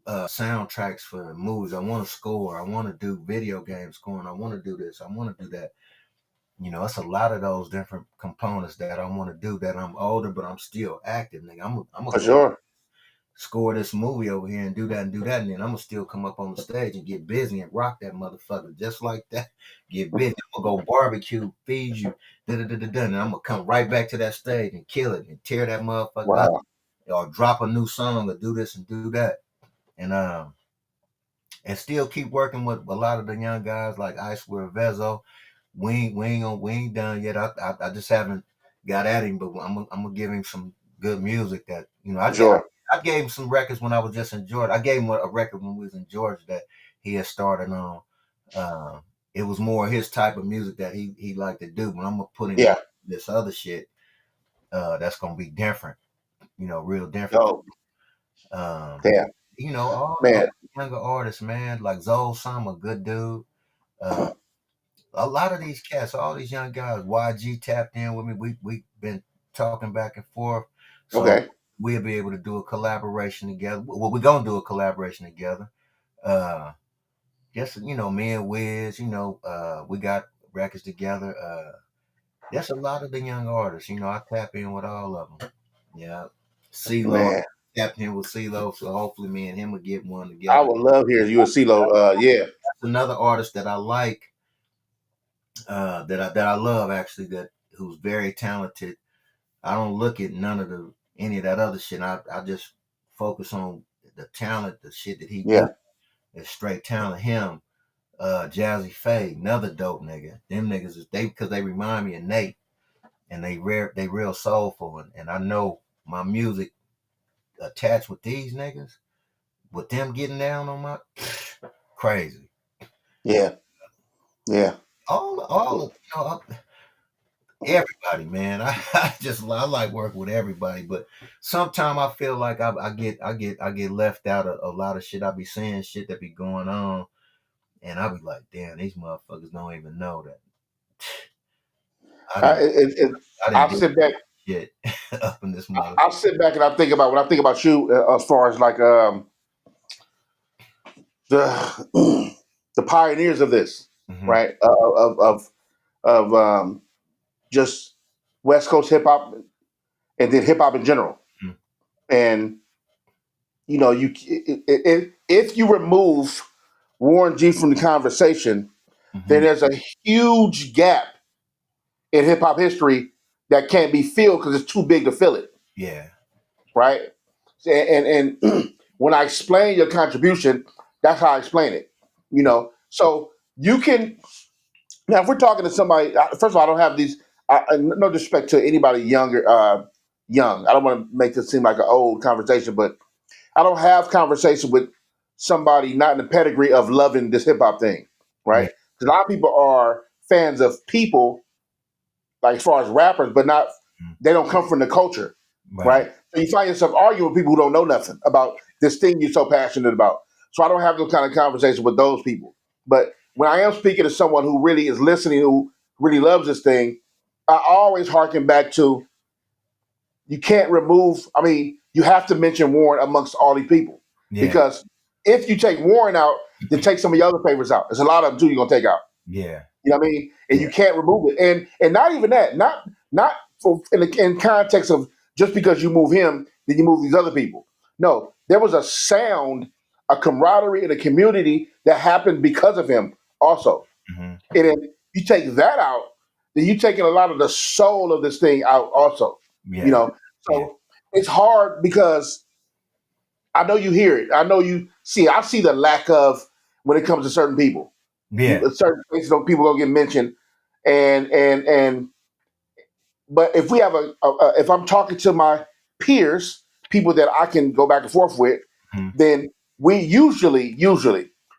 soundtracks for movies. I want to score. I want to do video game scoring. I want to do this. I want to do that. It's a lot of those different components that I want to do. That I'm older, but I'm still active, nigga. I'm gonna For go sure. score this movie over here and do that and do that, and then I'm gonna still come up on the stage and get busy and rock that motherfucker just like that. Get busy. I'm gonna go barbecue, feed you, da da da da da, and I'm gonna come right back to that stage and kill it and tear that motherfucker up, Wow. or drop a new song or do this and do that, and still keep working with a lot of the young guys like I Swear Vezo. We ain't done yet. I just haven't got at him, but I'm gonna give him some good music that For sure. I gave him some records when I was just in Georgia. I gave him a record when we was in Georgia that he had started on. Uh, it was more his type of music that he liked to do. But I'm gonna put him on Yeah. this other shit that's gonna be different. Real different. Oh, Um, yeah. all Man. younger artists, man, like Zoe Sama, good dude. Uh, a lot of these cats, all these young guys, YG tapped in with me. We've been talking back and forth, so Okay. we'll be able to do a collaboration together. Well, we're gonna do a collaboration together. Uh, just me and Wiz, we got records together. That's a lot of the young artists. I tap in with all of them. Yeah, CeeLo, Man. tapped in with CeeLo, so hopefully me and him will get one I together. would love hearing you and CeeLo. Yeah. That's another artist that I like, that I love actually, that who's very talented. I don't look at none of any of that other shit. I just focus on the talent, the shit that he do. Yeah. It's straight talent. Him, Jazzy Faye, another dope nigga. Them niggas is because they remind me of Nate, and they real soulful, and I know my music attached with these niggas, with them getting down on my crazy. Yeah. Yeah. All of everybody, man. I like working with everybody, but sometimes I feel like I get left out of a lot of shit. I be saying shit that be going on, and I be like, damn, these motherfuckers don't even know that I I, didn't it, it, I I didn't do sit back. shit up in this mother. I sit back and I think about when I think about you as far as like the the pioneers of this, Hmm. right? Of just West Coast hip hop and then hip hop in general. And if you remove Warren G from the conversation, then Hmm. there's a huge gap in hip hop history that can't be filled because it's too big to fill it, Yeah, right? And when I explain your contribution, that's how I explain it. So you can now if we're talking to somebody. First of all, I don't have these. No disrespect to anybody younger, young. I don't want to make this seem like an old conversation, but I don't have conversation with somebody not in the pedigree of loving this hip hop thing, yeah, right? Because a lot of people are fans of people, like as far as rappers, but not mm, they don't come from the culture, right, right? So you find yourself arguing with people who don't know nothing about this thing you're so passionate about. So I don't have those kind of conversation with those people. But when I am speaking to someone who really is listening, who really loves this thing, I always harken back to you can't remove. I mean, you have to mention Warren amongst all these people yeah, because if you take Warren out, then take some of your other favorites out. There's a lot of them too. You're gonna take out. yeah, You know what I mean? And yeah, you can't remove it. And not even that. Not for in context of just because you move him, then you move these other people. No, there was a sound, a camaraderie, and a community that happened because of him also. hmm, And then you take that out, then you're taking a lot of the soul of this thing out also. You yeah, know, yeah, so it's hard because I know you hear it. I know you see. I see the lack of when it comes to certain people. Yeah. Certain places, people gonna get mentioned, and but if we have if I'm talking to my peers, people that I can go back and forth with, Mhm. then we usually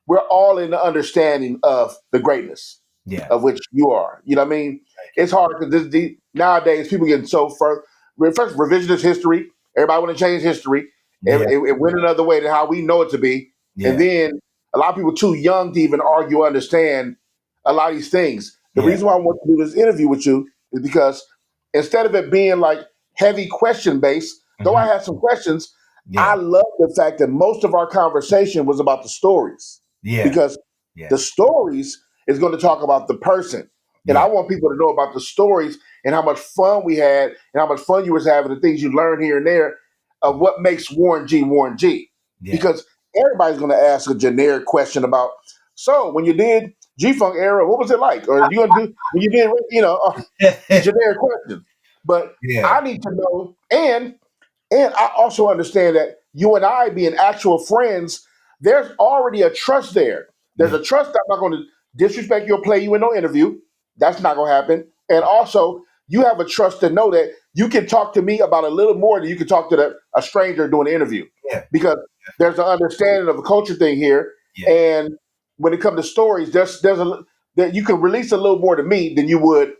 we're all in the understanding of the greatness Yeah. of which you are. You know what I mean? Thank you. It's hard because nowadays people getting so first revisionist history. Everybody want to change history. Yeah. It went another way than how we know it to be, and Yeah. then a lot of people too young to even argue, understand a lot of these things. The Yeah. reason why I want to do this interview with you is because instead of it being like heavy question based, though I Hmm. had some questions, I Yeah. love the fact that most of our conversation was about the stories Yeah. because Yeah. the stories is going to talk about the person. And I Yeah. want people to know about the stories and how much fun we had and how much fun you was having, the things you learned here and there of what makes Warren G Warren G. Yeah. Because everybody's going to ask a generic question about, so when you did G Funk era, what was it like? Or you going to do, when you did, generic questions. But Yeah. I need to know, and I also understand that you and I being actual friends, there's already a trust there. There's Yeah. a trust that I'm not going to disrespect your play you in no interview. That's not going to happen. And also, you have a trust to know that you can talk to me about a little more than you can talk to a stranger doing an interview. Yeah. Because there's an understanding of a culture thing here. Yeah. And when it comes to stories, there's a that you can release a little more to me than you would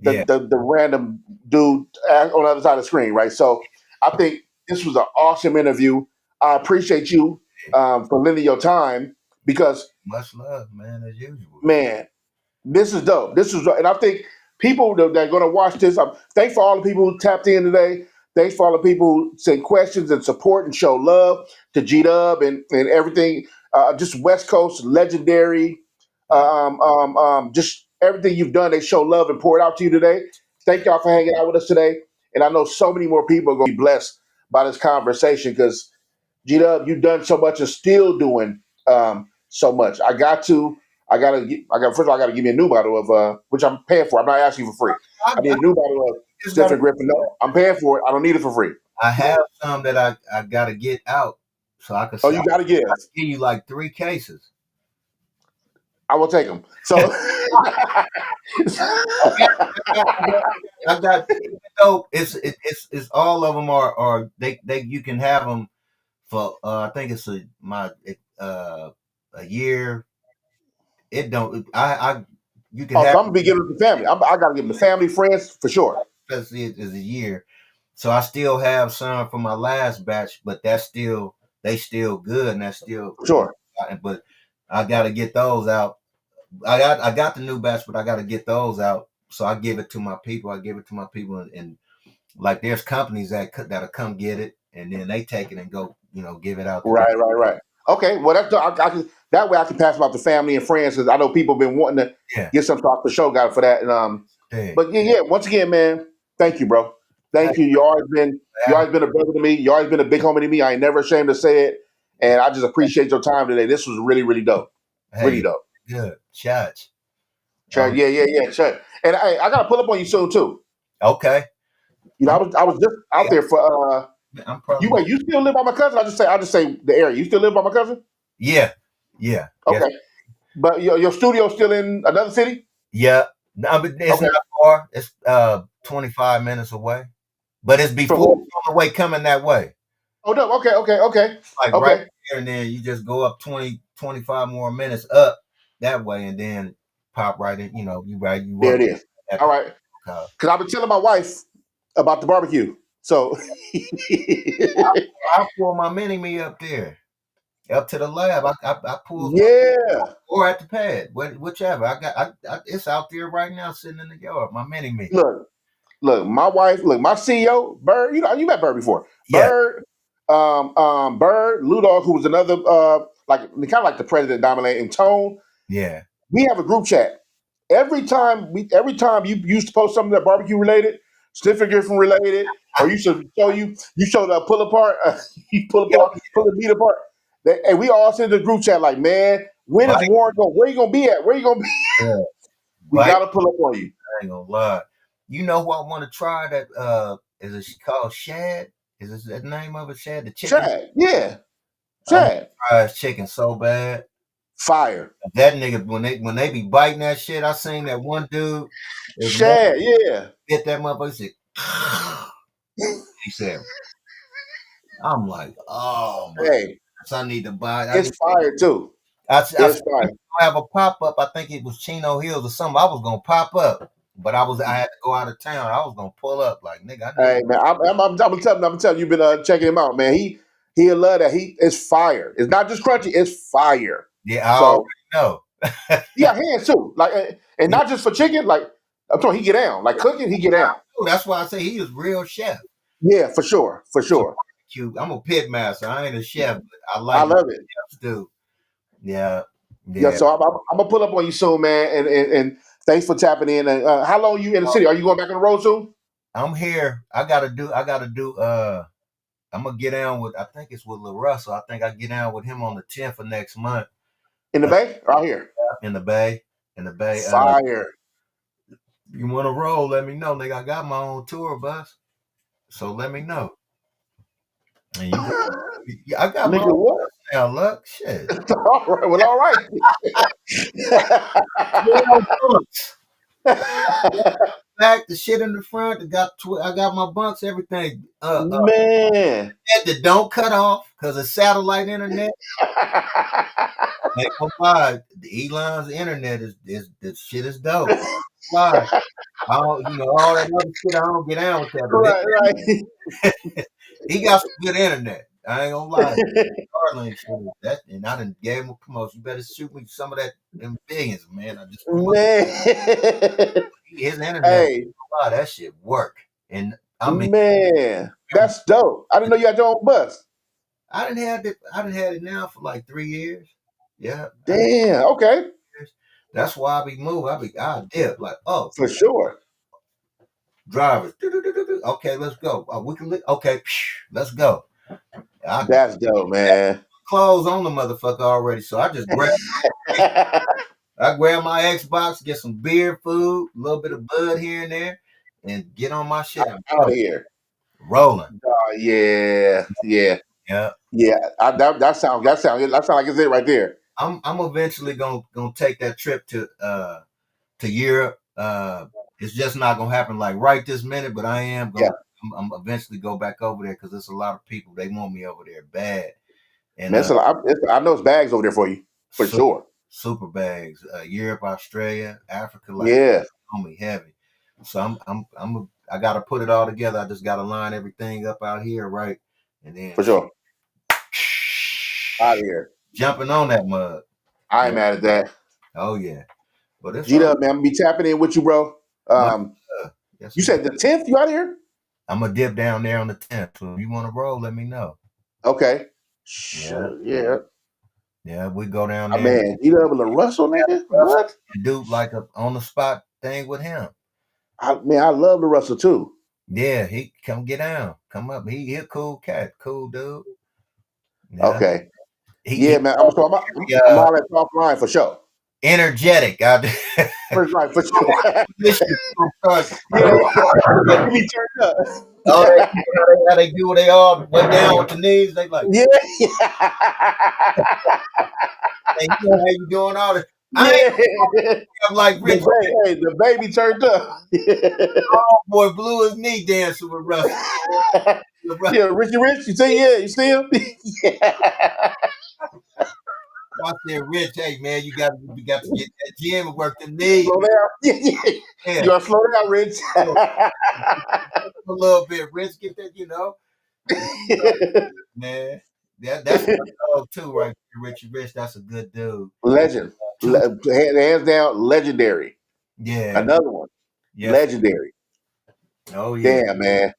Yeah. the random dude on the other side of the screen, right? So I think this was an awesome interview. I appreciate you for lending your time because, Much love, man, as usual. man, this is dope. And I think people that are going to watch this, thanks for all the people who tapped in today. Thanks for all the people who send questions and support and show love to G Dub and everything. Just West Coast legendary. Yeah. Just everything you've done, they show love and pour it out to you today. Thank y'all for hanging out with us today. And I know so many more people are going to be blessed by this conversation because G Dub, you've done so much and still doing so much. First of all, I gotta give you a new bottle of which I'm paying for. I'm not asking you for free. I need I a new bottle of just got to. Stiff Griffin. No, I'm paying for it. I don't need it for free. I have some that I got to get out, so I could Oh, say I you gotta give. give you like 3 cases. I will take them. So I got, I got. Even though it's all of them are they you can have them for I think it's a year. It don't I you can oh, have so I'm gonna be giving them to family. I gotta give them to family, friends for sure. it is a year. So I still have some from my last batch, but they still good and that's still Sure. but I got to get those out. I got the new batch, but I got to get those out. So I give it to my people. I give it to my people, and like there's companies that'll come get it, and then they take it and go, give it out to them. Right. Okay. Well, I can that way I can pass them out to family and friends because I know people have been wanting to Yeah, get some stuff for show. Got it for that. And hey, but yeah. Once again, man, thank you, bro. hey, Thank you. You always been a brother to me. You always been a big homie to me. I ain't never ashamed to say it. And I just appreciate your time today. This was really, really dope. Really hey, dope. good shots. Sure. Yeah. Sure. And I gotta pull up on you soon too. Okay, I'm I was just out there for I'm you. probably Wait, you still live by my cousin? I just say the area. You still live by my cousin? yeah, yeah, yes, Okay. But your studio's still in another city? yeah. No, but it's Okay. not far. It's 25 minutes away, but it's For before who? on the way coming that way. Oh no. Like right Okay. there, and then you just go up 20, 25 more minutes up that way, and then pop right in. You There work it is. at All the right. car. Because I've been telling my wife about the barbecue. So I pull my mini me up there, up to the lab. I pulls my yeah. or at the pad, whichever. It's out there right now, sitting in the yard. My mini me. Look, my wife, my CEO, Bird, you met Bird before. Yeah, Bird, Ludog, who was another like kind of like the president dominating tone. yeah. We have a group chat. Every time you used to post something that barbecue related, Stiffer Griffin related, or you showed a pull apart, you Yo, pull the meat apart. And we all send the group chat like, man, when is bite. Warren going? Where you gonna be at? Where you gonna be? Yeah, We bite. gotta pull up on you. I ain't gonna lie. You know who I want to try? That is it called Shad? Is this the name of it? Shad, the chicken. Chad, yeah, I want Chad. to try his chicken so bad. Fire. That nigga, when they be biting that shit, I seen that one dude. There's a mother Shad, yeah. bit that motherfucker. He said, he said, I'm like, oh my, Hey, I need to buy. I it's need. fire too. I It's seen him fire. have a pop up. I think it was Chino Hills or something. I was gonna pop up, but I had to go out of town. I was gonna pull up like nigga. I need. Hey man, I'm telling you, you've been checking him out, man. He'll love that. It's fire. It's not just crunchy. It's fire. Yeah, I already So know. he got hands too, like, and Yeah, not just for chicken. Like I'm talking, he get down. Like cooking, he get down. that's why I say he is real chef. Yeah, for sure, for It's a sure. barbecue. I'm a pit master. I ain't a chef, but I I like what love it. chefs do. Yeah, Yeah, yeah. so I'm gonna pull up on you soon, man. And thanks for tapping in. And how long you in the city? Are you going back on the road soon? I'm here. I gotta do. I'm gonna get down with. I think it's with Lil Russell. I think I get down with him on the 10th of next month. In the Uh, Bay? Right here. in the Bay. In the Bay. Fire. You want to roll? Let me know, nigga. I got my own tour bus, so let me know. And you got. I got my Nigga, own what? bus now. Look, shit. All right. Well, all right. 12 bunks. Back the shit in the front. I got my bunks. Everything. Man. That don't cut off because of satellite internet. Ain't gonna lie, the Elon's internet is this shit is dope. Lie. I don't, all that other shit. I don't get down with that, but Right, right. he got some good internet. I ain't gonna lie. Starlink shit is that, and I done gave him a promotion. You better shoot me some of that them billions, man. I just promote Man. his internet. Hey, Wow, that shit work. And I mean, man. That's dope. I didn't know you had your own bus. I done had it now for like 3 years. Yeah, I done Damn. Okay. years. That's why I be moving. I dip like, oh, For sure. drivers. Okay, let's go. We can. Okay, let's go. I That's dope, man. clothes on the motherfucker already, so I just grab. I grab my Xbox, get some beer, food, a little bit of bud here and there, and get on my shit. I'm Out of here. rolling. Oh, yeah. Yeah. Yeah, Yeah. That sounds like it's it right there. I'm eventually gonna take that trip to Europe. It's just not gonna happen like right this minute, but I am Yeah. gonna. I'm eventually go back over there because there's a lot of people they want me over there bad, and Man, I know it's bags over there for you. For super, sure. super bags. Europe, Australia, Africa, like Yeah. on me heavy. So I gotta put it all together. I just gotta line everything up out here, right, and then For sure. Out of here. jumping on that mud. I Yeah. ain't mad at that. Oh yeah, but it's G all Dub, man, I'm gonna be tapping in with you, bro. much. Um, Yes, you indeed. said the 10th, you out of here? I'm gonna dip down there on the 10th. So if you want to roll, let me know. Okay. Yeah, Sure, yeah. yeah, we go down My there man, G Dub and the Russell, nigga. What? and do like a on the spot thing with him. I love the Russell too. Yeah, he come get down, come up. He a cool cat, cool dude. Yeah, Okay. he Yeah, man. I'm uh all that offline for sure. energetic out First right for sure. there. Yeah, you be turned up. Oh, how they do what they all went down with the knees. They like, Yeah. hey, you know how you doing all this? I ain't Yeah. I'm like The Rich baby, hey, the baby turned up. boy blew his knee dancing with Russell. Yeah, Richie Rich, you see, yeah, you see him? Yeah. I said, Rich, hey man, you got to get that gym and work the knee. Slow down. Yeah, yeah. You Yeah, gotta slow down, Rich. a little bit. Rich, get that, man. That's my dog too, right there, Richie Rich. That's a good dude. Legend. Two, Hands down, legendary. yeah, Another one. yes. Legendary. Oh yeah, Damn, man.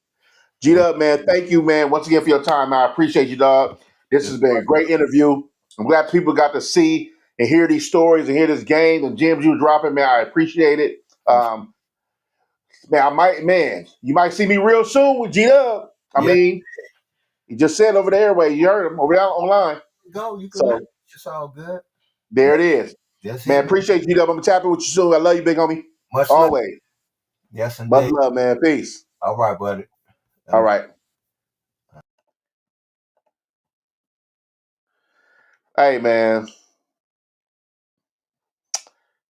G yeah. Dub, man, thank you, man, once again for your time. I appreciate you, dog. This Yes, has been a great interview. I'm glad people got to see and hear these stories and hear this game and gems you dropping, man. I appreciate it. for sure. Man, you might see me real soon with G Dub. I Yeah, mean, he just said over the airway, you heard him over there online. go. You can match. So It's all good. there Yeah, it is. just hit Man, me. appreciate you, Dub. I'm gonna tap in with you soon. I love you, big homie. Much love. Always. Yes, Much indeed. love, man. Peace. All right, buddy. All Um, right. Hey, man.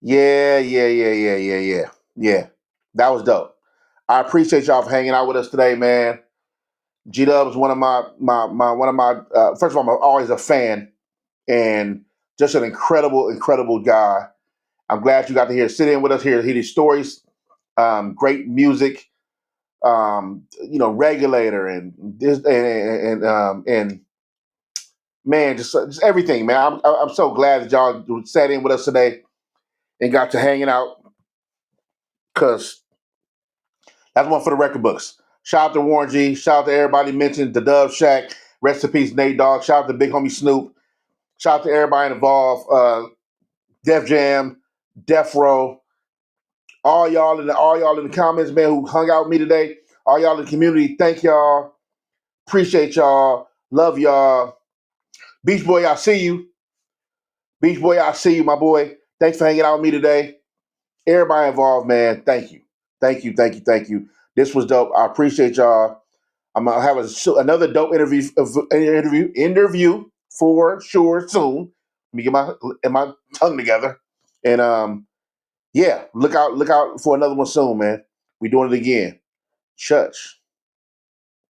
Yeah, yeah, yeah, yeah, yeah, yeah, yeah. That was dope. I appreciate y'all for hanging out with us today, man. G Dub is one of my one of my. First of all, I'm always a fan and just an incredible, incredible guy. I'm glad you got to sit in with us here, hear these stories. Great music, regulator and this and man, just everything, man. I'm so glad that y'all sat in with us today and got to hanging out because that's one for the record books. Shout out to Warren G. Shout out to everybody mentioned the Dove Shack. Rest in peace, Nate Dogg. Shout out to Big Homie Snoop. Shout out to everybody involved. Def Jam, Def Row, all y'all in the comments, man, who hung out with me today. All y'all in the community, thank y'all. Appreciate y'all. Love y'all. Beach Boy, I see you. Beach Boy, I see you, my boy. Thanks for hanging out with me today. Everybody involved, man. Thank you. Thank you. Thank you. Thank you. This was dope. I appreciate y'all. I'm gonna have another dope interview for sure soon. Let me get my tongue together. And yeah, look out for another one soon, man. We doing it again. Church.